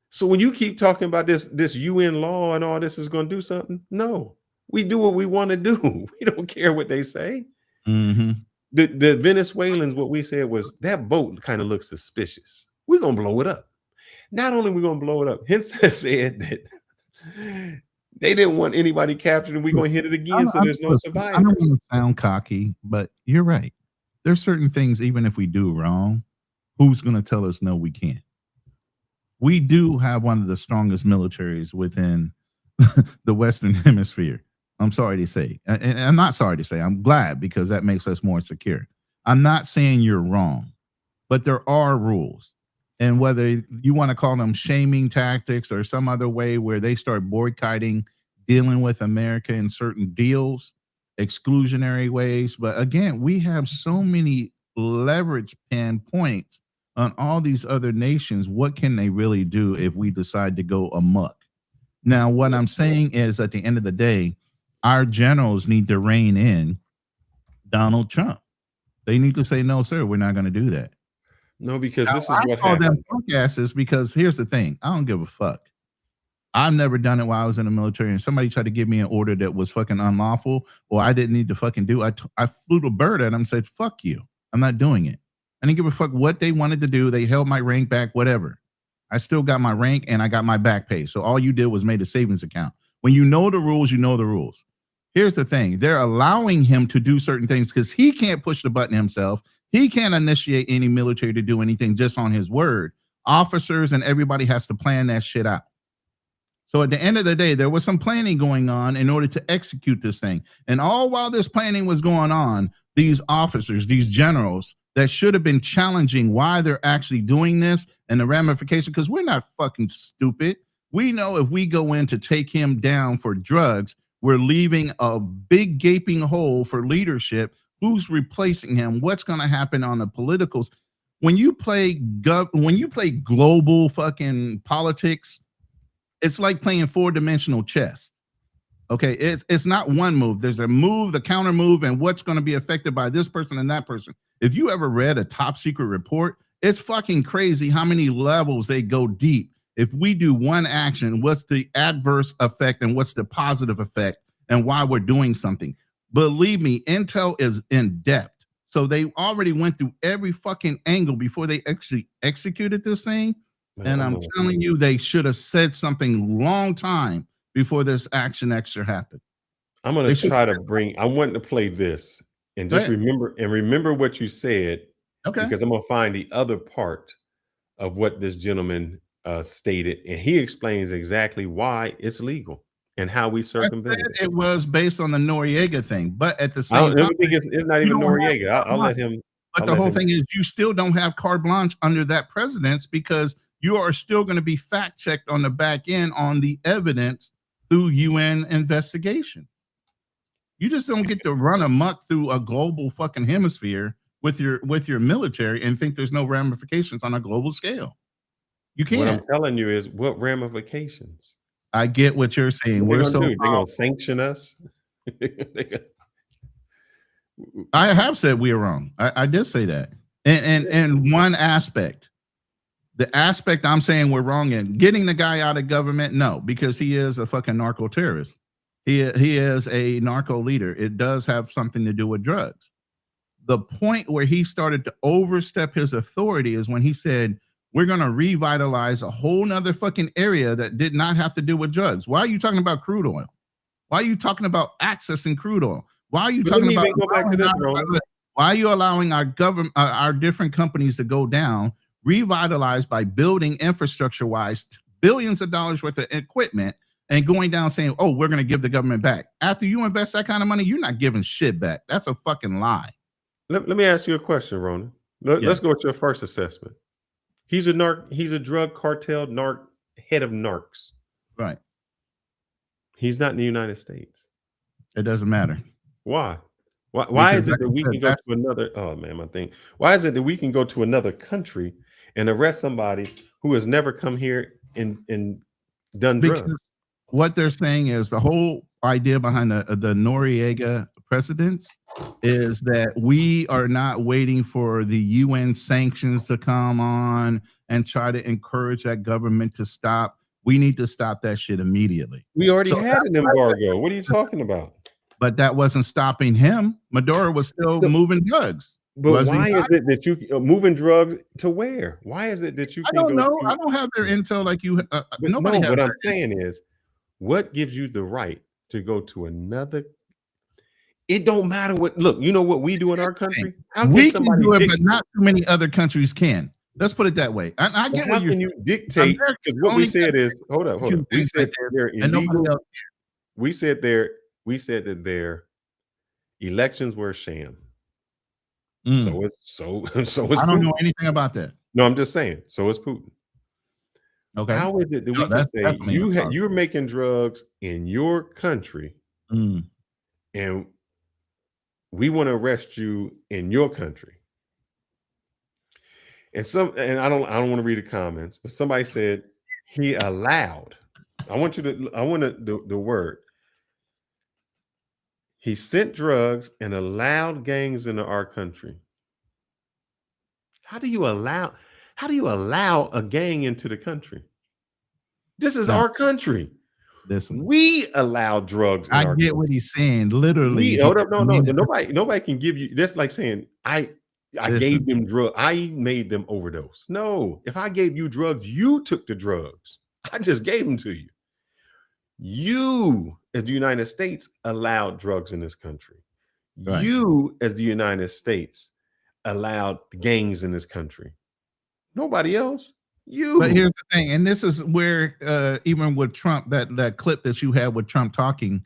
B: so when you keep talking about this UN law and all this is going to do something, no, we do what we want to do. We don't care what they say.
A: Mm-hmm.
B: The Venezuelans, what we said was that boat kind of looks suspicious. We're going to blow it up. Not only are we going to blow it up, Hence said that they didn't want anybody captured and we're going to hit it again so there's no survivors.
A: I don't want to sound cocky, but you're right. There's certain things, even if we do wrong, who's going to tell us no, we can't? We do have one of the strongest militaries within the Western Hemisphere. I'm sorry to say, and I'm not sorry to say, I'm glad because that makes us more secure. I'm not saying you're wrong, but there are rules. And whether you want to call them shaming tactics or some other way where they start boycotting, dealing with America in certain deals, exclusionary ways. But again, we have so many leverage pin points on all these other nations. What can they really do if we decide to go amok? Now, what I'm saying is at the end of the day, our generals need to rein in Donald Trump. They need to say, no, sir, we're not going to do that.
B: No, because
A: now,
B: this is what
A: I call
B: happened.
A: them punk asses because here's the thing. I don't give a fuck. I've never done it while I was in the military and somebody tried to give me an order that was fucking unlawful or I didn't need to fucking do. I flew the bird at them and said, fuck you. I'm not doing it. I didn't give a fuck what they wanted to do. They held my rank back, whatever. I still got my rank and I got my back pay. So all you did was made a savings account. When you know the rules, you know the rules. Here's the thing. They're allowing him to do certain things because he can't push the button himself. He can't initiate any military to do anything just on his word. Officers and everybody has to plan that shit out. So at the end of the day, there was some planning going on in order to execute this thing. And all while this planning was going on, these officers, these generals that should have been challenging why they're actually doing this and the ramification, because we're not fucking stupid. We know if we go in to take him down for drugs, we're leaving a big gaping hole for leadership. Who's replacing him? What's going to happen on the politicals? When you play global fucking politics, it's like playing four-dimensional chess. Okay, it's not one move. There's a move, the counter move, and what's going to be affected by this person and that person. If you ever read a top secret report, it's fucking crazy how many levels they go deep. If we do one action, what's the adverse effect and what's the positive effect and why we're doing something? Believe me, Intel is in depth. So they already went through every fucking angle before they actually executed this thing. Man, and I'm telling you, they should have said something long time before this action extra happened.
B: I'm going to try to bring, I want to play this And
A: Go
B: just
A: ahead.
B: remember what you said.
A: Okay.
B: Because I'm gonna find the other part of what this gentleman stated, and he explains exactly why it's legal and how we
A: I
B: circumvent
A: said
B: it.
A: it was based on the Noriega thing, but at the
B: I
A: same
B: don't
A: time,
B: think it's not
A: you
B: even
A: don't have
B: Noriega.
A: carte
B: I'll let
A: blanche.
B: him.
A: But
B: I'll
A: the
B: let
A: whole
B: him.
A: thing is, you still don't have carte blanche under that precedence because you are still going to be fact checked on the back end on the evidence through UN investigations. You just don't get to run amok through a global fucking hemisphere with your military and think there's no ramifications on a global scale. You
B: What I'm
A: can't.
B: telling you is what ramifications.
A: I get what you're saying.
B: What they're
A: We're
B: gonna
A: so
B: do? They're gonna sanction us.
A: I have said we are wrong. I did say that. And one aspect, the aspect I'm saying we're wrong in, getting the guy out of government, no, because he is a fucking narco terrorist. He is a narco leader. It does have something to do with drugs. The point where he started to overstep his authority is when he said, we're going to revitalize a whole nother fucking area that did not have to do with drugs. Why are you talking about crude oil? Why are you talking about accessing crude oil? Why are you
B: But
A: talking
B: let me
A: about
B: even go back to this, Roland.
A: why are you allowing our government, our different companies to go down, revitalize by building infrastructure wise billions of dollars worth of equipment and going down saying, oh, we're going to give the government back. After you invest that kind of money, you're not giving shit back. That's a fucking lie.
B: Let me ask you a question, Ronan. Let's go with your first assessment. He's a drug cartel head of narcs.
A: Right.
B: He's not in the United States.
A: It doesn't matter.
B: Why? Why is it that we can go to another? Oh man, my thing. Why is it that we can go to another country and arrest somebody who has never come here and done drugs?
A: Because what they're saying is the whole idea behind the Noriega precedents is that we are not waiting for the UN sanctions to come on and try to encourage that government to stop. We need to stop that shit immediately.
B: We already had an embargo. What are you talking about?
A: But that wasn't stopping him. Maduro was still moving drugs.
B: But why is it that you moving drugs to where? Why is it that you?
A: I don't know. I don't have their intel like you. Nobody.
B: No, what I'm saying is, what gives you the right to go to another? It don't matter what. Look, you know what we do in our country. How can
A: we
B: somebody
A: can do it,
B: dictate?
A: but not too many other countries can. Let's put it that way. I get
B: How
A: what you're
B: can you dictate? Because what we said is, hold up. We said they're illegal. We said that their elections were a sham. So it's
A: I don't know anything about that.
B: No, I'm just saying. So is Putin.
A: Okay.
B: How is it that we can say you're making drugs in your country, and we want to arrest you in your country? And I don't want to read the comments, but somebody said he allowed. I want the word. He sent drugs and allowed gangs into our country. How do you allow a gang into the country? This is our country.
A: Listen,
B: we allow drugs in
A: I
B: our
A: get
B: country.
A: what he's saying. Literally.
B: Hold up, no. Nobody can give you that's like saying I gave them drugs. I made them overdose. No, if I gave you drugs, you took the drugs. I just gave them to you. You, as the United States, allowed drugs in this country. Right. You, as the United States, allowed gangs in this country. Nobody else. You.
A: But here's the thing, and this is where even with Trump, that clip that you had with Trump talking,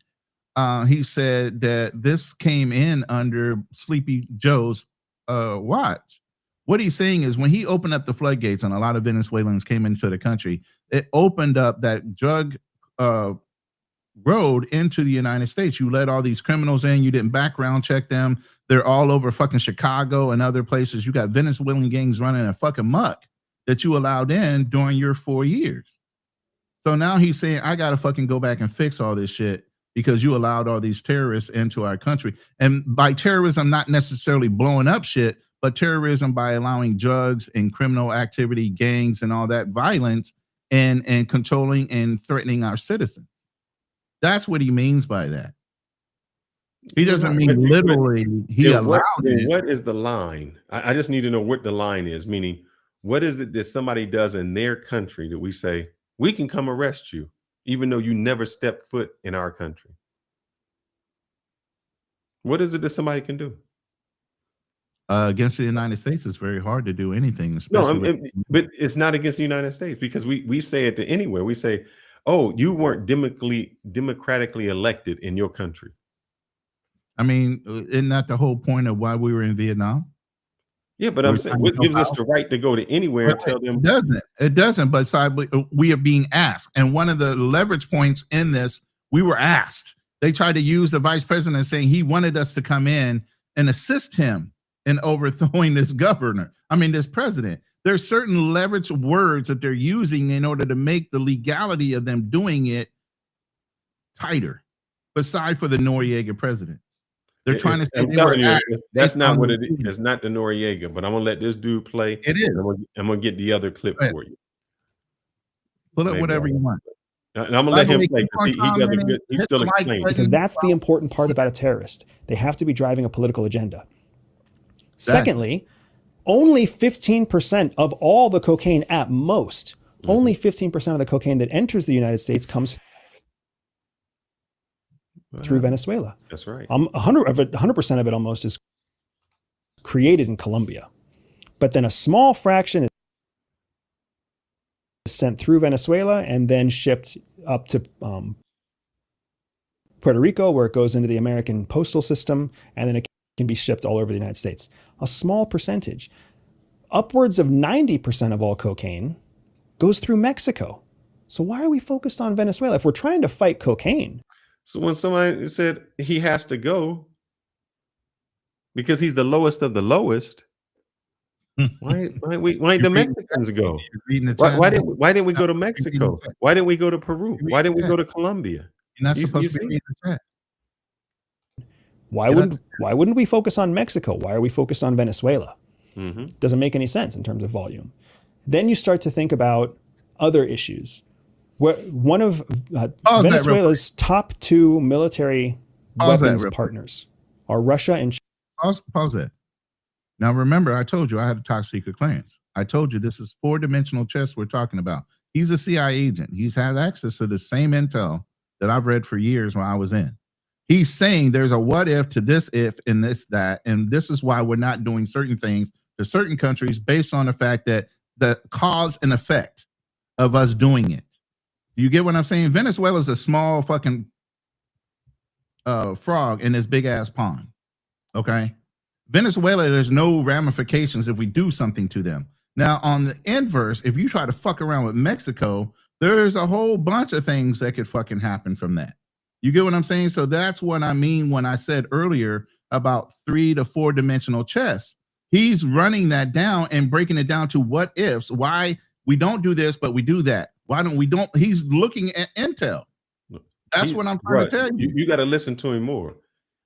A: he said that this came in under Sleepy Joe's watch. What he's saying is when he opened up the floodgates and a lot of Venezuelans came into the country, it opened up that drug road into the United States. You let all these criminals in, you didn't background check them. They're all over fucking Chicago and other places. You got Venezuelan gangs running a fucking muck that you allowed in during your 4 years. So now he's saying, I got to fucking go back and fix all this shit because you allowed all these terrorists into our country. And by terrorism, not necessarily blowing up shit, but terrorism by allowing drugs and criminal activity, gangs and all that violence and controlling and threatening our citizens. That's what he means by that. He doesn't mean literally he allowed it.
B: What is the line? I just need to know what the line is, meaning what is it that somebody does in their country that we say, we can come arrest you, even though you never stepped foot in our country? What is it that somebody can do?
A: Against the United States, it's very hard to do anything.
B: No,
A: Especially
B: but it's not against the United States, because we say it to anywhere. We say, "Oh, you weren't democratically elected in your country."
A: I mean, isn't that the whole point of why we were in Vietnam?
B: Yeah, but
A: We're
B: I'm saying,
A: trying to
B: what
A: help
B: gives us
A: out.
B: the right to go to anywhere and
A: But
B: tell them?
A: It doesn't. It doesn't. But we are being asked, and one of the leverage points in this, we were asked. They tried to use the vice president saying he wanted us to come in and assist him in overthrowing this this president. There's certain leverage words that they're using in order to make the legality of them doing it tighter. Beside for the Noriega presidents, they're trying to say
B: I'm
A: they were
B: telling you,
A: asked
B: that's
A: based
B: not
A: on
B: what
A: the
B: it is. It's not the Noriega, but I'm gonna let this dude play.
A: It is.
B: I'm gonna get the other clip
A: Go ahead.
B: for you.
A: Pull up
B: Maybe
A: whatever you want.
B: And I'm gonna
A: By
B: let
A: the
B: him
A: way,
B: play,
A: keep
B: 'cause
A: on
B: he does a
A: commenting,
B: good. He's
A: hit
B: still
A: the like
B: explaining.
A: button.
G: Because that's the important part about a terrorist. They have to be driving a political agenda. Secondly, only 15% of all the cocaine at most, only 15% of the cocaine that enters the United States comes through Venezuela.
B: That's right.
G: 100% of it almost is created in Colombia. But then a small fraction is sent through Venezuela and then shipped up to Puerto Rico, where it goes into the American postal system, and then it can be shipped all over the United States. A small percentage. Upwards of 90% of all cocaine goes through Mexico. So why are we focused on Venezuela? If we're trying to fight cocaine.
B: So when somebody said he has to go because he's the lowest of the lowest, why didn't the Mexicans go? Why didn't we go to Mexico? Why didn't we go to Peru? Why didn't we go to Colombia?
A: You're not
B: You
A: supposed to
B: see?
A: be reading the chat.
G: Why wouldn't we focus on Mexico? Why are we focused on Venezuela?
B: Mhm.
G: Doesn't make any sense in terms of volume. Then you start to think about other issues. One of Venezuela's top two military weapons partners are Russia and China.
A: Pause that. Now, remember, I told you I had a top secret clearance. I told you this is 4-dimensional chess we're talking about. He's a CIA agent. He's had access to the same intel that I've read for years when I was in. He's saying there's a what if to this if and this, that, and this is why we're not doing certain things to certain countries based on the fact that the cause and effect of us doing it. Do you get what I'm saying? Venezuela is a small fucking frog in this big ass pond. Okay. Venezuela, there's no ramifications if we do something to them. Now, on the inverse, if you try to fuck around with Mexico, there's a whole bunch of things that could fucking happen from that. You get what I'm saying? So that's what I mean when I said earlier about 3 to 4 dimensional chess. He's running that down and breaking it down to what ifs, why we don't do this, but we do that. Why don't we don't? He's looking at intel. That's what I'm trying to tell you.
B: You got to listen to him more.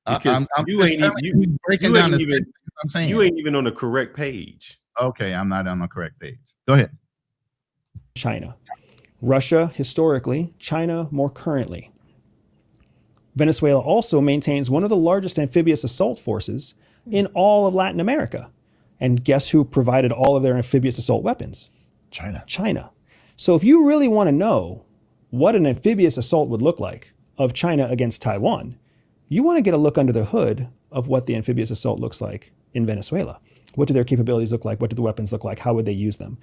B: Because
A: I'm
B: you
A: just
B: ain't
A: telling you, he's breaking down the things I'm saying.
B: You ain't even on the correct page.
A: Okay, I'm not on the correct page. Go ahead.
G: China. Russia historically, China more currently. Venezuela also maintains one of the largest amphibious assault forces in all of Latin America. And guess who provided all of their amphibious assault weapons? China. So if you really want to know what an amphibious assault would look like of China against Taiwan, you want to get a look under the hood of what the amphibious assault looks like in Venezuela. What do their capabilities look like? What do the weapons look like? How would they use them?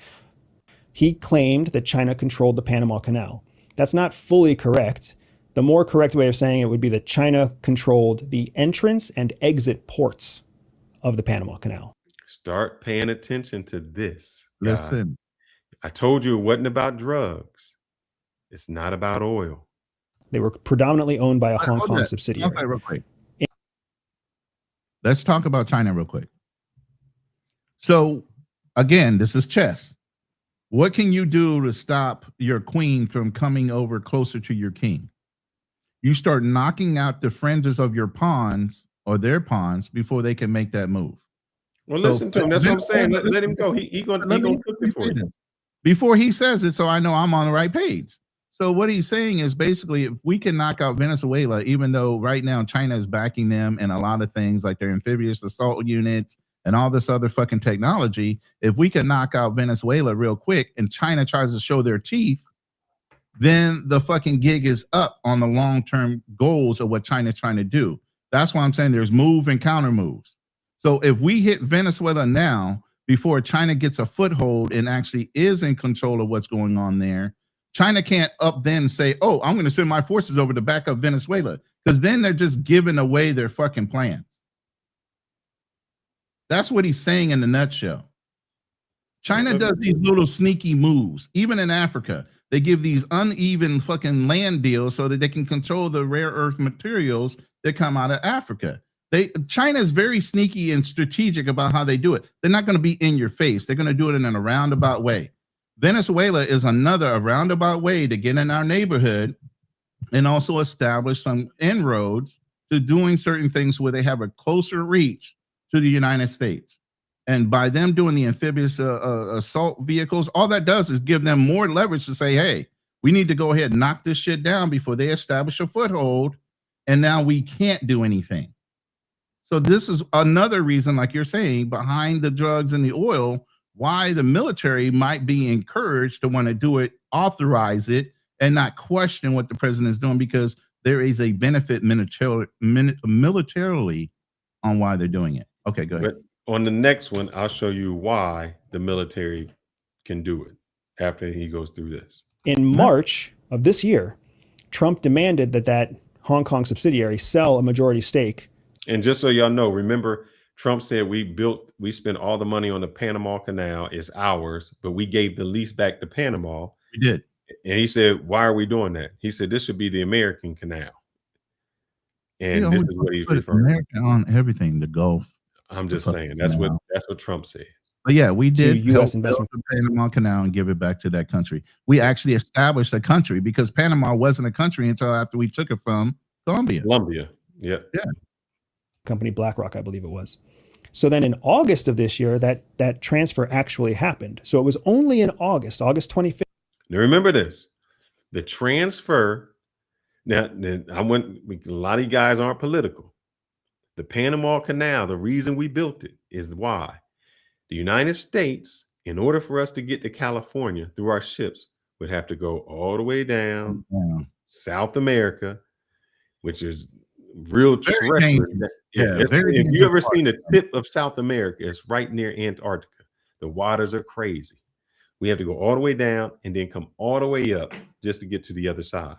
G: He claimed that China controlled the Panama Canal. That's not fully correct. The more correct way of saying it would be that China controlled the entrance and exit ports of the Panama Canal.
B: Start paying attention to this.
A: Listen.
B: I told you it wasn't about drugs. It's not about oil.
G: They were predominantly owned by a Hong Kong subsidiary.
A: Okay, real quick. Let's talk about China real quick. So, again, this is chess. What can you do to stop your queen from coming over closer to your king? You start knocking out the fringes of your pawns or their pawns before they can make that move.
B: Well, listen to him. That's what I'm saying. Let him go. He gonna cook it for you.
A: Before he says it, so I know I'm on the right page. So what he's saying is basically, if we can knock out Venezuela, even though right now China is backing them in a lot of things like their amphibious assault units and all this other fucking technology, if we can knock out Venezuela real quick and China tries to show their teeth, then the fucking gig is up on the long-term goals of what China's trying to do. That's why I'm saying there's move and counter moves. So if we hit Venezuela now, before China gets a foothold and actually is in control of what's going on there, China can't up then say, oh, I'm going to send my forces over to back up Venezuela, because then they're just giving away their fucking plans. That's what he's saying in a nutshell. China does these little sneaky moves. Even in Africa, they give these uneven fucking land deals so that they can control the rare earth materials that come out of Africa. China is very sneaky and strategic about how they do it. They're not going to be in your face. They're going to do it in a roundabout way. Venezuela is another roundabout way to get in our neighborhood and also establish some inroads to doing certain things where they have a closer reach to the United States. And by them doing the amphibious assault vehicles, all that does is give them more leverage to say, hey, we need to go ahead and knock this shit down before they establish a foothold. And now we can't do anything. So this is another reason, like you're saying, behind the drugs and the oil, why the military might be encouraged to want to do it, authorize it, and not question what the president is doing, because there is a benefit militarily on why they're doing it. Okay, go ahead.
B: But on the next one, I'll show you why the military can do it after he goes through this.
G: In March of this year, Trump demanded that Hong Kong subsidiary sell a majority stake.
B: And just so y'all know, remember, Trump said we spent all the money on the Panama Canal, it's ours, but we gave the lease back to Panama.
A: We did.
B: And he said, why are we doing that? He said, this should be the American canal. And this is what he's referring to.
A: America on everything, the Gulf.
B: I'm just saying, that's what Trump said.
A: But yeah, we did
G: U.S. investment
A: the Panama Canal and give it back to that country. We actually established a country, because Panama wasn't a country until after we took it from Colombia.
B: Yeah.
G: Company BlackRock, I believe it was. So then in August of this year, that transfer actually happened. So it was only in August 25th.
B: Now remember this, the transfer. Now a lot of you guys aren't political. The Panama Canal, the reason we built it is why the United States, in order for us to get to California through our ships, would have to go all the way down South America, which is real treacherous. If you ever seen the tip of South America, it's right near Antarctica. The waters are crazy. We have to go all the way down and then come all the way up just to get to the other side.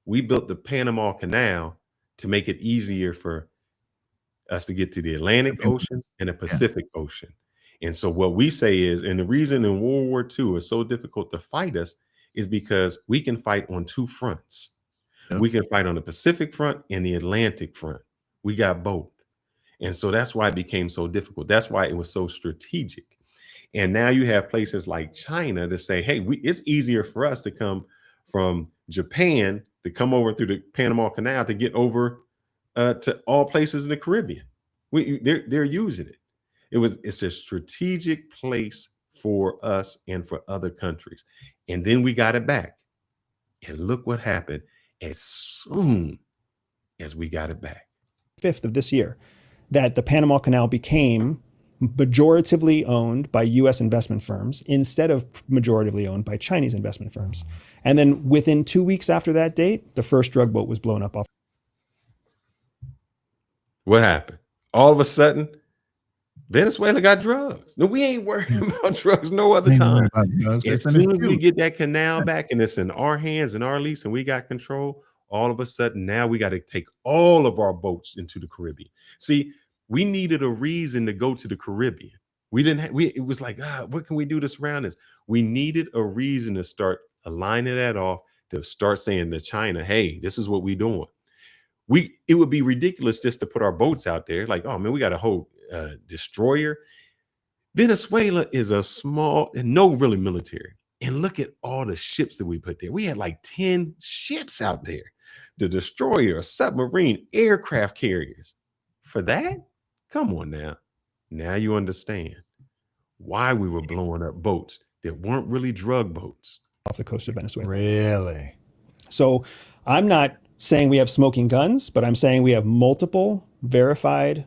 B: We built the Panama Canal to make it easier for us to get to the Atlantic Ocean and the Pacific Ocean. And so what we say is, and the reason in World War II is so difficult to fight us is because we can fight on two fronts. We can fight on the Pacific front and the Atlantic front. We got both. And so that's why it became so difficult. That's why it was so strategic. And now you have places like China to say, hey, it's easier for us to come from Japan to come over through the Panama Canal to get over to all places in the Caribbean. They're using it. It's a strategic place for us and for other countries. And then we got it back. And look what happened as soon as we got it back.
G: 5th of this year, that the Panama Canal became majoritively owned by U.S. investment firms instead of majoritively owned by Chinese investment firms. And then within 2 weeks after that date, the first drug boat was blown up off.
B: What happened? All of a sudden, Venezuela got drugs. No, we ain't worried about drugs no other time. As soon as we get that canal back and it's in our hands and our lease and we got control, all of a sudden now we got to take all of our boats into the Caribbean. See, we needed a reason to go to the Caribbean. It was like, what can we do to surround this? We needed a reason to start aligning that off, to start saying to China, hey, this is what we're doing. It would be ridiculous just to put our boats out there like, oh man, we got a whole destroyer. Venezuela is a small and no really military. And look at all the ships that we put there. We had like 10 ships out there. The destroyer, a submarine, aircraft carriers. For that? Come on now. Now you understand why we were blowing up boats that weren't really drug boats.
G: Off the coast of Venezuela.
F: Really?
G: So I'm not saying we have smoking guns, but I'm saying we have multiple verified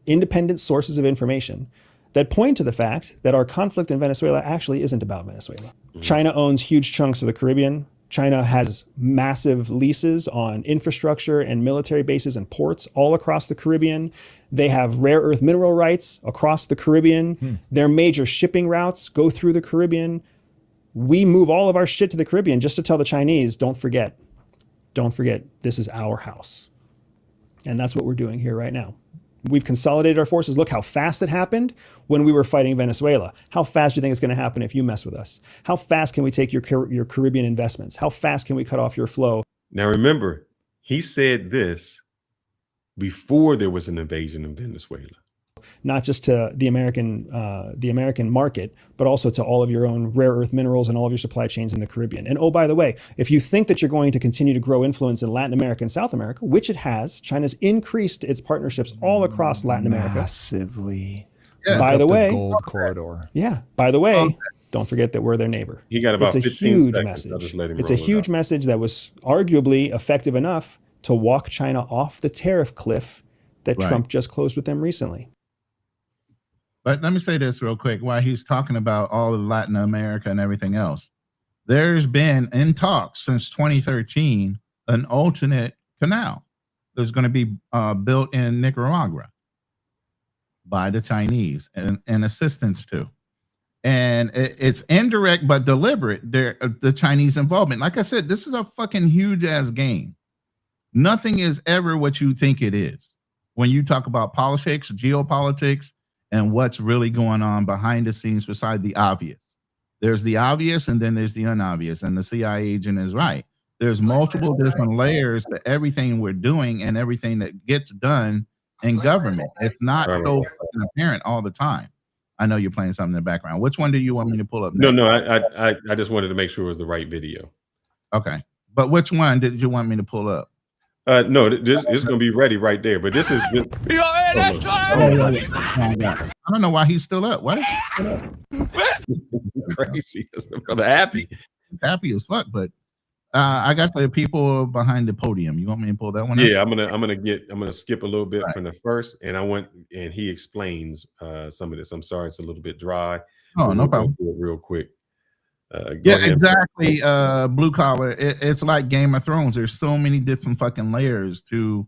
G: independent sources of information that point to the fact that our conflict in Venezuela actually isn't about Venezuela. China owns huge chunks of the Caribbean. China has massive leases on infrastructure and military bases and ports all across the Caribbean. They have rare earth mineral rights across the Caribbean. Their major shipping routes go through the Caribbean. We move all of our shit to the Caribbean just to tell the Chinese, don't forget, this is our house. And that's what we're doing here right now. We've consolidated our forces. Look how fast it happened when we were fighting Venezuela. How fast do you think it's going to happen if you mess with us? How fast can we take your Caribbean investments? How fast can we cut off your flow?
B: Now, remember, he said this before there was an invasion of Venezuela.
G: Not just to the American market, but also to all of your own rare earth minerals and all of your supply chains in the Caribbean. And oh, by the way, if you think that you're going to continue to grow influence in Latin America and South America, which it has, China's increased its partnerships all across Latin America.
F: Massively.
A: Yeah.
G: By the way,
F: gold corridor.
G: Yeah. By the way, don't forget that we're their neighbor.
B: He got about
G: it's a
B: 15
G: huge
B: seconds.
G: message.
B: I'll just let him
G: It's a
B: roll it
G: huge
B: out.
G: message that was arguably effective enough to walk China off the tariff cliff that
A: Right.
G: Trump just closed with them recently.
A: But let me say this real quick while he's talking about all of Latin America and everything else. There's been in talks since 2013 an alternate canal that's going to be built in Nicaragua by the Chinese and assistance to. And it's indirect but deliberate, the Chinese involvement. Like I said, this is a fucking huge ass game. Nothing is ever what you think it is. When you talk about politics, geopolitics, and what's really going on behind the scenes beside the obvious. There's the obvious and then there's the unobvious. And the CIA agent is right. There's multiple different layers to everything we're doing and everything that gets done in government. It's not so fucking apparent all the time. I know you're playing something in the background. Which one do you want me to pull up next?
B: No, I just wanted to make sure it was the right video.
A: Okay. But which one did you want me to pull up?
B: No, this is going to be ready right there. But this is
A: I don't know why he's still up. What?
B: Crazy. Brother happy.
A: He's happy as fuck, but I got the people behind the podium. You want me to pull that one up?
B: Yeah, I'm gonna skip a little bit from the first, and he explains some of this. I'm sorry, it's a little bit dry.
A: Oh, no problem.
B: Go through it real quick.
A: Yeah, exactly. Blue collar. It's like Game of Thrones. There's so many different fucking layers to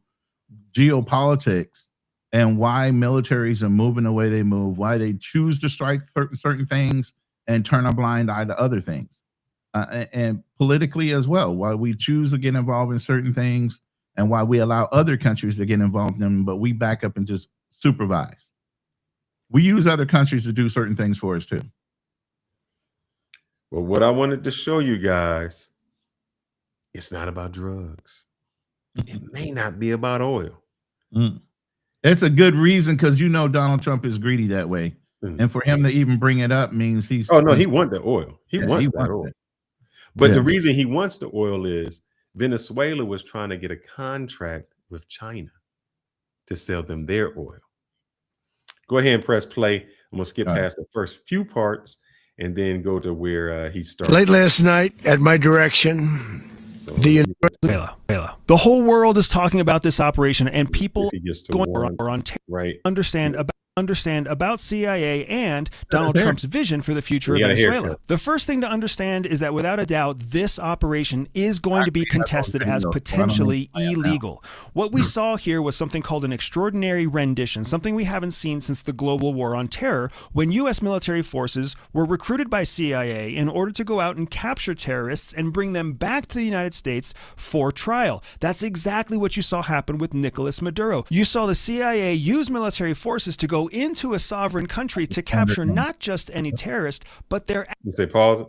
A: geopolitics and why militaries are moving the way they move, why they choose to strike certain things and turn a blind eye to other things. And politically as well, why we choose to get involved in certain things and why we allow other countries to get involved in them, but we back up and just supervise. We use other countries to do certain things for us too.
B: Well, what I wanted to show you guys, it's not about drugs. It may not be about oil.
A: It's a good reason because Donald Trump is greedy that way. And for him to even bring it up means he's...
B: Oh, no, he wants the oil. He wants that oil.
A: It.
B: But the reason he wants the oil is Venezuela was trying to get a contract with China to sell them their oil. Go ahead and press play. I'm going to skip past the first few parts and then go to where he started.
T: Late last night, at my direction,
G: Venezuela. The whole world is talking about this operation, and people going on understand about CIA and Donald Trump's vision for the future of Venezuela. The first thing to understand is that without a doubt, this operation is going to be contested as potentially illegal. What we saw here was something called an extraordinary rendition, something we haven't seen since the global war on terror, when U.S. military forces were recruited by CIA in order to go out and capture terrorists and bring them back to the United States for trial. That's exactly what you saw happen with Nicolas Maduro. You saw the CIA use military forces to go into a sovereign country to capture not just any terrorist, but their
B: You say pause it?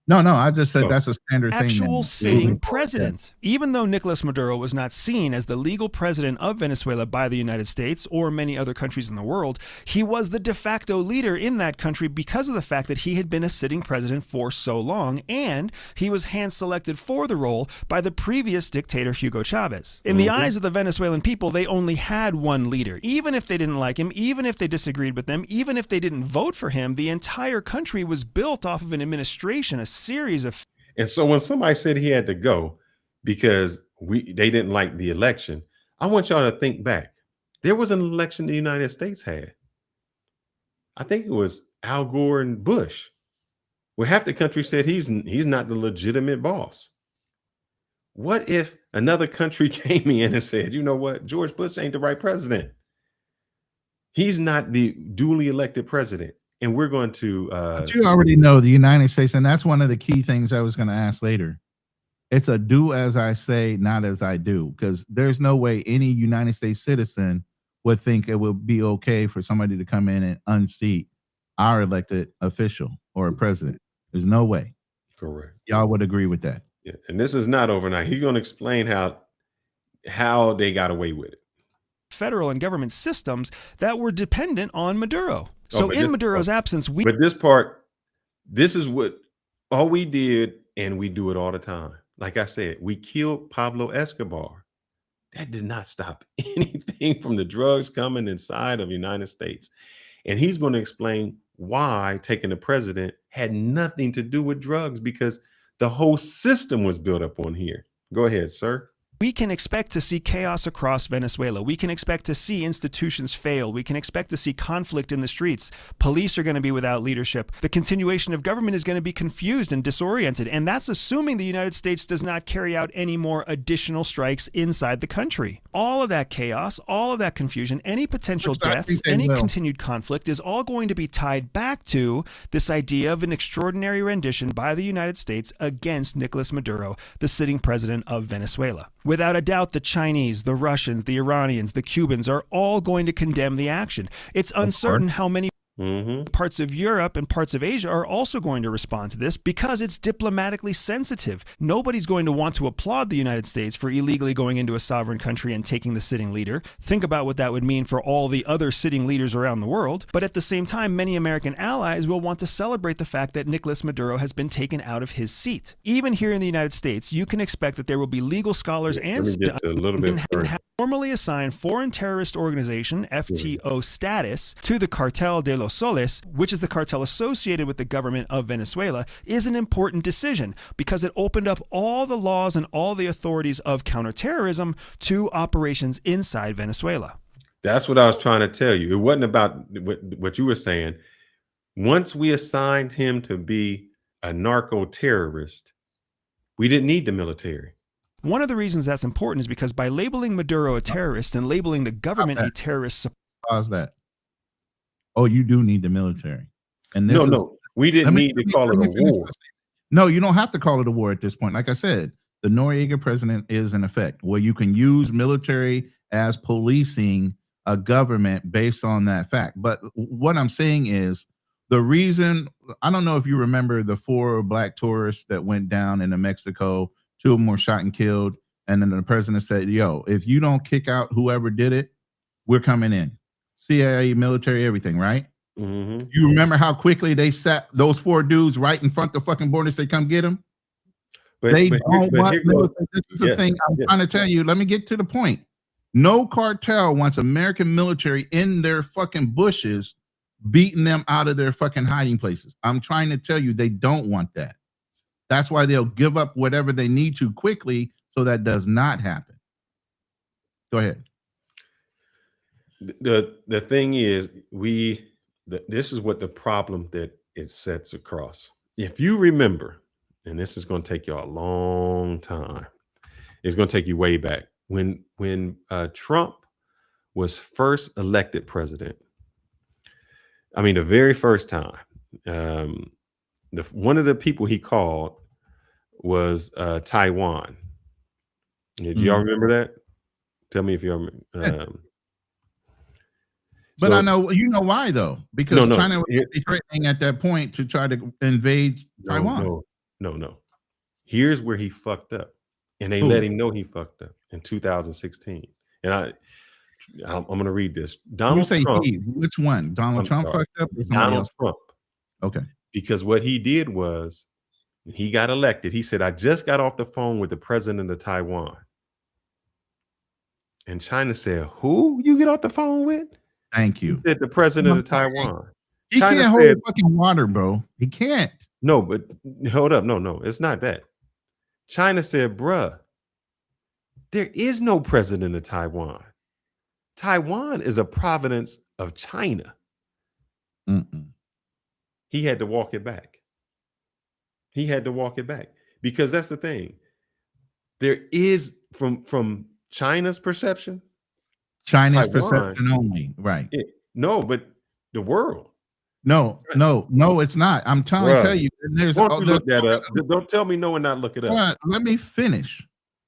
A: No, I just said that's a standard thing.
G: actual sitting president. Even though Nicolas Maduro was not seen as the legal president of Venezuela by the United States or many other countries in the world, he was the de facto leader in that country because of the fact that he had been a sitting president for so long, and he was hand-selected for the role by the previous dictator Hugo Chavez. In the eyes of the Venezuelan people, they only had one leader. Even if they didn't like him, even if they disagreed with them, even if they didn't vote for him, the entire country was built off of an administration, a series of...
B: And so when somebody said he had to go because they didn't like the election, I want y'all to think back. There was an election the United States had. I think it was Al Gore and Bush, where half the country said he's not the legitimate boss. What if another country came in and said, you know what, George Bush ain't the right president? He's not the duly elected president. And we're going to
A: but you already know the United States, and that's one of the key things I was going to ask later. It's a do as I say, not as I do, because there's no way any United States citizen would think it would be okay for somebody to come in and unseat our elected official or a president. There's no way.
B: Correct.
A: Y'all would agree with that.
B: Yeah. And this is not overnight. He's going to explain how they got away with it.
G: Federal and government systems that were dependent on Maduro. So in Maduro's absence,
B: But this part, this is what all we did, and we do it all the time. Like I said, we killed Pablo Escobar. That did not stop anything from the drugs coming inside of the United States. And he's going to explain why taking the president had nothing to do with drugs, because the whole system was built up on here. Go ahead, sir.
G: we can expect to see chaos across Venezuela. We can expect to see institutions fail. We can expect to see conflict in the streets. Police are going to be without leadership. The continuation of government is going to be confused and disoriented. And that's assuming the United States does not carry out any more additional strikes inside the country. All of that chaos, all of that confusion, any potential deaths, any continued conflict is all going to be tied back to this idea of an extraordinary rendition by the United States against Nicolas Maduro, the sitting president of Venezuela. Without a doubt, the Chinese, the Russians, the Iranians, the Cubans are all going to condemn the action. It's uncertain how many parts of Europe and parts of Asia are also going to respond to this because it's diplomatically sensitive. Nobody's going to want to applaud the United States for illegally going into a sovereign country and taking the sitting leader. Think about what that would mean for all the other sitting leaders around the world. But at the same time, many American allies will want to celebrate the fact that Nicolas Maduro has been taken out of his seat. Even here in the United States, you can expect that there will be legal scholars and formally assigned foreign terrorist organization, FTO status, to the Cartel de los Soles, which is the cartel associated with the government of Venezuela, is an important decision because it opened up all the laws and all the authorities of counterterrorism to operations inside Venezuela.
B: That's what I was trying to tell you. It wasn't about what you were saying. Once we assigned him to be a narco-terrorist, we didn't need the military.
G: One of the reasons that's important is because by labeling Maduro a terrorist and labeling the government a terrorist...
A: Pause that. Oh, you do need the military. And this
B: no, we didn't need to call it a war.
A: No, you don't have to call it a war at this point. Like I said, the Noriega president is in effect where you can use military as policing a government based on that fact. But what I'm saying is the reason, I don't know if you remember the 4 black tourists that went down into Mexico, 2 of them were shot and killed. And then the president said, yo, if you don't kick out whoever did it, we're coming in. CIA, military, everything, right? You remember how quickly they sat those 4 dudes right in front of the fucking border and say, come get them? They don't want military. This is the thing I'm trying to tell you. Let me get to the point. No cartel wants American military in their fucking bushes, beating them out of their fucking hiding places. I'm trying to tell you, they don't want that. That's why they'll give up whatever they need to quickly so that does not happen. Go ahead.
B: The thing is, this is what the problem that it sets across. If you remember, and this is going to take you a long time, it's going to take you way back when Trump was first elected president. I mean, the very first time, one of the people he called was Taiwan. Do y'all remember that? Tell me if you remember.
A: But I know you know why though, because China was threatening at that point to try to invade Taiwan.
B: No. Here's where he fucked up, and they let him know he fucked up in 2016. And I'm going to read this. Donald Trump.
A: Which one? Donald Trump fucked up? Or
B: Donald Trump.
A: Okay.
B: Because what he did was he got elected. He said, I just got off the phone with the president of Taiwan. And China said, who you get off the phone with?
A: Thank you.
B: He said the president of Taiwan.
A: He
B: China
A: can't hold fucking water, bro. He can't.
B: No, but hold up. No, it's not that. China said, bruh, there is no president of Taiwan. Taiwan is a province of China. He had to walk it back. Because that's the thing. There is from China's perception.
A: China's perception only, right?
B: No, but the world.
A: No, it's not. I'm trying to tell you. There's
B: Why don't you look that up? Don't tell me no and not look it up.
A: Let me finish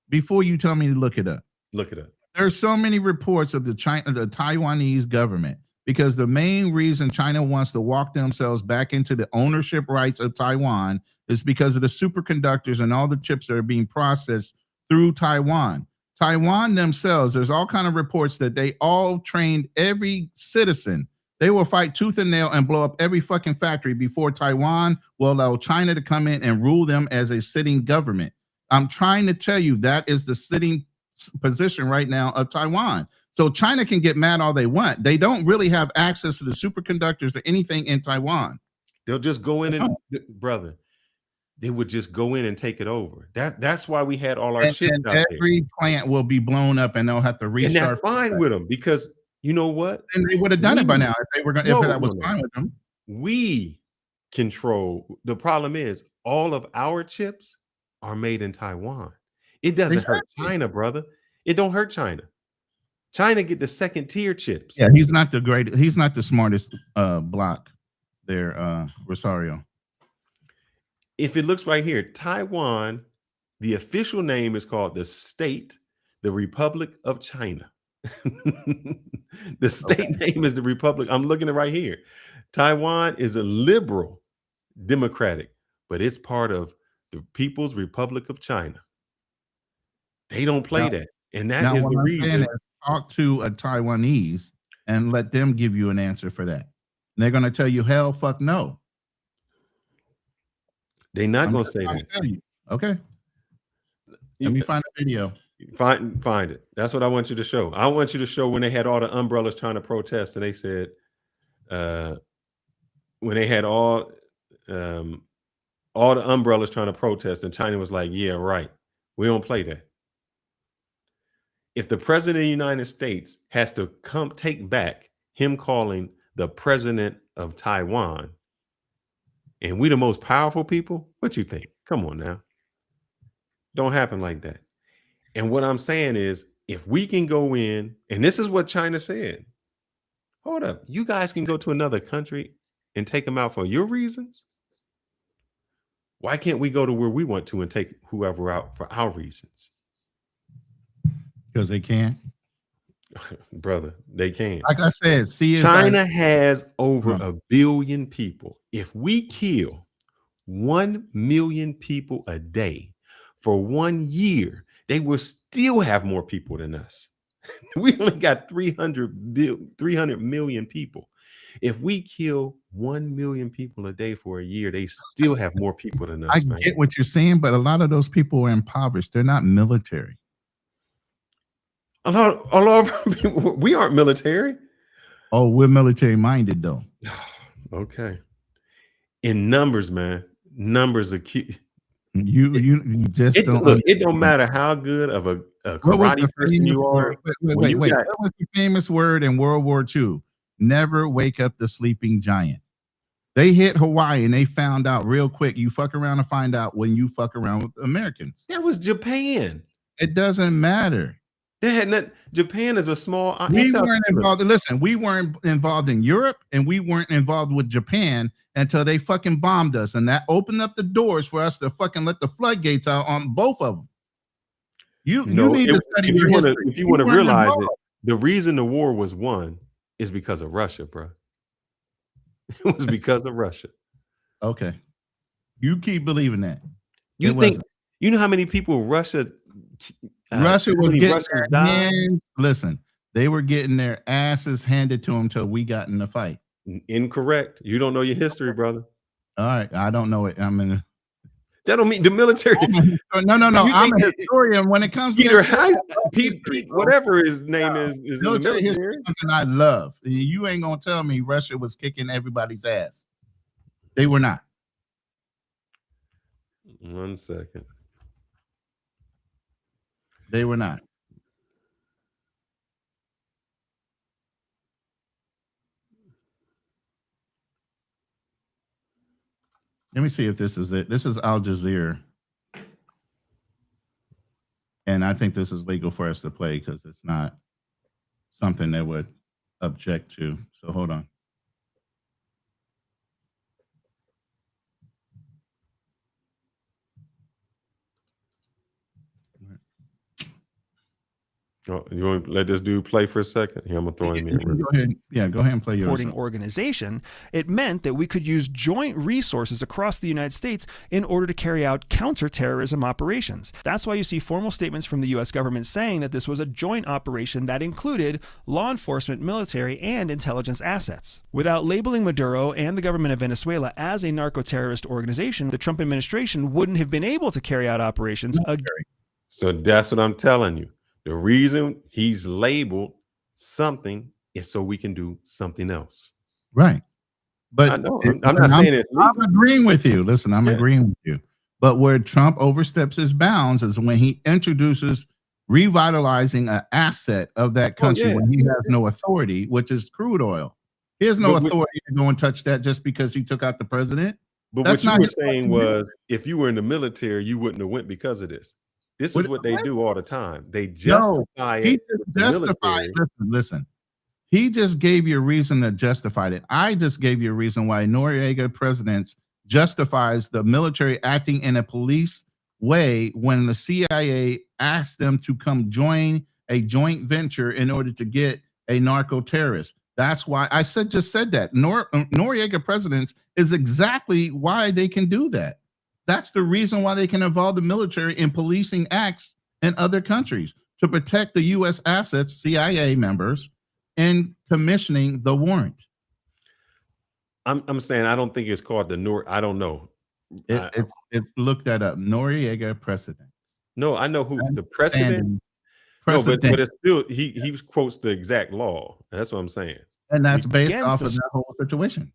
A: before you tell me to look it up.
B: Look it up.
A: There's so many reports of the Taiwanese government, because the main reason China wants to walk themselves back into the ownership rights of Taiwan is because of the superconductors and all the chips that are being processed through Taiwan. Taiwan themselves, there's all kind of reports that they all trained every citizen. They will fight tooth and nail and blow up every fucking factory before Taiwan will allow China to come in and rule them as a sitting government. I'm trying to tell you that is the sitting position right now of Taiwan. So China can get mad all they want. They don't really have access to the superconductors or anything in Taiwan.
B: They'll just go in and, brother, they would just go in and take it over. That's why we had all our shit out there.
A: Every plant will be blown up and they'll have to restart.
B: And that's fine with them, because you know what?
A: And they would have done it by now if they were going. If that was fine with them.
B: We control. The problem is all of our chips are made in Taiwan. It doesn't hurt China, brother. It don't hurt China. China get the second tier chips.
A: Yeah, he's not the smartest block there, Rosario.
B: If it looks right here, Taiwan, the official name is called the Republic of China. The state name is the Republic. I'm looking at right here. Taiwan is a liberal democratic, but it's part of the People's Republic of China. They don't play that. And that is the reason.
A: Talk to a Taiwanese and let them give you an answer for that. And they're going to tell you, hell, fuck no.
B: They're not going to say that.
A: Okay. Let me find a video.
B: Find it. That's what I want you to show. I want you to show when they had all the umbrellas trying to protest, and they said, when they had all the umbrellas trying to protest, and China was like, yeah, right. We don't play that. If the president of the United States has to take back him calling the president of Taiwan, and we the most powerful people, what you think? Come on now. Don't happen like that. And what I'm saying is, if we can go in, and this is what China said, hold up, you guys can go to another country and take them out for your reasons. Why can't we go to where we want to and take whoever out for our reasons?
A: Because they can.
B: Brother, they can.
A: Like I said,
B: China has over 1 billion people. If we kill 1 million people a day for 1 year, they will still have more people than us. We only got 300 million people. If we kill 1 million people a day for a year, they still have more people than us.
A: I get what you're saying, but a lot of those people are impoverished. They're not military.
B: A lot of people, we aren't military.
A: Oh, we're military minded though.
B: Okay. In numbers, man. Numbers are key.
A: You just don't.
B: It don't matter how good of a karate person you are.
A: Wait. What was the famous word in World War II? Never wake up the sleeping giant. They hit Hawaii and they found out real quick. You fuck around and find out when you fuck around with Americans.
B: That was Japan.
A: It doesn't matter.
B: Japan is a small.
A: We weren't involved. Listen, we weren't involved in Europe, and we weren't involved with Japan until they fucking bombed us, and that opened up the doors for us to fucking let the floodgates out on both of them. You need to study your history.
B: If you want to realize it, the reason the war was won is because of Russia, bro. It was because of Russia.
A: Okay, you keep believing that.
B: You know how many people Russia
A: was getting their hands. Listen, they were getting their asses handed to them until we got in the fight.
B: Incorrect. You don't know your history, brother.
A: All right, I don't know it.
B: That don't mean the military.
A: No. I'm a historian. When it comes to
B: Pete, whatever his name is
A: military history, something I love. You ain't gonna tell me Russia was kicking everybody's ass. They were not.
B: 1 second.
A: They were not. Let me see if this is it. This is Al Jazeera. And I think this is legal for us to play because it's not something that would object to. So hold on.
B: Oh, you want to let this dude play for a second? Here, I'm gonna throw him in.
A: Go ahead. Yeah, go ahead and play yours.
G: Reporting organization, it meant that we could use joint resources across the United States in order to carry out counterterrorism operations. That's why you see formal statements from the U.S. government saying that this was a joint operation that included law enforcement, military, and intelligence assets. Without labeling Maduro and the government of Venezuela as a narco-terrorist organization, the Trump administration wouldn't have been able to carry out operations.
B: So that's what I'm telling you. The reason he's labeled something is so we can do something else.
A: Right. But
B: I know, I'm not saying it.
A: I'm agreeing with you. Listen, I'm agreeing with you. But where Trump oversteps his bounds is when he introduces revitalizing an asset of that country when he has no authority, which is crude oil. He has no authority to go and touch that just because he took out the president.
B: But
A: That's
B: what you were
A: his
B: saying
A: fucking
B: was, if you were in the military, you wouldn't have went because of this. This is what they do all the time. They justify
A: he
B: it.
A: just justified. Listen. He just gave you a reason that justified it. I just gave you a reason why Noriega presidents justifies the military acting in a police way when the CIA asked them to come join a joint venture in order to get a narco terrorist. That's why I just said that. Noriega presidents is exactly why they can do that. That's the reason why they can involve the military in policing acts in other countries to protect the U.S. assets, CIA members, and commissioning the warrant.
B: I'm saying I don't think it's called the I don't know.
A: It's look that up. Noriega precedents.
B: No, I know who the precedent. No, but it's still he quotes the exact law. That's what I'm saying.
A: And that's based off of that whole situation.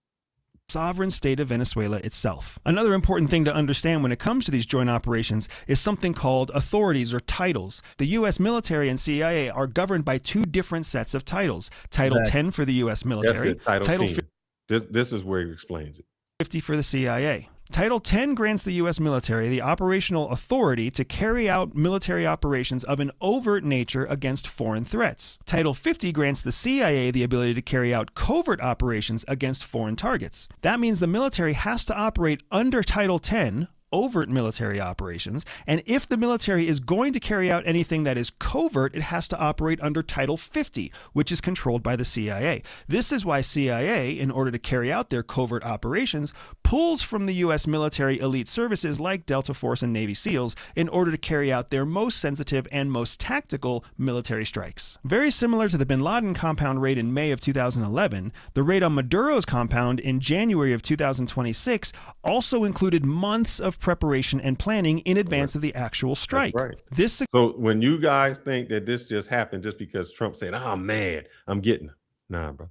G: Sovereign state of Venezuela itself. Another important thing to understand when it comes to these joint operations is something called authorities or titles. The U.S. military and CIA are governed by two different sets of titles. Title 10 for the U.S. military.
B: That's it, Title 10. This is where he explains it.
G: 50 for the CIA. Title 10 grants the U.S. military the operational authority to carry out military operations of an overt nature against foreign threats. Title 50 grants the CIA the ability to carry out covert operations against foreign targets. That means the military has to operate under Title 10, overt military operations, and if the military is going to carry out anything that is covert, it has to operate under Title 50, which is controlled by the CIA. This is why CIA, in order to carry out their covert operations, pulls from the U.S. military elite services like Delta Force and Navy SEALs in order to carry out their most sensitive and most tactical military strikes. Very similar to the bin Laden compound raid in May of 2011, the raid on Maduro's compound in January of 2026 also included months of preparation and planning in advance of the actual strike.
B: That's right. So when you guys think that this just happened just because Trump said, I'm mad, I'm getting it. Nah, brother.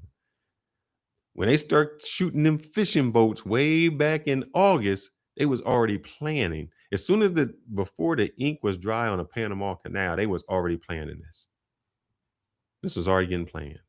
B: When they start shooting them fishing boats way back in August, they was already planning. As soon as before the ink was dry on the Panama Canal, they was already planning this. This was already getting planned.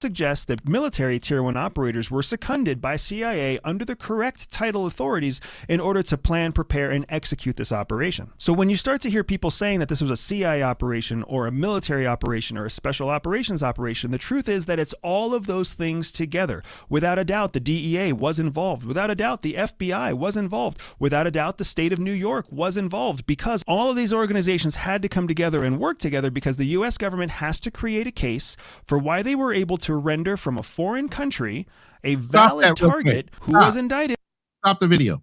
G: Suggests that military Tier 1 operators were seconded by CIA under the correct title authorities in order to plan, prepare, and execute this operation. So when you start to hear people saying that this was a CIA operation or a military operation or a special operations operation, the truth is that it's all of those things together. Without a doubt, the DEA was involved. Without a doubt, the FBI was involved. Without a doubt, the state of New York was involved, because all of these organizations had to come together and work together because the U.S. government has to create a case for why they were able to render from a foreign country a valid target who was indicted.
A: Stop the video.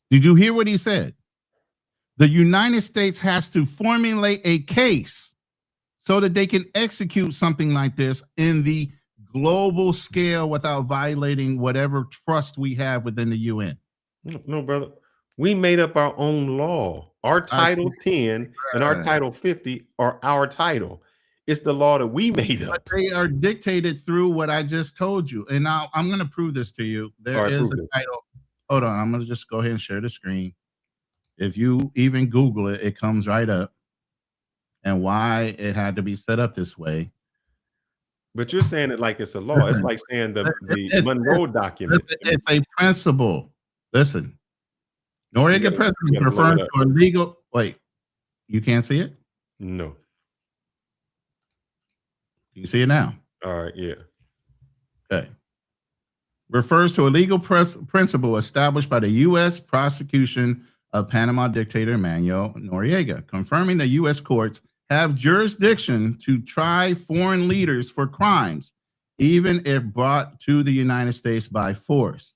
A: Did you hear what he said? The United States has to formulate a case so that they can execute something like this in the global scale without violating whatever trust we have within the UN.
B: No, brother. We made up our own law. Our Title 10 and our Title 50 are our title. It's the law that we made up.
A: But they are dictated through what I just told you. And now I'm going to prove this to you. There is a title. Hold on. I'm going to just go ahead and share the screen. If you even Google it, it comes right up. And why it had to be set up this way.
B: But you're saying it like it's a law. It's like saying the Monroe document.
A: It's a principle. Listen. Noriega president referring to a legal. Wait, you can't see it?
B: No.
A: You see it now?
B: All right, yeah.
A: Okay. Refers to a legal principle established by the U.S. prosecution of Panama dictator Manuel Noriega, confirming the U.S. courts have jurisdiction to try foreign leaders for crimes, even if brought to the United States by force.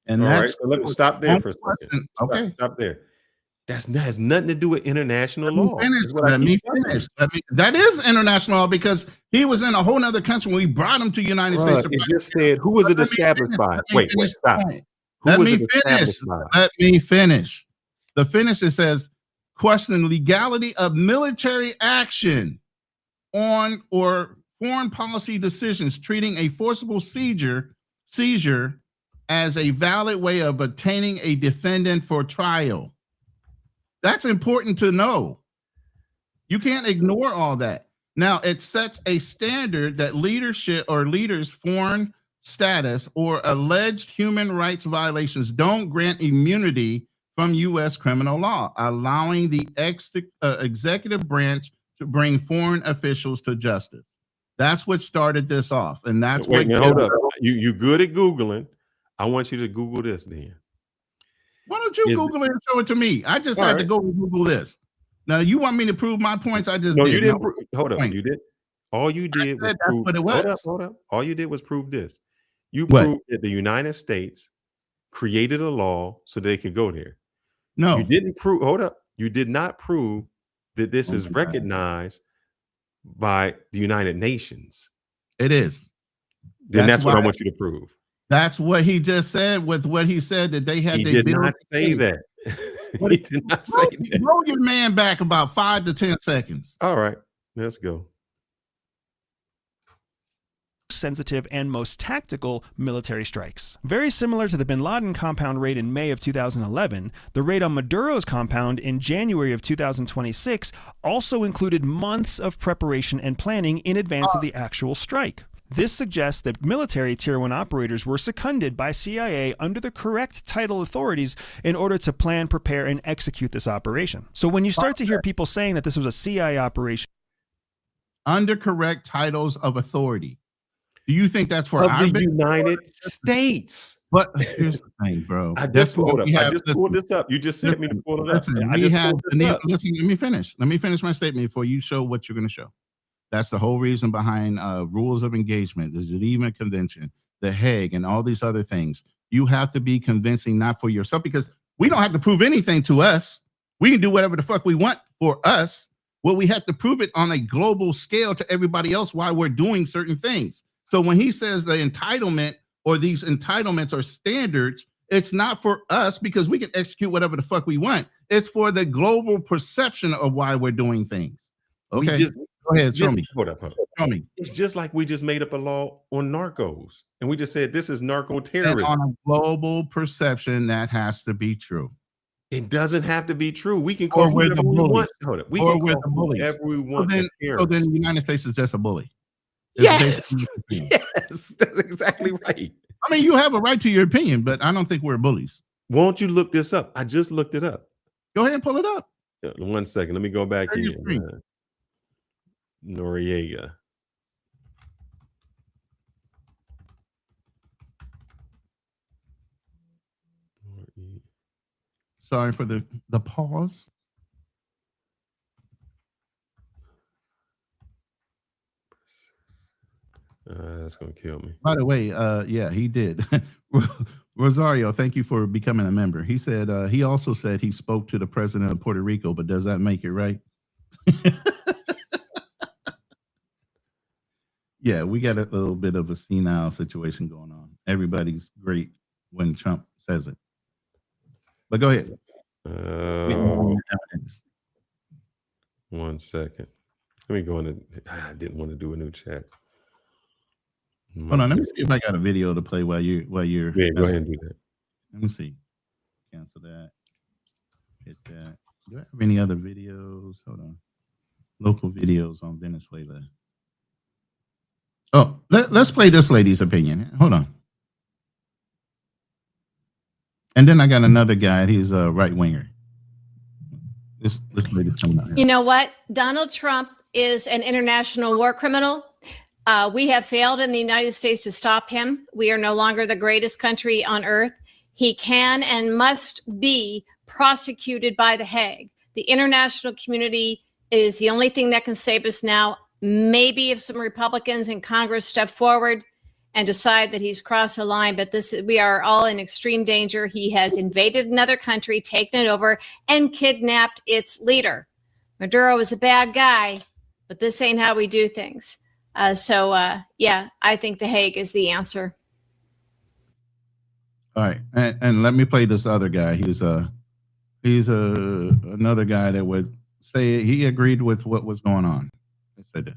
A: And
B: All right,
A: that's
B: so let me stop there for a second.
A: Okay.
B: Stop there. That has nothing to do with international law.
A: Let me finish. That is international law because he was in a whole nother country when we brought him to the United States.
B: It just said, who was it established by? Wait, stop.
A: Let me finish. Let me finish. The finish, it says, question the legality of military action on or foreign policy decisions, treating a forcible seizure as a valid way of obtaining a defendant for trial. That's important to know. You can't ignore all that. Now, it sets a standard that leadership or leaders' foreign status or alleged human rights violations don't grant immunity from U.S. criminal law, allowing the executive branch to bring foreign officials to justice. That's what started this off, and that's
B: Wait, now, hold up. You good at Googling. I want you to Google this then.
A: Why don't you Google it and show it to me? I just had to go and Google this. Now, you want me to prove my points? I just
B: No,
A: did.
B: you didn't. Hold up. You did. All you did was prove. Hold up. All you did was prove this. You proved that the United States created a law so they could go there.
A: No.
B: You didn't prove. Hold up. You did not prove that this is recognized by the United Nations.
A: It is.
B: Then that's what I want you to prove.
A: That's what he just said with what he said that they had.
B: He did not say that. He did not say that.
A: Roll your man back about 5 to 10 seconds.
B: All right, let's go.
G: Sensitive and most tactical military strikes. Very similar to the bin Laden compound raid in May of 2011, the raid on Maduro's compound in January of 2026 also included months of preparation and planning in advance of the actual strike. This suggests that military Tier 1 operators were seconded by CIA under the correct title authorities in order to plan, prepare, and execute this operation. So when you start to hear people saying that this was a CIA operation,
A: under correct titles of authority, do you think that's for
B: the United States?
A: But here's the thing, bro.
B: I just pulled this up. You just sent me to pull it up.
A: Listen, let me finish. Let me finish my statement before you show what you're going to show. That's the whole reason behind rules of engagement, the Geneva Convention, the Hague, and all these other things. You have to be convincing, not for yourself, because we don't have to prove anything to us. We can do whatever the fuck we want for us. Well, we have to prove it on a global scale to everybody else why we're doing certain things. So when he says the entitlement or these entitlements or standards, it's not for us because we can execute whatever the fuck we want. It's for the global perception of why we're doing things. Okay. Go ahead, show me.
B: Hold up.
A: Show me.
B: It's just like we just made up a law on narcos, and we just said this is narco terrorism.
A: On a global perception, that has to be true.
B: It doesn't have to be true. We can call whoever we want. Hold up. We can call whoever we want.
A: So then the United States is just a bully.
B: Yes, that's exactly right.
A: I mean, you have a right to your opinion, but I don't think we're bullies.
B: Won't you look this up? I just looked it up.
A: Go ahead and pull it up.
B: 1 second. Let me go back here. Noriega.
A: Sorry for the pause.
B: That's gonna kill me.
A: By the way, yeah, he did. Rosario, thank you for becoming a member. He said he also said he spoke to the president of Puerto Rico, but does that make it right? Yeah, we got a little bit of a senile situation going on. Everybody's great when Trump says it. But go ahead.
B: 1 second. Let me go into. I didn't want to do a new chat.
A: Hold on, let me see if I got a video to play while you're.
B: Yeah, go ahead and do that.
A: Let me see. Cancel that. Hit that. Do I have any other videos? Hold on. Local videos on Venezuela. Oh, let's play this lady's opinion. Hold on. And then I got another guy. He's a right winger. This lady's coming out here.
H: You know what? Donald Trump is an international war criminal. We have failed in the United States to stop him. We are no longer the greatest country on earth. He can and must be prosecuted by The Hague. The international community is the only thing that can save us now. Maybe if some Republicans in Congress step forward and decide that he's crossed the line, but we are all in extreme danger. He has invaded another country, taken it over, and kidnapped its leader. Maduro is a bad guy, but this ain't how we do things. Yeah, I think The Hague is the answer.
A: All right, and let me play this other guy. He's another guy that would say he agreed with what was going on. Let's say this.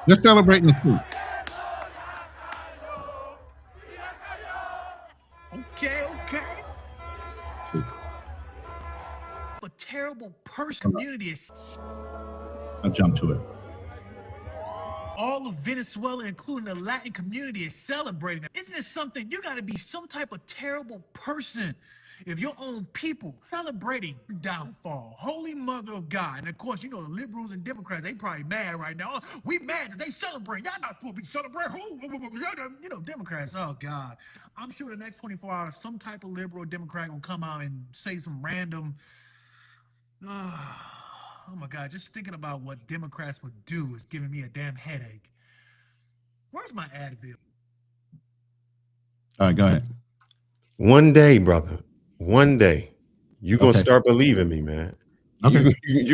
A: They're celebrating the truth.
I: Okay. A terrible person community is.
A: I'll jump to it.
I: All of Venezuela, including the Latin community, is celebrating it. Isn't it something? You got to be some type of terrible person if your own people celebrating downfall. Holy mother of God. And of course, you know, the liberals and Democrats, they probably mad right now. We mad that they celebrate. Y'all not supposed to be celebrating. You know, Democrats, oh God. I'm sure the next 24 hours, some type of liberal or Democrat gonna come out and say some random, oh my God, just thinking about what Democrats would do is giving me a damn headache. Where's my Advil?
A: All right, go ahead.
B: One day, brother. One day, you're gonna start believing me, man.
A: Okay.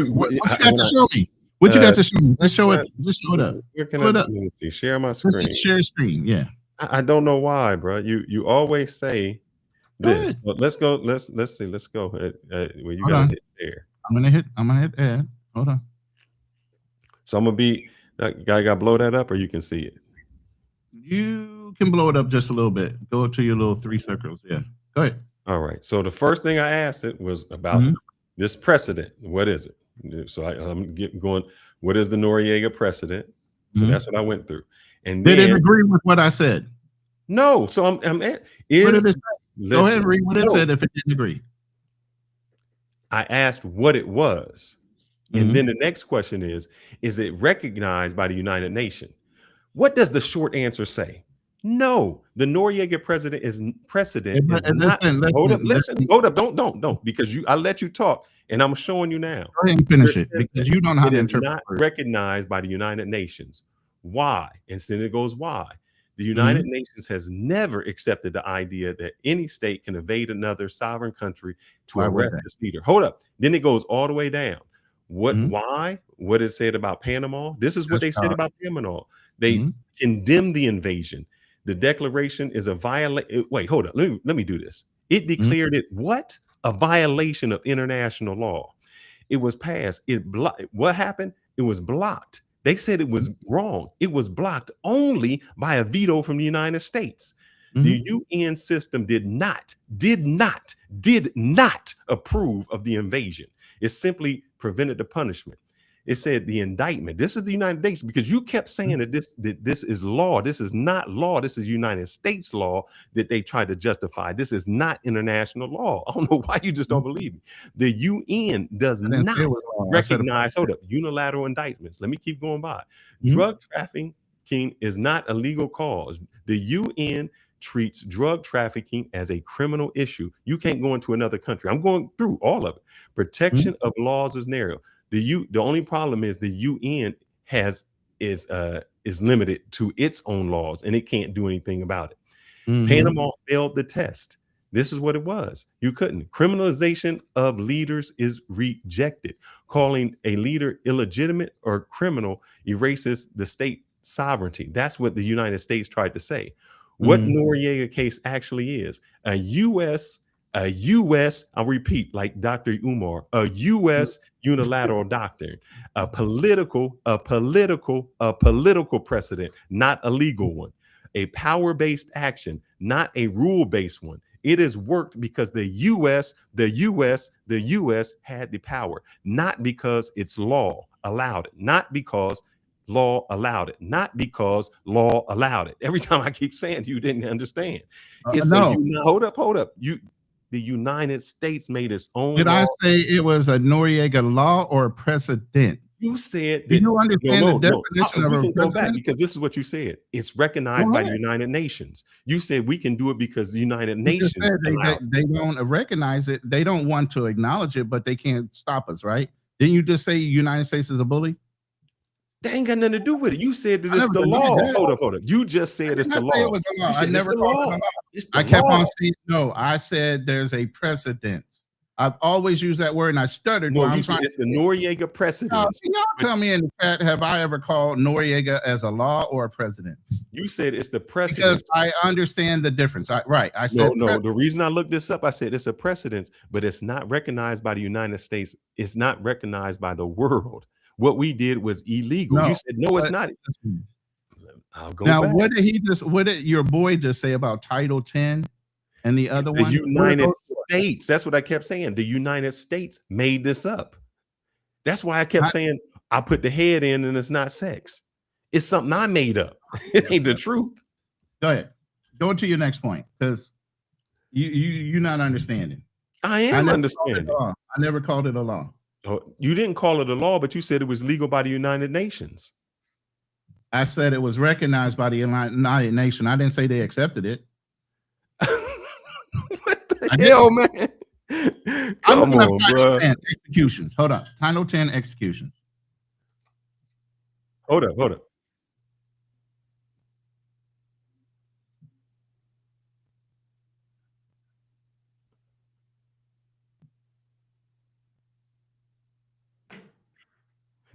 A: What you got to show me? What you got to show me? Let's show it. Just show it up.
B: Where can
A: Pull it
B: I
A: up.
B: let me see? Share my screen.
A: Let's share screen. Yeah.
B: I don't know why, bro. You always say this. Let's go. Let's see. Let's go. Well, you gotta hit there.
A: I'm gonna hit add. Hold on.
B: So I'm gonna be that guy. Got to blow that up, or you can see it.
A: You can blow it up just a little bit. Go to your little 3 circles. Yeah. Go ahead.
B: All right. So the first thing I asked it was about this precedent. What is it? So I'm going. What is the Noriega precedent? So that's what I went through. And
A: they
B: then,
A: didn't agree with what I said.
B: No. So I'm at.
A: Go ahead and read what it said if it didn't agree.
B: I asked what it was. And then the next question is it recognized by the United Nations? What does the short answer say? No, the Noriega precedent is not. Hold up, don't, because I let you talk, and I'm showing you now.
A: Go ahead and finish it, because you don't know how to interpret.
B: It is not recognized by the United Nations. Why? And then it goes why. The United Nations has never accepted the idea that any state can invade another sovereign country to arrest its leader. Hold up. Then it goes all the way down. Why? What it said about Panama? This is what they said about Panama. They condemned the invasion. The declaration is a violation. Wait, hold up. Let me do this. It declared it what? A violation of international law. It was passed. What happened? It was blocked. They said it was wrong. It was blocked only by a veto from the United States. The UN system did not approve of the invasion. It simply prevented the punishment. It said the indictment. This is the United States, because you kept saying that this is law. This is not law. This is United States law that they tried to justify. This is not international law. I don't know why you just don't believe me. The UN does not recognize, unilateral indictments. Let me keep going by. Drug trafficking is not a legal cause. The UN treats drug trafficking as a criminal issue. You can't go into another country. I'm going through all of it. Protection of laws is narrow. The only problem is the UN is limited to its own laws, and it can't do anything about it. Panama failed the test. This is what it was. You couldn't. Criminalization of leaders is rejected. Calling a leader illegitimate or criminal erases the state sovereignty. That's what the United States tried to say. What Noriega case actually is a U.S., I'll repeat, like Dr. Umar, a U.S. unilateral doctrine, a political precedent, not a legal one, a power-based action, not a rule-based one. It has worked because the U.S. had the power, not because its law allowed it, not because law allowed it, not because law allowed it. Every time I keep saying you didn't understand. Hold up. The United States made its own
A: Did
B: law.
A: I say it was a Noriega law or a precedent?
B: You said
A: Do
B: that.
A: you understand the
B: No.
A: definition of
B: We
A: a
B: can go back
A: precedent?
B: because this is what you said. It's recognized by the United Nations. You said we can do it because the United Nations allowed.
A: They don't recognize it. They don't want to acknowledge it, but they can't stop us, right? Didn't you just say the United States is a bully?
B: That ain't got nothing to do with it. You said that
A: I
B: it's
A: never
B: the
A: denied
B: law.
A: that.
B: Hold up. You just said it's the
A: I did not say
B: law.
A: it was a law.
B: You
A: I
B: said
A: never
B: it's the
A: called
B: law.
A: it a law.
B: It's the
A: I kept
B: law.
A: on saying no. I said there's a precedence. I've always used that word, and I stuttered.
B: No,
A: while
B: you
A: I'm
B: said
A: trying
B: it's the
A: to-
B: Noriega precedence.
A: Can y'all tell me in the chat, have I ever called Noriega as a law or a precedence?
B: You said it's the
A: Because
B: precedence.
A: I understand the difference. I said
B: No. The reason I looked this up, I said it's a precedence, but it's not recognized by the United States. It's not recognized by the world. What we did was illegal.
A: No,
B: You said no, it's
A: but-
B: not. I'll go
A: Now,
B: back.
A: what did your boy just say about Title 10 and the other
B: The
A: one?
B: United States. That's what I kept saying. The United States made this up. That's why I kept saying I put the head in and it's not sex. It's something I made up. It ain't the truth.
A: Go ahead. Go to your next point, because you're not understanding.
B: I am understanding.
A: I never called it a law.
B: Oh, you didn't call it a law, but you said it was legal by the United Nations.
A: I said it was recognized by the United Nations. I didn't say they accepted it.
B: What the hell, man? Come on, bro.
A: Executions. Hold on. Title 10 executions.
B: Hold up.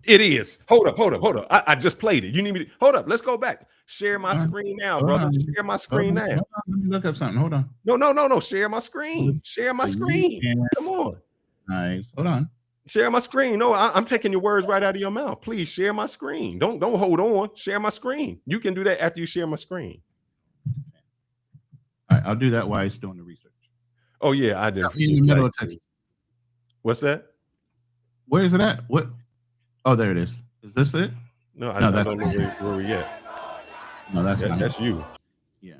B: It is. Hold up. I just played it. You need me to hold up. Let's go back. Share my screen now, brother. Share my screen now.
A: Let me look up something. Hold on.
B: No. Share my screen. Share my screen. Come on.
A: Nice. Hold on.
B: Share my screen. No, I'm taking your words right out of your mouth. Please share my screen. Don't hold on. Share my screen. You can do that after you share my screen.
A: All right, I'll do that while he's doing the research.
B: Oh yeah, I did.
A: In the middle of text.
B: What's that?
A: Where is it at? What? Oh, there it is. Is this it?
B: No, I don't know where we at.
A: No, that's
B: you.
A: Yeah.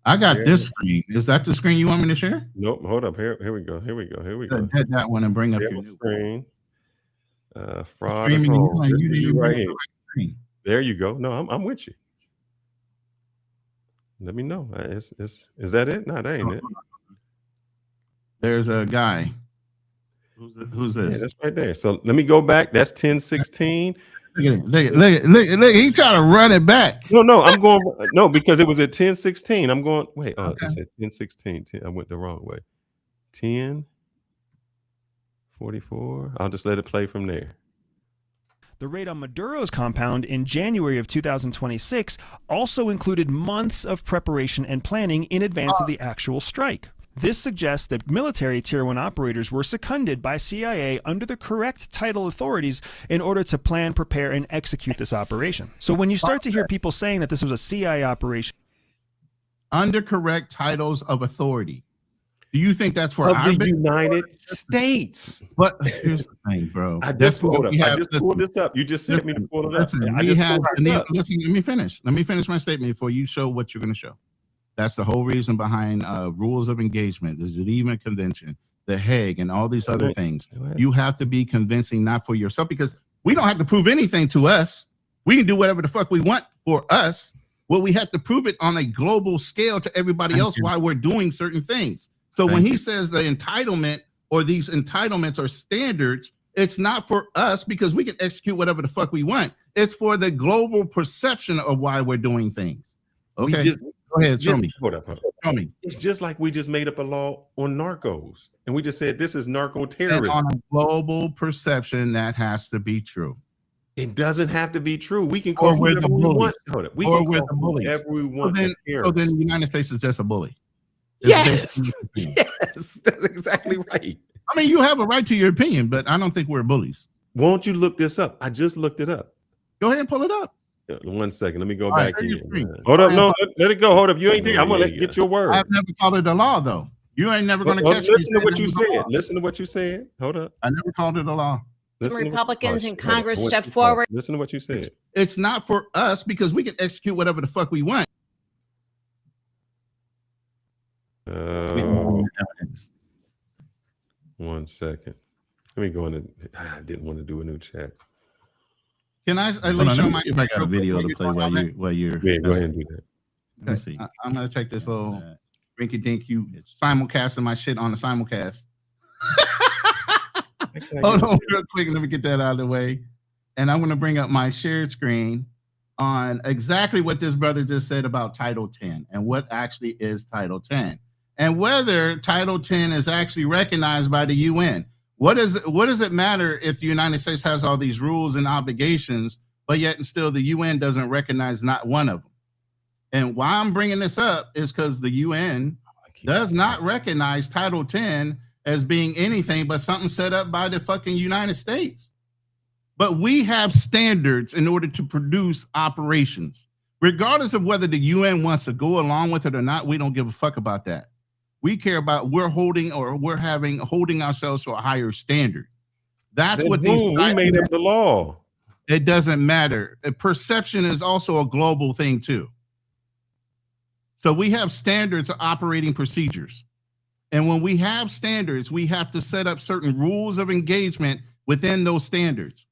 A: I got this screen. Is that the screen you want me to share?
B: Nope. Hold up. Here we go.
A: Hit that one and bring up your new
B: screen. Fraud.
A: Streaming,
B: This
A: you
B: is
A: didn't
B: you right
A: bring
B: here.
A: the right screen.
B: There you go. No, I'm with you. Let me know. Is that it? No, that ain't it.
A: There's a guy. Who's this?
B: Yeah, that's right there. So let me go back. That's 1016.
A: Look. He trying to run it back.
B: No, I'm going. No, because it was at 1016. I'm going. Wait. Oh, okay. It said 1016. I went the wrong way. 1044. I'll just let it play from there.
G: The raid on Maduro's compound in January of 2026 also included months of preparation and planning in advance of the actual strike. This suggests that military Tier 1 operators were seconded by CIA under the correct title authorities in order to plan, prepare, and execute this operation. So when you start to hear people saying that this was a CIA operation,
A: under correct titles of authority, do you think that's for
B: the United States?
A: But here's the thing, bro.
B: I just pulled this up. You just sent me to pull it up.
A: Listen, let me finish. Let me finish my statement before you show what you're going to show. That's the whole reason behind rules of engagement, the Geneva Convention, the Hague, and all these other things. You have to be convincing, not for yourself, because we don't have to prove anything to us. We can do whatever the fuck we want for us. Well, we have to prove it on a global scale to everybody else while we're doing certain things. So when he says the entitlement or these entitlements or standards, it's not for us because we can execute whatever the fuck we want. It's for the global perception of why we're doing things. Okay. Go ahead, show me.
B: Hold up.
A: Show me.
B: It's just like we just made up a law on narcos, and we just said this is narco
A: And
B: terrorism.
A: on a global perception, that has to be true.
B: It doesn't have to be true. We can call
A: Or we're the
B: whoever we
A: bullies.
B: want. Hold up. We
A: Or
B: can
A: we're
B: call
A: the bullies.
B: whoever we want.
A: So then the United States is just a bully. It's
B: Yes,
A: basically-
B: yes, that's exactly right.
A: I mean, you have a right to your opinion, but I don't think we're bullies.
B: Won't you look this up? I just looked it up.
A: Go ahead and pull it up.
B: 1 second. Let me go
A: All right,
B: back
A: share your
B: here.
A: screen.
B: Hold up.
A: Go
B: No,
A: ahead.
B: let it go. Hold up. You ain't there. I'm gonna get your word.
A: I've never called it a law, though. You ain't never going to catch me.
B: Listen to
A: saying
B: what
A: it
B: you
A: was a
B: said.
A: law.
B: Listen to what you said. Hold up.
A: I never called it a law.
H: Republicans in Congress
B: Hold
H: step
B: up.
H: forward.
B: Listen to what you said.
A: It's not for us because we can execute whatever the fuck we want.
B: Oh,
A: evidence.
B: 1 second. Let me go into. I didn't want to do a new chat.
A: Can I at
B: Hold
A: least
B: on,
A: show
B: let me
A: my
B: see if I got a video to play while
A: you're
B: Yeah, go ahead and do that.
A: Let me see. I'm gonna take this little rinky dink you simulcasting my shit on the simulcast. Hold on real quick. Let me get that out of the way. And I'm gonna bring up my shared screen on exactly what this brother just said about Title 10 and what actually is Title 10 and whether Title 10 is actually recognized by the UN. What does it matter if the United States has all these rules and obligations, but yet and still the UN doesn't recognize not one of them? And why I'm bringing this up is because the UN does not recognize Title 10 as being anything but something set up by the fucking United States. But we have standards in order to produce operations. Regardless of whether the UN wants to go along with it or not, we don't give a fuck about that. We care about holding ourselves to a higher standard. That's
B: Then
A: what
B: we made up the law.
A: It doesn't matter. Perception is also a global thing too. So we have standards of operating procedures. And when we have standards, we have to set up certain rules of engagement within those standards.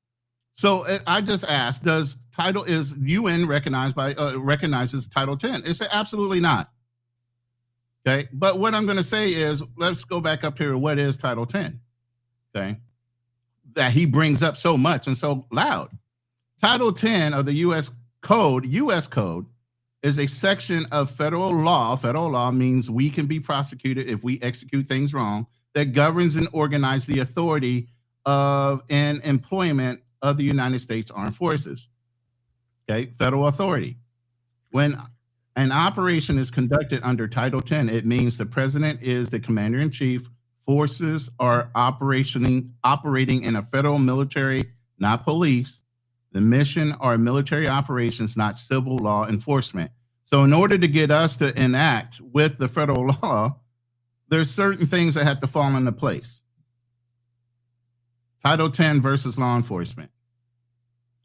A: So I just asked, is UN recognizes Title 10? It's absolutely not. Okay. But what I'm going to say is, let's go back up here. What is Title 10? Okay. That he brings up so much and so loud. Title 10 of the U.S. Code, is a section of federal law. Federal law means we can be prosecuted if we execute things wrong, that governs and organizes the authority of and employment of the United States Armed Forces. Okay, federal authority. When an operation is conducted under Title 10, it means the president is the commander-in-chief. Forces are operating in a federal military, not police. The mission are military operations, not civil law enforcement. So in order to get us to enact with the federal law, there's certain things that have to fall into place. Title 10 versus law enforcement.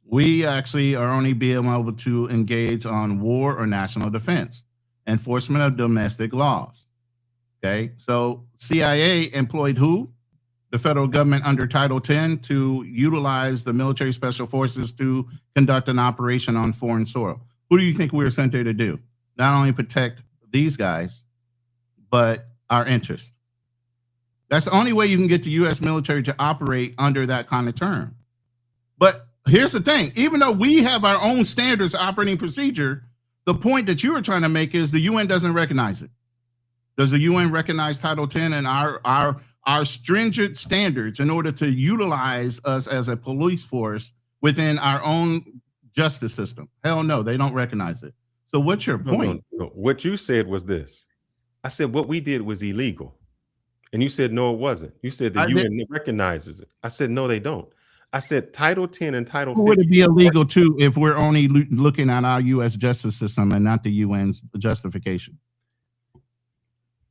A: We actually are only being able to engage on war or national defense, enforcement of domestic laws. Okay, so CIA employed who? The federal government under Title 10 to utilize the military special forces to conduct an operation on foreign soil. Who do you think we were sent there to do? Not only protect these guys, but our interests. That's the only way you can get the U.S. military to operate under that kind of term. But here's the thing. Even though we have our own standards operating procedure, the point that you were trying to make is the UN doesn't recognize it. Does the UN recognize Title 10 and our stringent standards in order to utilize us as a police force within our own justice system? Hell no, they don't recognize it. So what's your point?
B: No. What you said was this. I said what we did was illegal. And you said, no, it wasn't. You said the UN recognizes it. I said, no, they don't. I said Title 10 and Title 15.
A: Would it be illegal too if we're only looking at our U.S. justice system and not the UN's justification?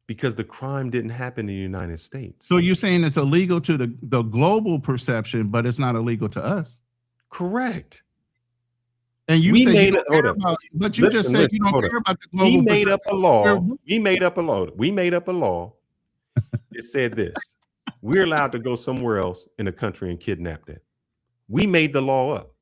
B: Because the crime didn't happen in the United States.
A: So you're saying it's illegal to the global perception, but it's not illegal to us?
B: Correct.
A: And you
B: we
A: say
B: made
A: you don't care about, but you just said you don't care about the global perception.
B: We made up a law. It said this. We're allowed to go somewhere else in the country and kidnap that. We made the law up.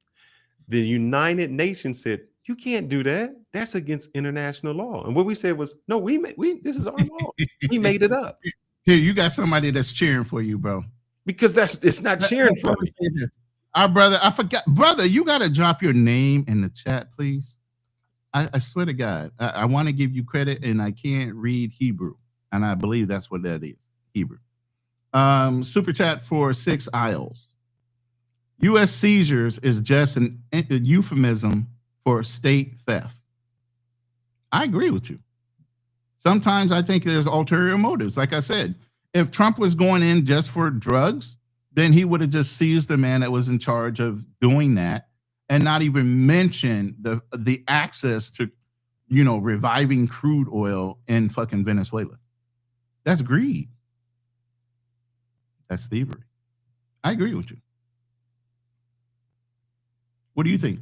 B: The United Nations said, you can't do that. That's against international law. And what we said was, no, this is our law. We made it up.
A: Here, you got somebody that's cheering for you, bro.
B: Because it's not cheering for me.
A: Our brother, I forgot. Brother, you got to drop your name in the chat, please. I swear to God, I want to give you credit, and I can't read Hebrew. And I believe that's what that is, Hebrew. Super chat for 6 Isles. U.S. seizures is just a euphemism for state theft. I agree with you. Sometimes I think there's ulterior motives. Like I said, if Trump was going in just for drugs, then he would have just seized the man that was in charge of doing that and not even mention the access to, reviving crude oil in fucking Venezuela. That's greed. That's thievery. I agree with you. What do you think?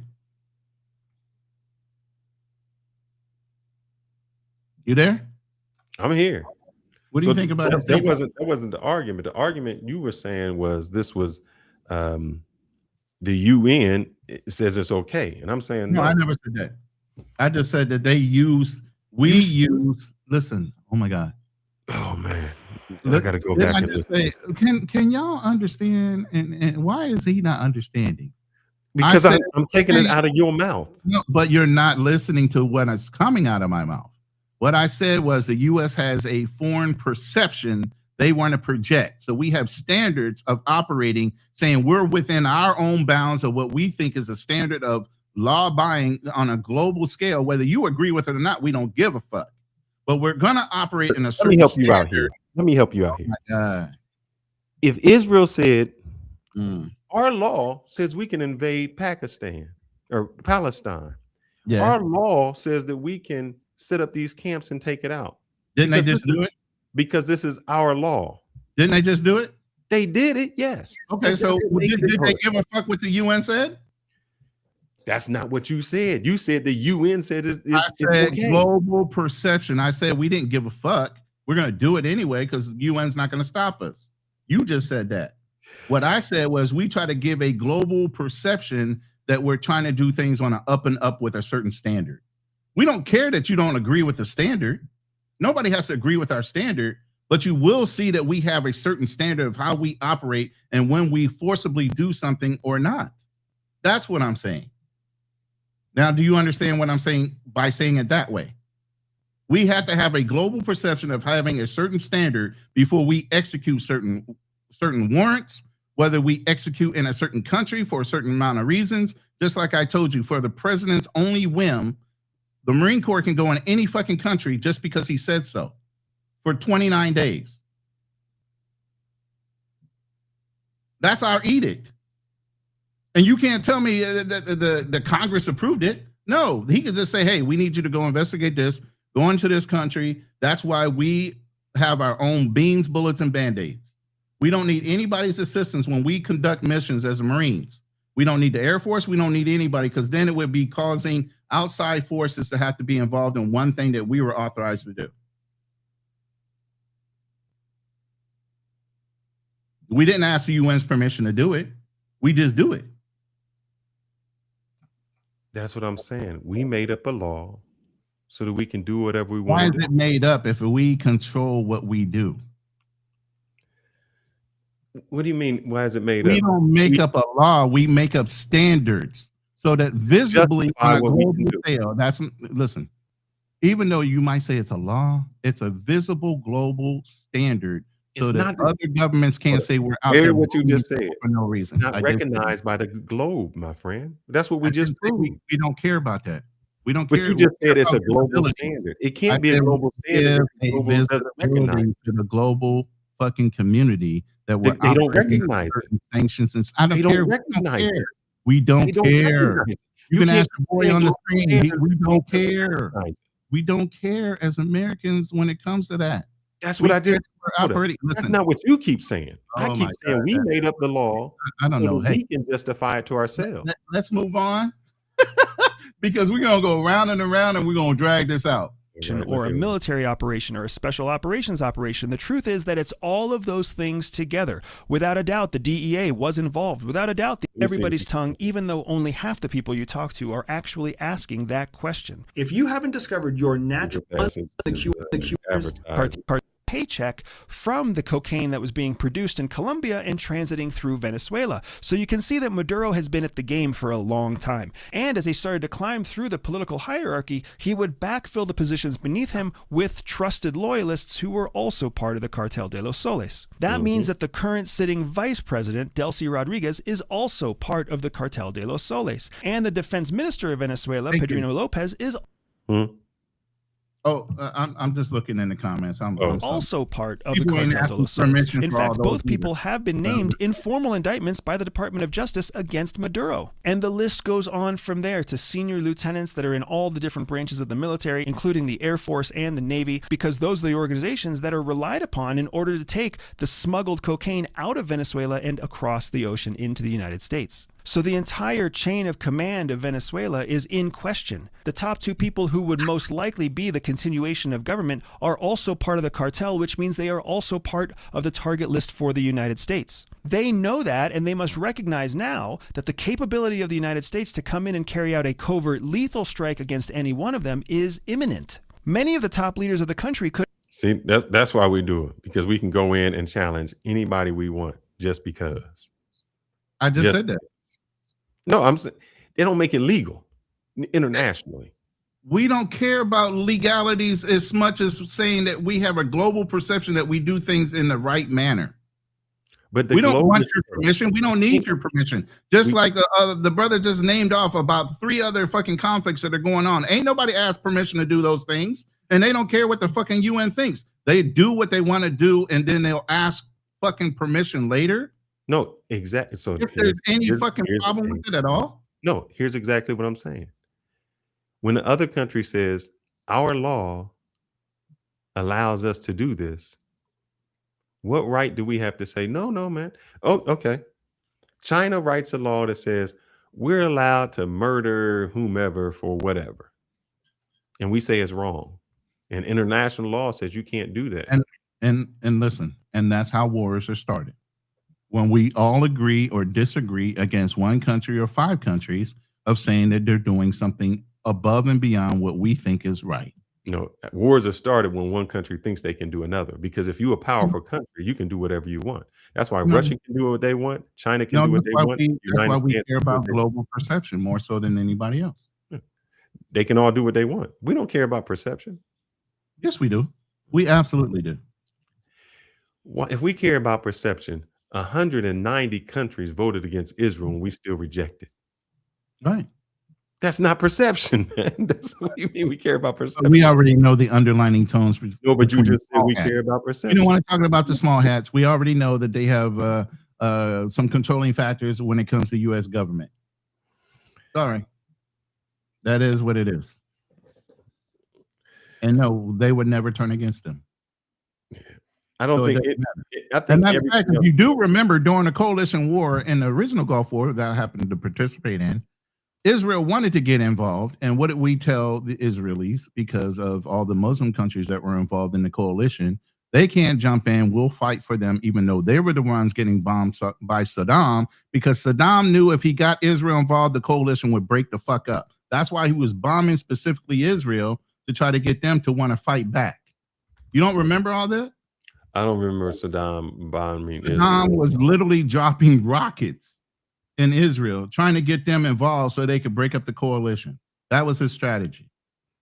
A: You there?
B: I'm here.
A: What do you think about
B: that? That wasn't the argument. The argument you were saying was this was the UN says it's okay, and I'm saying
A: no. I never said that. I just said that listen, oh my God.
B: Oh man. I gotta go back and listen.
A: Can y'all understand? And why is he not understanding?
B: Because I'm taking it out of your mouth.
A: No, but you're not listening to what is coming out of my mouth. What I said was the U.S. has a foreign perception they want to project. So we have standards of operating, saying we're within our own bounds of what we think is a standard of law abiding on a global scale. Whether you agree with it or not, we don't give a fuck. But we're gonna operate in a certain.
B: Let me help you out here. Let me help you out here.
A: Oh my God.
B: If Israel said our law says we can invade Pakistan or Palestine, our law says that we can set up these camps and take it out.
A: Didn't they just do it?
B: Because this is our law.
A: Didn't they just do it?
B: They did it, yes.
A: Okay, so did they give a fuck what the UN said?
B: That's not what you said. You said the UN said it's okay.
A: Global perception. I said we didn't give a fuck. We're going to do it anyway because the UN's not going to stop us. You just said that. What I said was we try to give a global perception that we're trying to do things on an up and up with a certain standard. We don't care that you don't agree with the standard. Nobody has to agree with our standard, but you will see that we have a certain standard of how we operate and when we forcibly do something or not. That's what I'm saying. Now, do you understand what I'm saying by saying it that way? We have to have a global perception of having a certain standard before we execute certain warrants, whether we execute in a certain country for a certain amount of reasons. Just like I told you, for the president's only whim, the Marine Corps can go in any fucking country just because he said so for 29 days. That's our edict. And you can't tell me that the Congress approved it. No, he could just say, hey, we need you to go investigate this, go into this country. That's why we have our own beans, bullets, and Band-Aids. We don't need anybody's assistance when we conduct missions as Marines. We don't need the Air Force. We don't need anybody because then it would be causing outside forces to have to be involved in one thing that we were authorized to do. We didn't ask the UN's permission to do it. We just do it.
B: That's what I'm saying. We made up a law so that we can do whatever we want.
A: Why is it made up if we control what we do?
B: What do you mean? Why is it made up?
A: We don't make up a law. We make up standards so that visibly on a global scale. Listen, even though you might say it's a law, it's a visible global standard so that other governments can't say we're out there.
B: What you just said
A: for no reason.
B: Not recognized by the globe, my friend. That's what we just proved.
A: We don't care about that. We don't
B: care. But you just said it's a global standard. It can't be a global standard.
A: Global doesn't recognize to the global fucking community that we're
B: they don't recognize
A: sanctions and I don't care.
B: Recognize it.
A: We don't care. You can ask the boy on the screen. We don't care. We don't care as Americans when it comes to that.
B: That's what I just operating. That's not what you keep saying. I keep saying we made up the law.
A: I don't know.
B: We can justify it to ourselves.
A: Let's move on because we're gonna go round and around and we're gonna drag this out.
G: Or a military operation or a special operations operation. The truth is that it's all of those things together. Without a doubt, the DEA was involved. Without a doubt, everybody's tongue, even though only half the people you talk to are actually asking that question. If you haven't discovered your natural paycheck from the cocaine that was being produced in Colombia and transiting through Venezuela. So you can see that Maduro has been at the game for a long time. And as he started to climb through the political hierarchy, he would backfill the positions beneath him with trusted loyalists who were also part of the Cartel de los Soles. That means that the current sitting vice president, Delcy Rodriguez, is also part of the Cartel de los Soles. And the defense minister of Venezuela, Pedrino Lopez, is
A: I'm just looking in the comments. I'm
G: also part of the Cartel de los Soles. In fact, both people have been named in formal indictments by the Department of Justice against Maduro. And the list goes on from there to senior lieutenants that are in all the different branches of the military, including the Air Force and the Navy, because those are the organizations that are relied upon in order to take the smuggled cocaine out of Venezuela and across the ocean into the United States. So the entire chain of command of Venezuela is in question. The top two people who would most likely be the continuation of government are also part of the cartel, which means they are also part of the target list for the United States. They know that, and they must recognize now that the capability of the United States to come in and carry out a covert lethal strike against any one of them is imminent. Many of the top leaders of the country could...
B: See, that's why we do it, because we can go in and challenge anybody we want just because.
A: I just said that.
B: No, I'm saying they don't make it legal internationally.
A: We don't care about legalities as much as saying that we have a global perception that we do things in the right manner.
B: But
A: we don't want your permission. We don't need your permission. Just like the brother just named off about 3 other fucking conflicts that are going on. Ain't nobody asked permission to do those things, and they don't care what the fucking UN thinks. They do what they want to do, and then they'll ask fucking permission later.
B: No, exactly. So
A: if there's any fucking problem with it at all?
B: No, here's exactly what I'm saying. When the other country says our law allows us to do this, what right do we have to say, no, man? Oh, okay. China writes a law that says we're allowed to murder whomever for whatever. And we say it's wrong. And international law says you can't do that.
A: And listen, and that's how wars are started. When we all agree or disagree against one country or 5 countries of saying that they're doing something above and beyond what we think is right.
B: No, wars are started when one country thinks they can do another. Because if you're a powerful country, you can do whatever you want. That's why Russia can do what they want. China can do what they want.
A: That's why we care about global perception more so than anybody else.
B: They can all do what they want. We don't care about perception.
A: Yes, we do. We absolutely do.
B: If we care about perception, 190 countries voted against Israel and we still reject it.
A: Right.
B: That's not perception, man. That's what you mean we care about perception.
A: We already know the underlining tones.
B: No, but you just said we care about perception.
A: You don't want to talk about the small hats. We already know that they have some controlling factors when it comes to U.S. government. Sorry. That is what it is. And no, they would never turn against them.
B: I don't think I think
A: as a matter of fact, if you do remember during the coalition war in the original Gulf War that I happened to participate in, Israel wanted to get involved. And what did we tell the Israelis? Because of all the Muslim countries that were involved in the coalition, they can't jump in. We'll fight for them, even though they were the ones getting bombed by Saddam, because Saddam knew if he got Israel involved, the coalition would break the fuck up. That's why he was bombing specifically Israel to try to get them to want to fight back. You don't remember all that?
B: I don't remember Saddam bombing Israel.
A: Saddam was literally dropping rockets in Israel, trying to get them involved so they could break up the coalition. That was his strategy.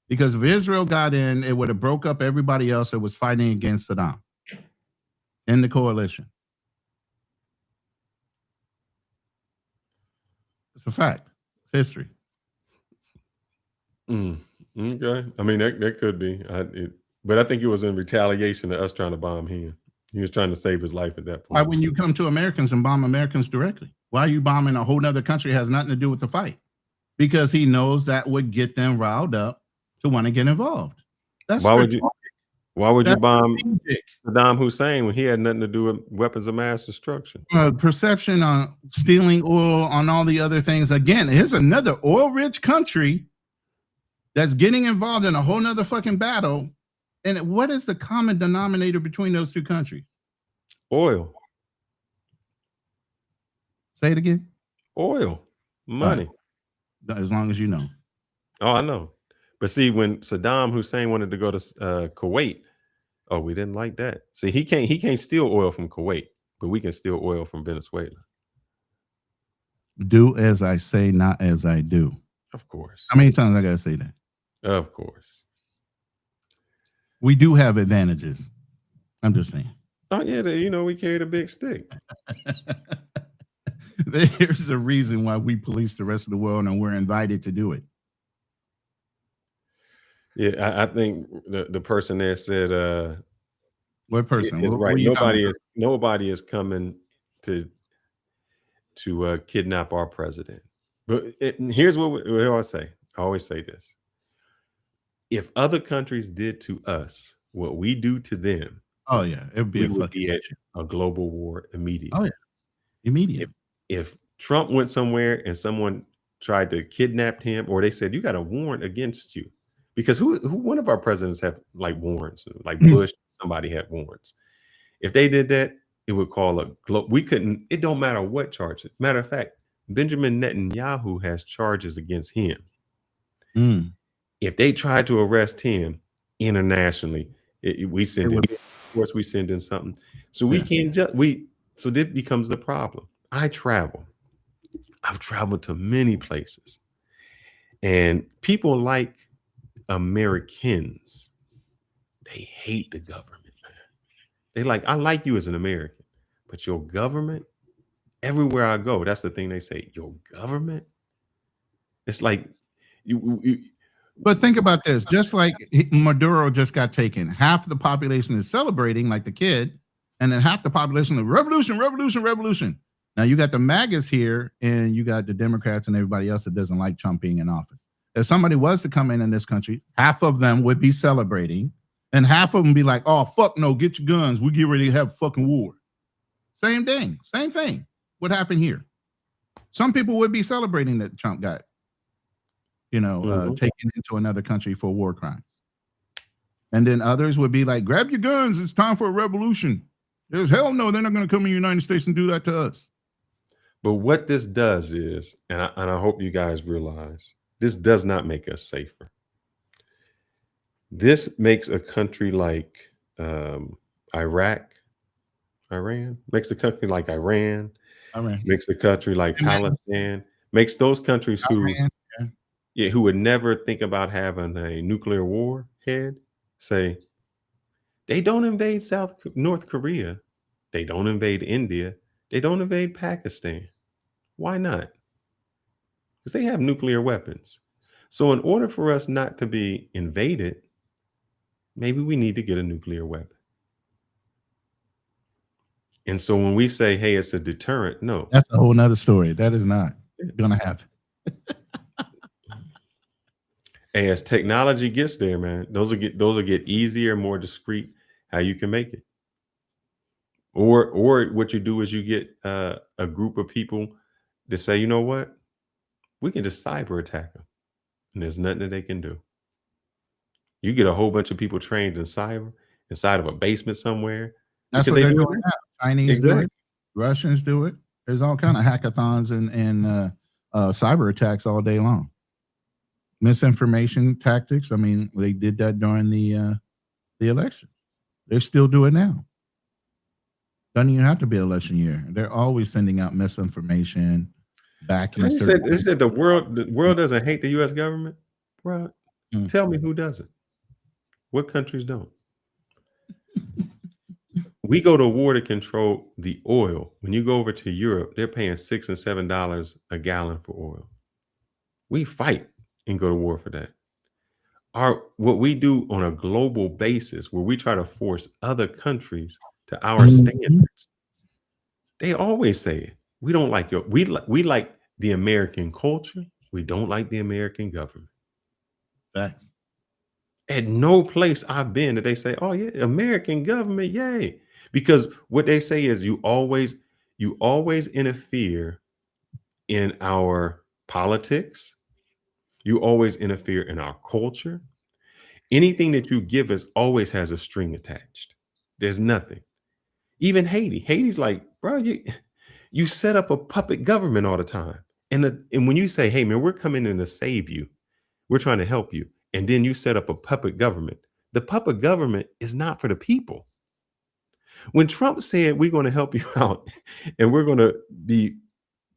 A: Because if Israel got in, it would have broke up everybody else that was fighting against Saddam in the coalition. It's a fact. It's history.
B: Okay. I mean, that could be. But I think it was in retaliation to us trying to bomb him. He was trying to save his life at that point.
A: Why when you come to Americans and bomb Americans directly? Why are you bombing a whole nother country? It has nothing to do with the fight. Because he knows that would get them riled up to want to get involved. That's
B: why would you bomb Saddam Hussein when he had nothing to do with weapons of mass destruction?
A: Perception on stealing oil, on all the other things. Again, here's another oil-rich country that's getting involved in a whole nother fucking battle. And what is the common denominator between those two countries?
B: Oil.
A: Say it again.
B: Oil. Money.
A: As long as you know.
B: Oh, I know. But see, when Saddam Hussein wanted to go to Kuwait, oh, we didn't like that. See, he can't steal oil from Kuwait, but we can steal oil from Venezuela.
A: Do as I say, not as I do.
B: Of course.
A: How many times I gotta say that?
B: Of course.
A: We do have advantages. I'm just saying.
B: Oh yeah, we carried a big stick.
A: There's a reason why we police the rest of the world and we're invited to do it.
B: Yeah, I think the person there said
A: what person
B: is right. Nobody is coming to kidnap our president. But here's what I always say. I always say this. If other countries did to us what we do to them,
A: oh yeah, it would be
B: a global war immediately.
A: Oh yeah, immediate.
B: If Trump went somewhere and someone tried to kidnap him, or they said you got a warrant against you, because who one of our presidents have like warrants, like Bush, somebody had warrants. If they did that, it would call we couldn't. It don't matter what charges. Matter of fact, Benjamin Netanyahu has charges against him. If they tried to arrest him internationally, we send in, of course, we send in something. So we can't just so this becomes the problem. I've traveled to many places, and people like Americans, they hate the government, man. They like, I like you as an American, but your government, everywhere I go, that's the thing they say, your government. It's like
A: But think about this. Just like Maduro just got taken, half the population is celebrating like the kid, and then half the population is revolution, revolution, revolution. Now you got the MAGAs here, and you got the Democrats and everybody else that doesn't like Trump being in office. If somebody was to come in this country, half of them would be celebrating, and half of them be like, "Oh fuck no, get your guns. We get ready to have fucking war." Same thing. What happened here? Some people would be celebrating that Trump got, taken into another country for war crimes, and then others would be like, "Grab your guns. It's time for a revolution." There's hell no, they're not going to come in the United States and do that to us.
B: But what this does is, and I hope you guys realize, this does not make us safer. This makes a country like Iran, makes a country like Iran, makes a country like Palestine, makes those countries who would never think about having a nuclear warhead say, they don't invade North Korea. They don't invade India. They don't invade Pakistan. Why not? Because they have nuclear weapons. So in order for us not to be invaded, maybe we need to get a nuclear weapon. And so when we say, hey, it's a deterrent, no.
A: That's a whole nother story. That is not going to happen.
B: Hey, as technology gets there, man, those will get easier, more discreet, how you can make it. Or what you do is you get a group of people to say, you know what, we can just cyber attack them, and there's nothing that they can do. You get a whole bunch of people trained in cyber inside of a basement somewhere.
A: That's what they're doing now. Chinese do it. Russians do it. There's all kind of hackathons and cyber attacks all day long. Misinformation tactics. I mean, they did that during the elections. They still do it now. Doesn't even have to be election year. They're always sending out misinformation back.
B: They said the world doesn't hate the U.S. government, bro. Tell me who doesn't. What countries don't? We go to war to control the oil. When you go over to Europe, they're paying $6 and $7 a gallon for oil. We fight and go to war for that. What we do on a global basis, where we try to force other countries to our standards, they always say it. We don't like we like the American culture. We don't like the American government.
A: Facts.
B: At no place I've been that they say, oh yeah, American government, yay. Because what they say is you always interfere in our politics. You always interfere in our culture. Anything that you give us always has a string attached. There's nothing. Even Haiti. Haiti's like, bro, you set up a puppet government all the time. And when you say, hey, man, we're coming in to save you, we're trying to help you, and then you set up a puppet government, the puppet government is not for the people. When Trump said we're going to help you out and we're going to be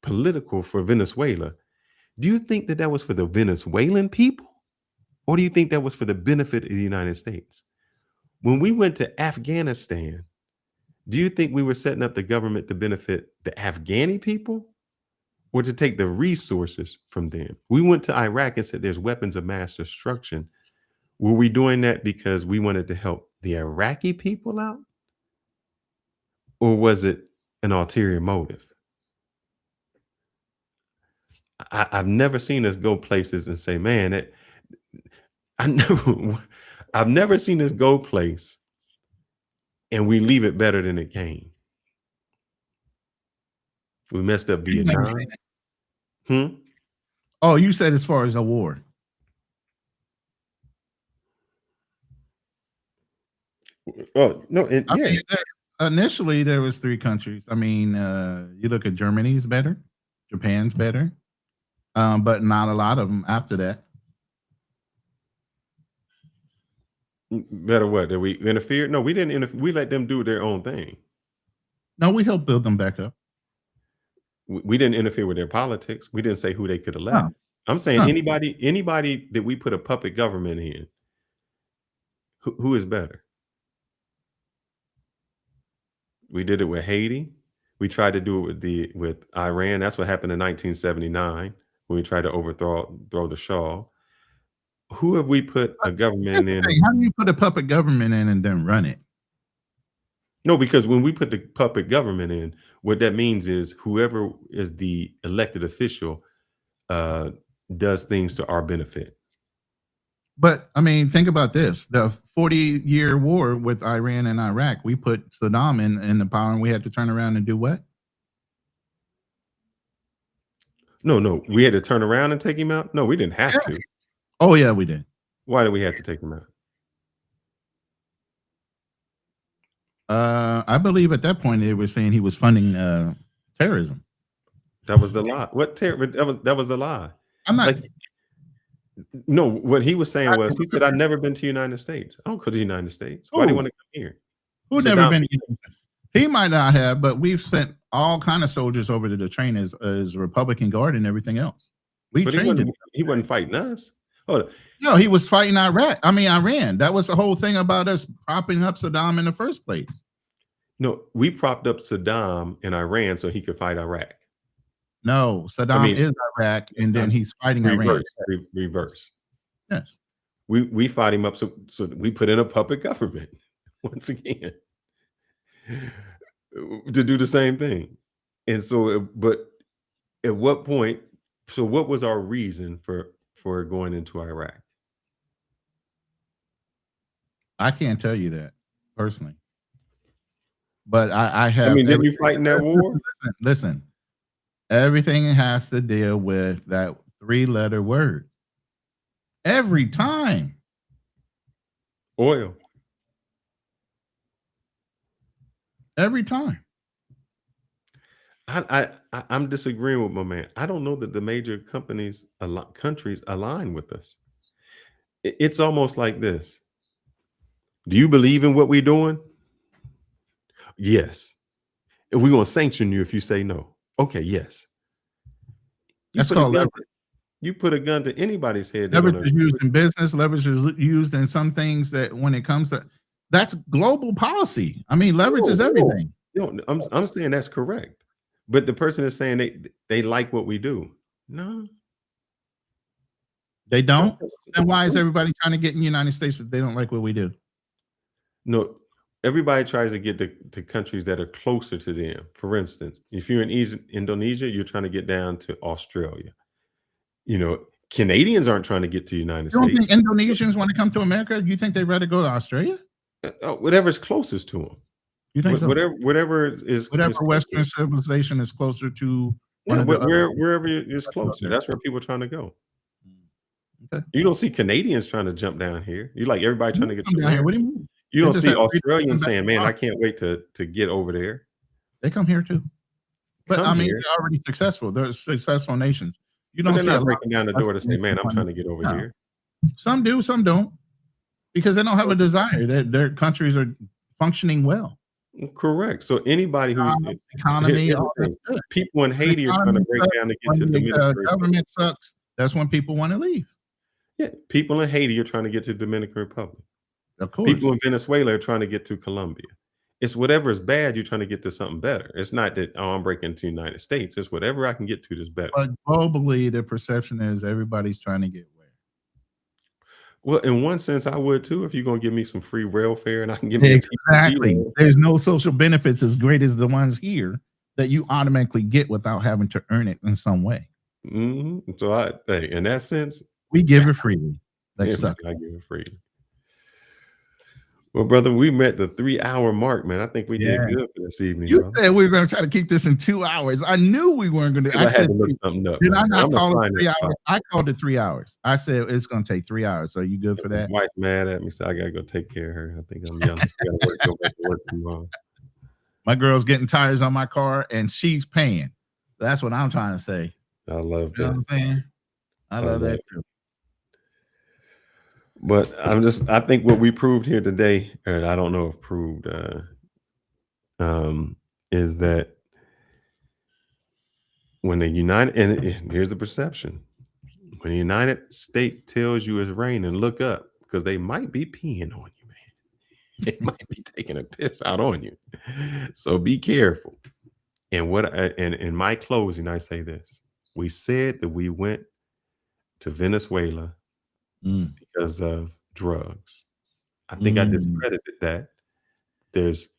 B: political for Venezuela, do you think that was for the Venezuelan people? Or do you think that was for the benefit of the United States? When we went to Afghanistan, do you think we were setting up the government to benefit the Afghani people or to take the resources from them? We went to Iraq and said there's weapons of mass destruction. Were we doing that because we wanted to help the Iraqi people out? Or was it an ulterior motive? I've never seen us go places and say, man, I've never seen us go place and we leave it better than it came. We messed up
A: You might be
B: Vietnam.
A: saying Oh, you said as far as a war.
B: Oh no,
A: I mean, initially there was 3 countries. I mean, you look at Germany's better, Japan's better, but not a lot of them after that.
B: Better what? Did we interfere? No, we didn't interfere. We let them do their own thing.
A: No, we helped build them back up.
B: We didn't interfere with their politics. We didn't say who they could elect.
A: No.
B: I'm saying
A: No.
B: anybody that we put a puppet government in, who is better? We did it with Haiti. We tried to do it with Iran. That's what happened in 1979 when we tried to overthrow the Shah. Who have we put a government in?
A: Hey, how do you put a puppet government in and then run it?
B: No, because when we put the puppet government in, what that means is whoever is the elected official does things to our benefit.
A: But I mean, think about this: the 40-year war with Iran and Iraq, we put Saddam in the power, and we had to turn around and do what?
B: No, we had to turn around and take him out. No, we didn't have to.
A: Oh yeah, we did.
B: Why did we have to take him out?
A: I believe at that point they were saying he was funding terrorism.
B: That was the lie. What terror? That was the lie.
A: I'm not.
B: No, what he was saying was he said, "I've never been to the United States. I don't go to the United States. Why do you want to come here?"
A: Who's never been? He might not have, but we've sent all kind of soldiers over to train as Republican Guard and everything else. We trained him.
B: He wasn't fighting us. Oh
A: no, he was fighting Iran. That was the whole thing about us propping up Saddam in the first place.
B: No, we propped up Saddam in Iran so he could fight Iraq.
A: No, Saddam is Iraq, and then he's fighting Iran.
B: Reverse.
A: Yes.
B: We fought him up, so we put in a puppet government once again to do the same thing. And so, but at what point? So, what was our reason for going into Iraq?
A: I can't tell you that personally, but I have.
B: I mean, didn't you fight in that war?
A: Listen. Everything has to deal with that 3-letter word. Every time.
B: Oil.
A: Every time.
B: I'm disagreeing with my man. I don't know that the major countries align with us. It's almost like this. Do you believe in what we're doing? Yes. And we're going to sanction you if you say no. Okay, yes. You put a gun to anybody's head.
A: Leverage is used in business. Leverage is used in some things that when it comes to that's global policy. I mean, leverage is everything.
B: No, I'm saying that's correct. But the person is saying they like what we do. No.
A: They don't? Then why is everybody trying to get in the United States if they don't like what we do?
B: No. Everybody tries to get to countries that are closer to them. For instance, if you're in Indonesia, you're trying to get down to Australia. You know, Canadians aren't trying to get to the United States.
A: You don't think Indonesians want to come to America? You think they'd rather go to Australia?
B: Whatever's closest to them.
A: You think so?
B: Whatever
A: Western civilization is closer to.
B: Wherever is closer. That's where people are trying to go. Okay. You don't see Canadians trying to jump down here. You like everybody trying to get down here.
A: What do you mean?
B: You don't see Australians saying, "Man, I can't wait to get over there."
A: They come here too, but I mean, they're already successful. They're successful nations. You don't
B: see
A: they're
B: not breaking down the door to say, "Man, I'm trying to get over here."
A: Some do, some don't, because they don't have a desire. Their countries are functioning well.
B: Correct. So anybody who's
A: economy,
B: people in Haiti are trying to break down to get to the Dominican
A: government sucks. That's when people want to leave.
B: Yeah, people in Haiti are trying to get to the Dominican Republic.
A: Of course.
B: People in Venezuela are trying to get to Colombia. It's whatever is bad, you're trying to get to something better. It's not that, oh, I'm breaking into the United States. It's whatever I can get to that's better.
A: But globally, the perception is everybody's trying to get where.
B: Well, in one sense, I would too, if you're going to give me some free rail fare and I can give
A: me exactly. There's no social benefits as great as the ones here that you automatically get without having to earn it in some way.
B: Mm-hmm. So I think in that sense,
A: we give it freely.
B: I give it freely. Well, brother, we met the 3-hour mark, man. I think we did
A: Yeah.
B: good for this evening,
A: You
B: brother.
A: said we were going to try to keep this in 2 hours. I knew we weren't going to.
B: I had to look something up.
A: Did I
B: man.
A: not
B: I'm gonna
A: call it
B: find
A: 3
B: that
A: hours?
B: spot.
A: I called it 3 hours. I said it's going to take 3 hours. So you good for
B: My
A: that?
B: wife mad at me, so I gotta go take care of her. I think I'm young. She gotta go back to work tomorrow.
A: My girl's getting tires on my car and she's paying. That's what I'm trying to say.
B: I love
A: You know what I'm
B: that.
A: saying? I love that
B: it.
A: too.
B: But I think what we proved here today, and I don't know if proved, is that when the United, and here's the perception, when the United States tells you it's raining, look up, because they might be peeing on you, man. They might be taking a piss out on you. So be careful. And and in my closing, I say this: we said that we went to Venezuela because of drugs. I think I discredited that. There's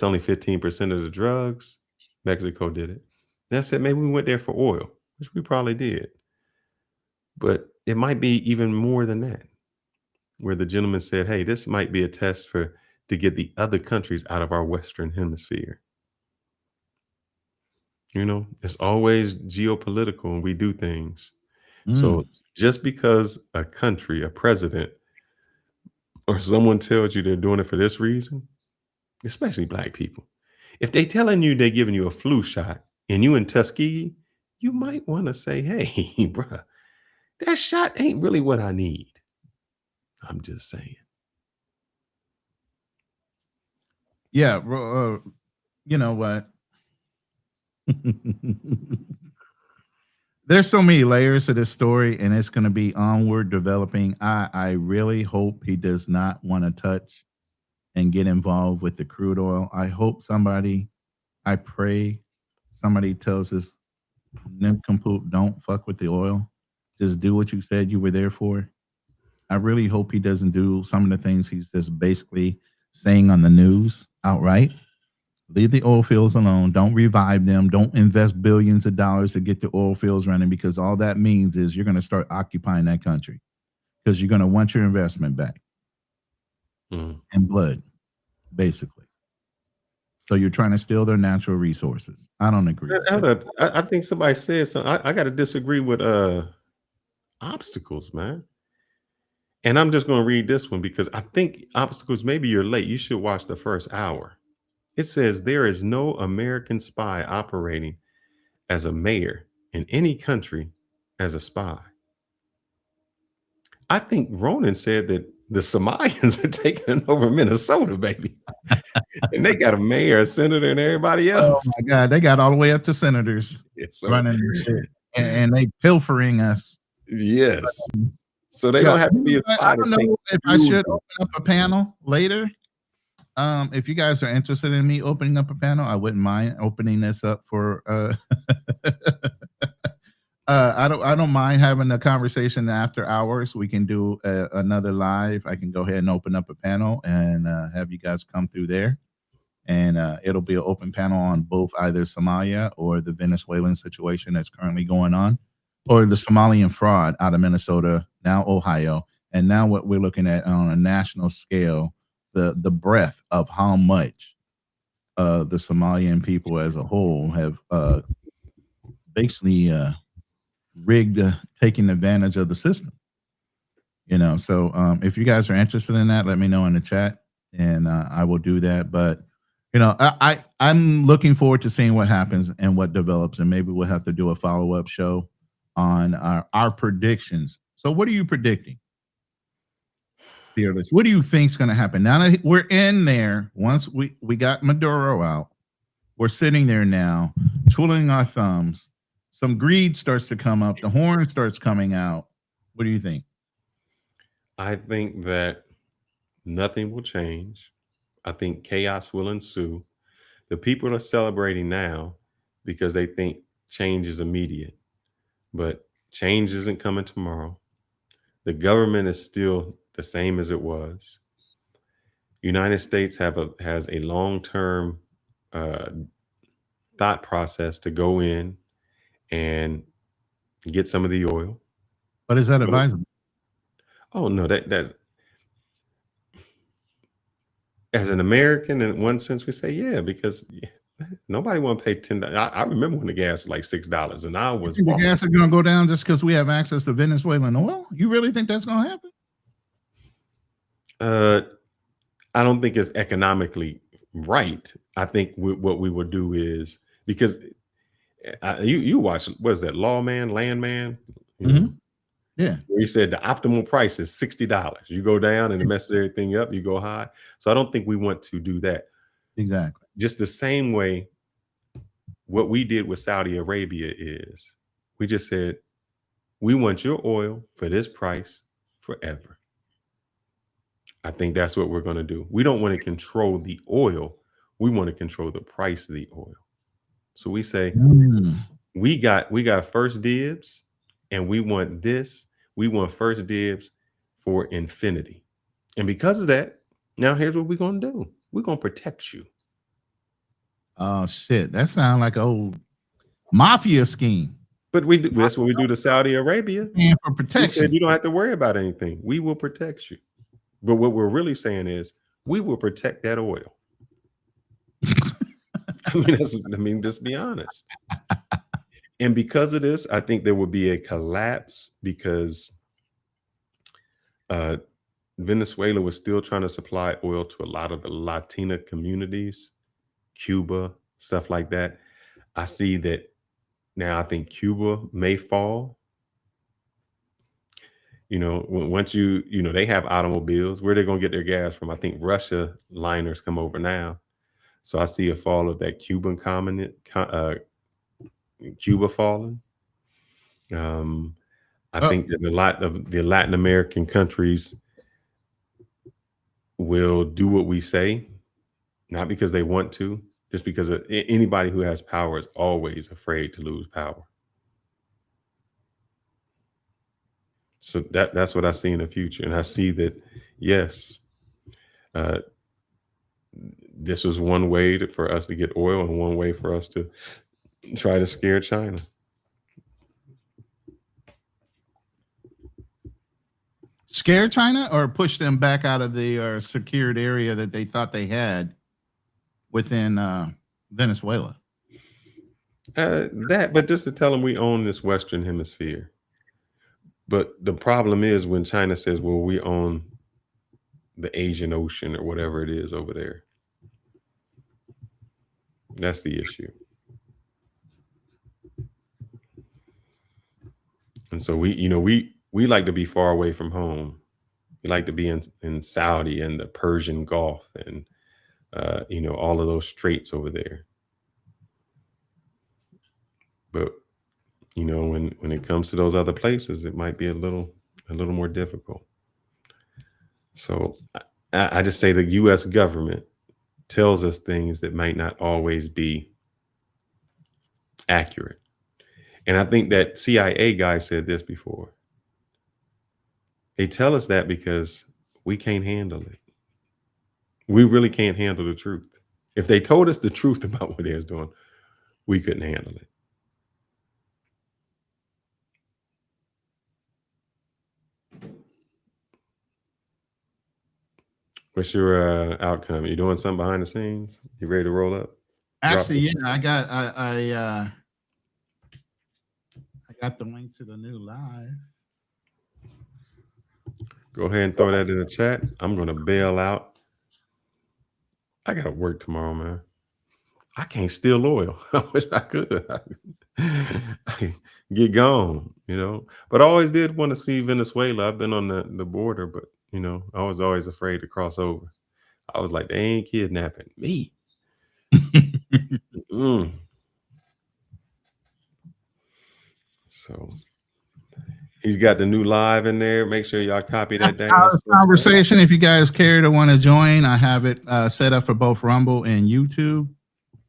B: only 15% of the drugs. Mexico did it. And I said maybe we went there for oil, which we probably did. But it might be even more than that, where the gentleman said, hey, this might be a test to get the other countries out of our Western hemisphere. You know, it's always geopolitical and we do things. So just because a country, a president, or someone tells you they're doing it for this reason, especially black people, if they telling you they're giving you a flu shot and you in Tuskegee, you might want to say, hey, bruh, that shot ain't really what I need. I'm just saying.
A: Yeah. You know what? There's so many layers to this story, and it's going to be onward developing. I really hope he does not want to touch and get involved with the crude oil. I hope I pray somebody tells us, nincompoop, don't fuck with the oil. Just do what you said you were there for. I really hope he doesn't do some of the things he's just basically saying on the news outright. Leave the oil fields alone. Don't revive them. Don't invest billions of dollars to get the oil fields running, because all that means is you're going to start occupying that country because you're going to want your investment back in blood, basically. So you're trying to steal their natural resources. I don't agree.
B: I think somebody said something. I got to disagree with obstacles, man. And I'm just going to read this one because I think obstacles, maybe you're late. You should watch the first hour. It says there is no American spy operating as a mayor in any country as a spy. I think Ronan said that the Somalians are taking over Minnesota, baby. And they got a mayor, a senator, and everybody else.
A: Oh my God, they got all the way up to senators running this shit, and they pilfering us.
B: Yes. So they don't have to be a spy.
A: I don't know if I should open up a panel later. If you guys are interested in me opening up a panel, I wouldn't mind opening this up for I don't mind having a conversation after hours. We can do another live. I can go ahead and open up a panel and have you guys come through there. And it'll be an open panel on both either Somalia or the Venezuelan situation that's currently going on, or the Somalian fraud out of Minnesota, now Ohio. And now what we're looking at on a national scale, the breadth of how much the Somalian people as a whole have basically rigged, taking advantage of the system. You know, so if you guys are interested in that, let me know in the chat, and I will do that. But you know, I'm looking forward to seeing what happens and what develops, and maybe we'll have to do a follow-up show on our predictions. So, what are you predicting? Fearless. What do you think is going to happen now that we're in there? Once we got Maduro out, we're sitting there now, twiddling our thumbs. Some greed starts to come up. The horn starts coming out. What do you think?
B: I think that nothing will change. I think chaos will ensue. The people are celebrating now because they think change is immediate, but change isn't coming tomorrow. The government is still the same as it was. United States has a long-term thought process to go in and get some of the oil.
A: But is that advisable?
B: Oh no, that's As an American, in one sense, we say, yeah, because nobody want to pay $10. I remember when the gas was like $6 and I
A: You
B: was
A: think the
B: walking.
A: gas is going to go down just because we have access to Venezuelan oil? You really think that's going to happen?
B: I don't think it's economically right. I think what we would do is, because you watch, what is that, Landman? You know,
A: Yeah.
B: where he said the optimal price is $60. You go down and it messes everything up, you go high. So I don't think we want to do that.
A: Exactly.
B: Just the same way what we did with Saudi Arabia is we just said, we want your oil for this price forever. I think that's what we're going to do. We don't want to control the oil. We want to control the price of the oil. So we say, we got first dibs, and we want this. We want first dibs for infinity. And because of that, now here's what we're going to do. We're going to protect you.
A: Oh, shit. That sounds like an old mafia scheme.
B: But that's what we do to Saudi Arabia.
A: And for protection.
B: We said you don't have to worry about anything. We will protect you. But what we're really saying is we will protect that oil. I mean, just be honest. And because of this, I think there will be a collapse, because Venezuela was still trying to supply oil to a lot of the Latina communities, Cuba, stuff like that. I see that now. I think Cuba may fall. You know, once they have automobiles, where they're going to get their gas from? I think Russia liners come over now. So I see a fall of that Cuban Cuba falling. I think that a lot of the Latin American countries will do what we say, not because they want to, just because anybody who has power is always afraid to lose power. So that's what I see in the future. And I see that, yes, this was one way for us to get oil and one way for us to try to scare China.
A: Scare China or push them back out of the secured area that they thought they had within Venezuela?
B: But just to tell them we own this Western Hemisphere. But the problem is when China says, well, we own the Asian Ocean or whatever it is over there. That's the issue. And so we like to be far away from home. We like to be in Saudi and the Persian Gulf and, all of those straits over there. But, when it comes to those other places, it might be a little more difficult. So I just say the U.S. government tells us things that might not always be accurate. And I think that CIA guy said this before. They tell us that because we can't handle it. We really can't handle the truth. If they told us the truth about what they was doing, we couldn't handle it. What's your outcome? You doing something behind the scenes? You ready to roll up?
A: Actually, yeah, I got the link to the new live.
B: Go ahead and throw that in the chat. I'm going to bail out. I got to work tomorrow, man. I can't steal oil. I wish I could. Get gone, But I always did want to see Venezuela. I've been on the border, but, I was always afraid to cross over. I was like, they ain't kidnapping me. So he's got the new live in there. Make sure y'all copy that down.
A: Conversation. If you guys care to want to join, I have it set up for both Rumble and YouTube.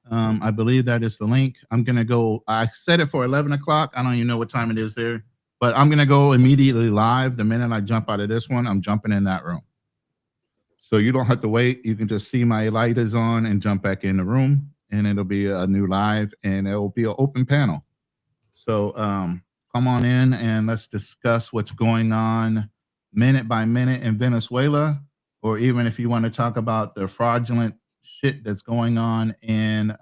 A: I believe that is the link. I'm going to go. I set it for 11 o'clock. I don't even know what time it is there, but I'm going to go immediately live. The minute I jump out of this one, I'm jumping in that room. So you don't have to wait. You can just see my light is on and jump back in the room, and it'll be a new live, and it'll be an open panel. So come on in and let's discuss what's going on minute by minute in Venezuela. or even if you want to talk about the fraudulent shit that's going on in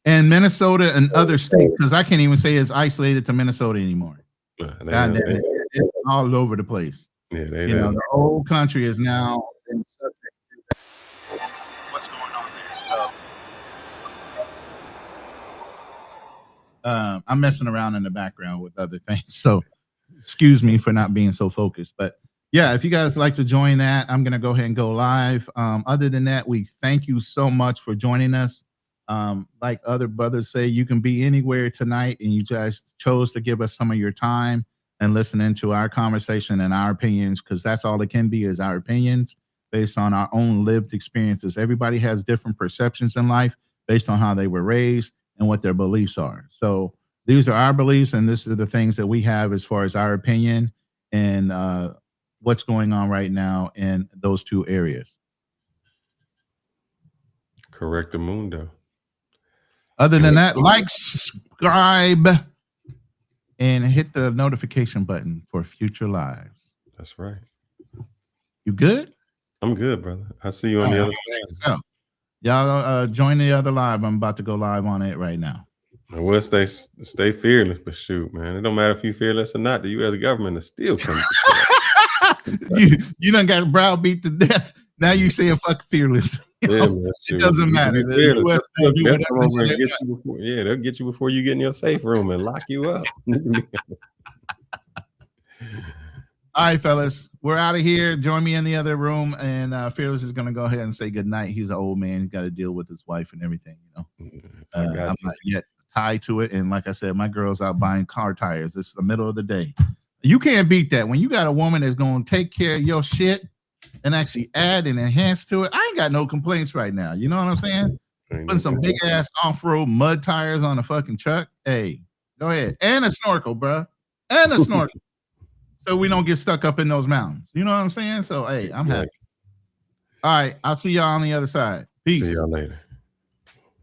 A: Minnesota and other states, because I can't even say it's isolated to Minnesota anymore. God damn it. It's all over the place.
B: Yeah,
A: the whole country is now been subject to what's going on there. So I'm messing around in the background with other things. So excuse me for not being so focused. But yeah, if you guys like to join that, I'm going to go ahead and go live. Other than that, we thank you so much for joining us. Like other brothers say, you can be anywhere tonight, and you guys chose to give us some of your time and listening to our conversation and our opinions, because that's all it can be, is our opinions based on our own lived experiences. Everybody has different perceptions in life based on how they were raised and what their beliefs are. So these are our beliefs, and this are the things that we have as far as our opinion and what's going on right now in those two areas.
B: Correct the mundo.
A: Other than that, like, subscribe, and hit the notification button for future lives.
B: That's right.
A: You good?
B: I'm good, brother. I see you on the other side.
A: So, y'all join the other live. I'm about to go live on it right now.
B: And we'll stay fearless, but shoot, man, it don't matter if you fearless or not. The U.S. government is still coming.
A: you done got browbeat to death. Now you saying fuck fearless.
B: Man,
A: it doesn't matter.
B: They'll get you before you get in your safe room and lock you up.
A: All right, fellas, we're out of here. Join me in the other room, and Fearless is going to go ahead and say goodnight. He's an old man. He's got to deal with his wife and everything, I'm not yet tied to it. And like I said, my girl's out buying car tires. It's the middle of the day. You can't beat that. When you got a woman that's going to take care of your shit and actually add and enhance to it, I ain't got no complaints right now. You know what I'm saying? Putting some big ass off-road mud tires on a fucking truck. Hey, go ahead. And a snorkel, bro. And a snorkel. So we don't get stuck up in those mountains. You know what I'm saying? So, hey, I'm happy. All right. I'll see y'all on the other side. Peace.
B: See y'all later.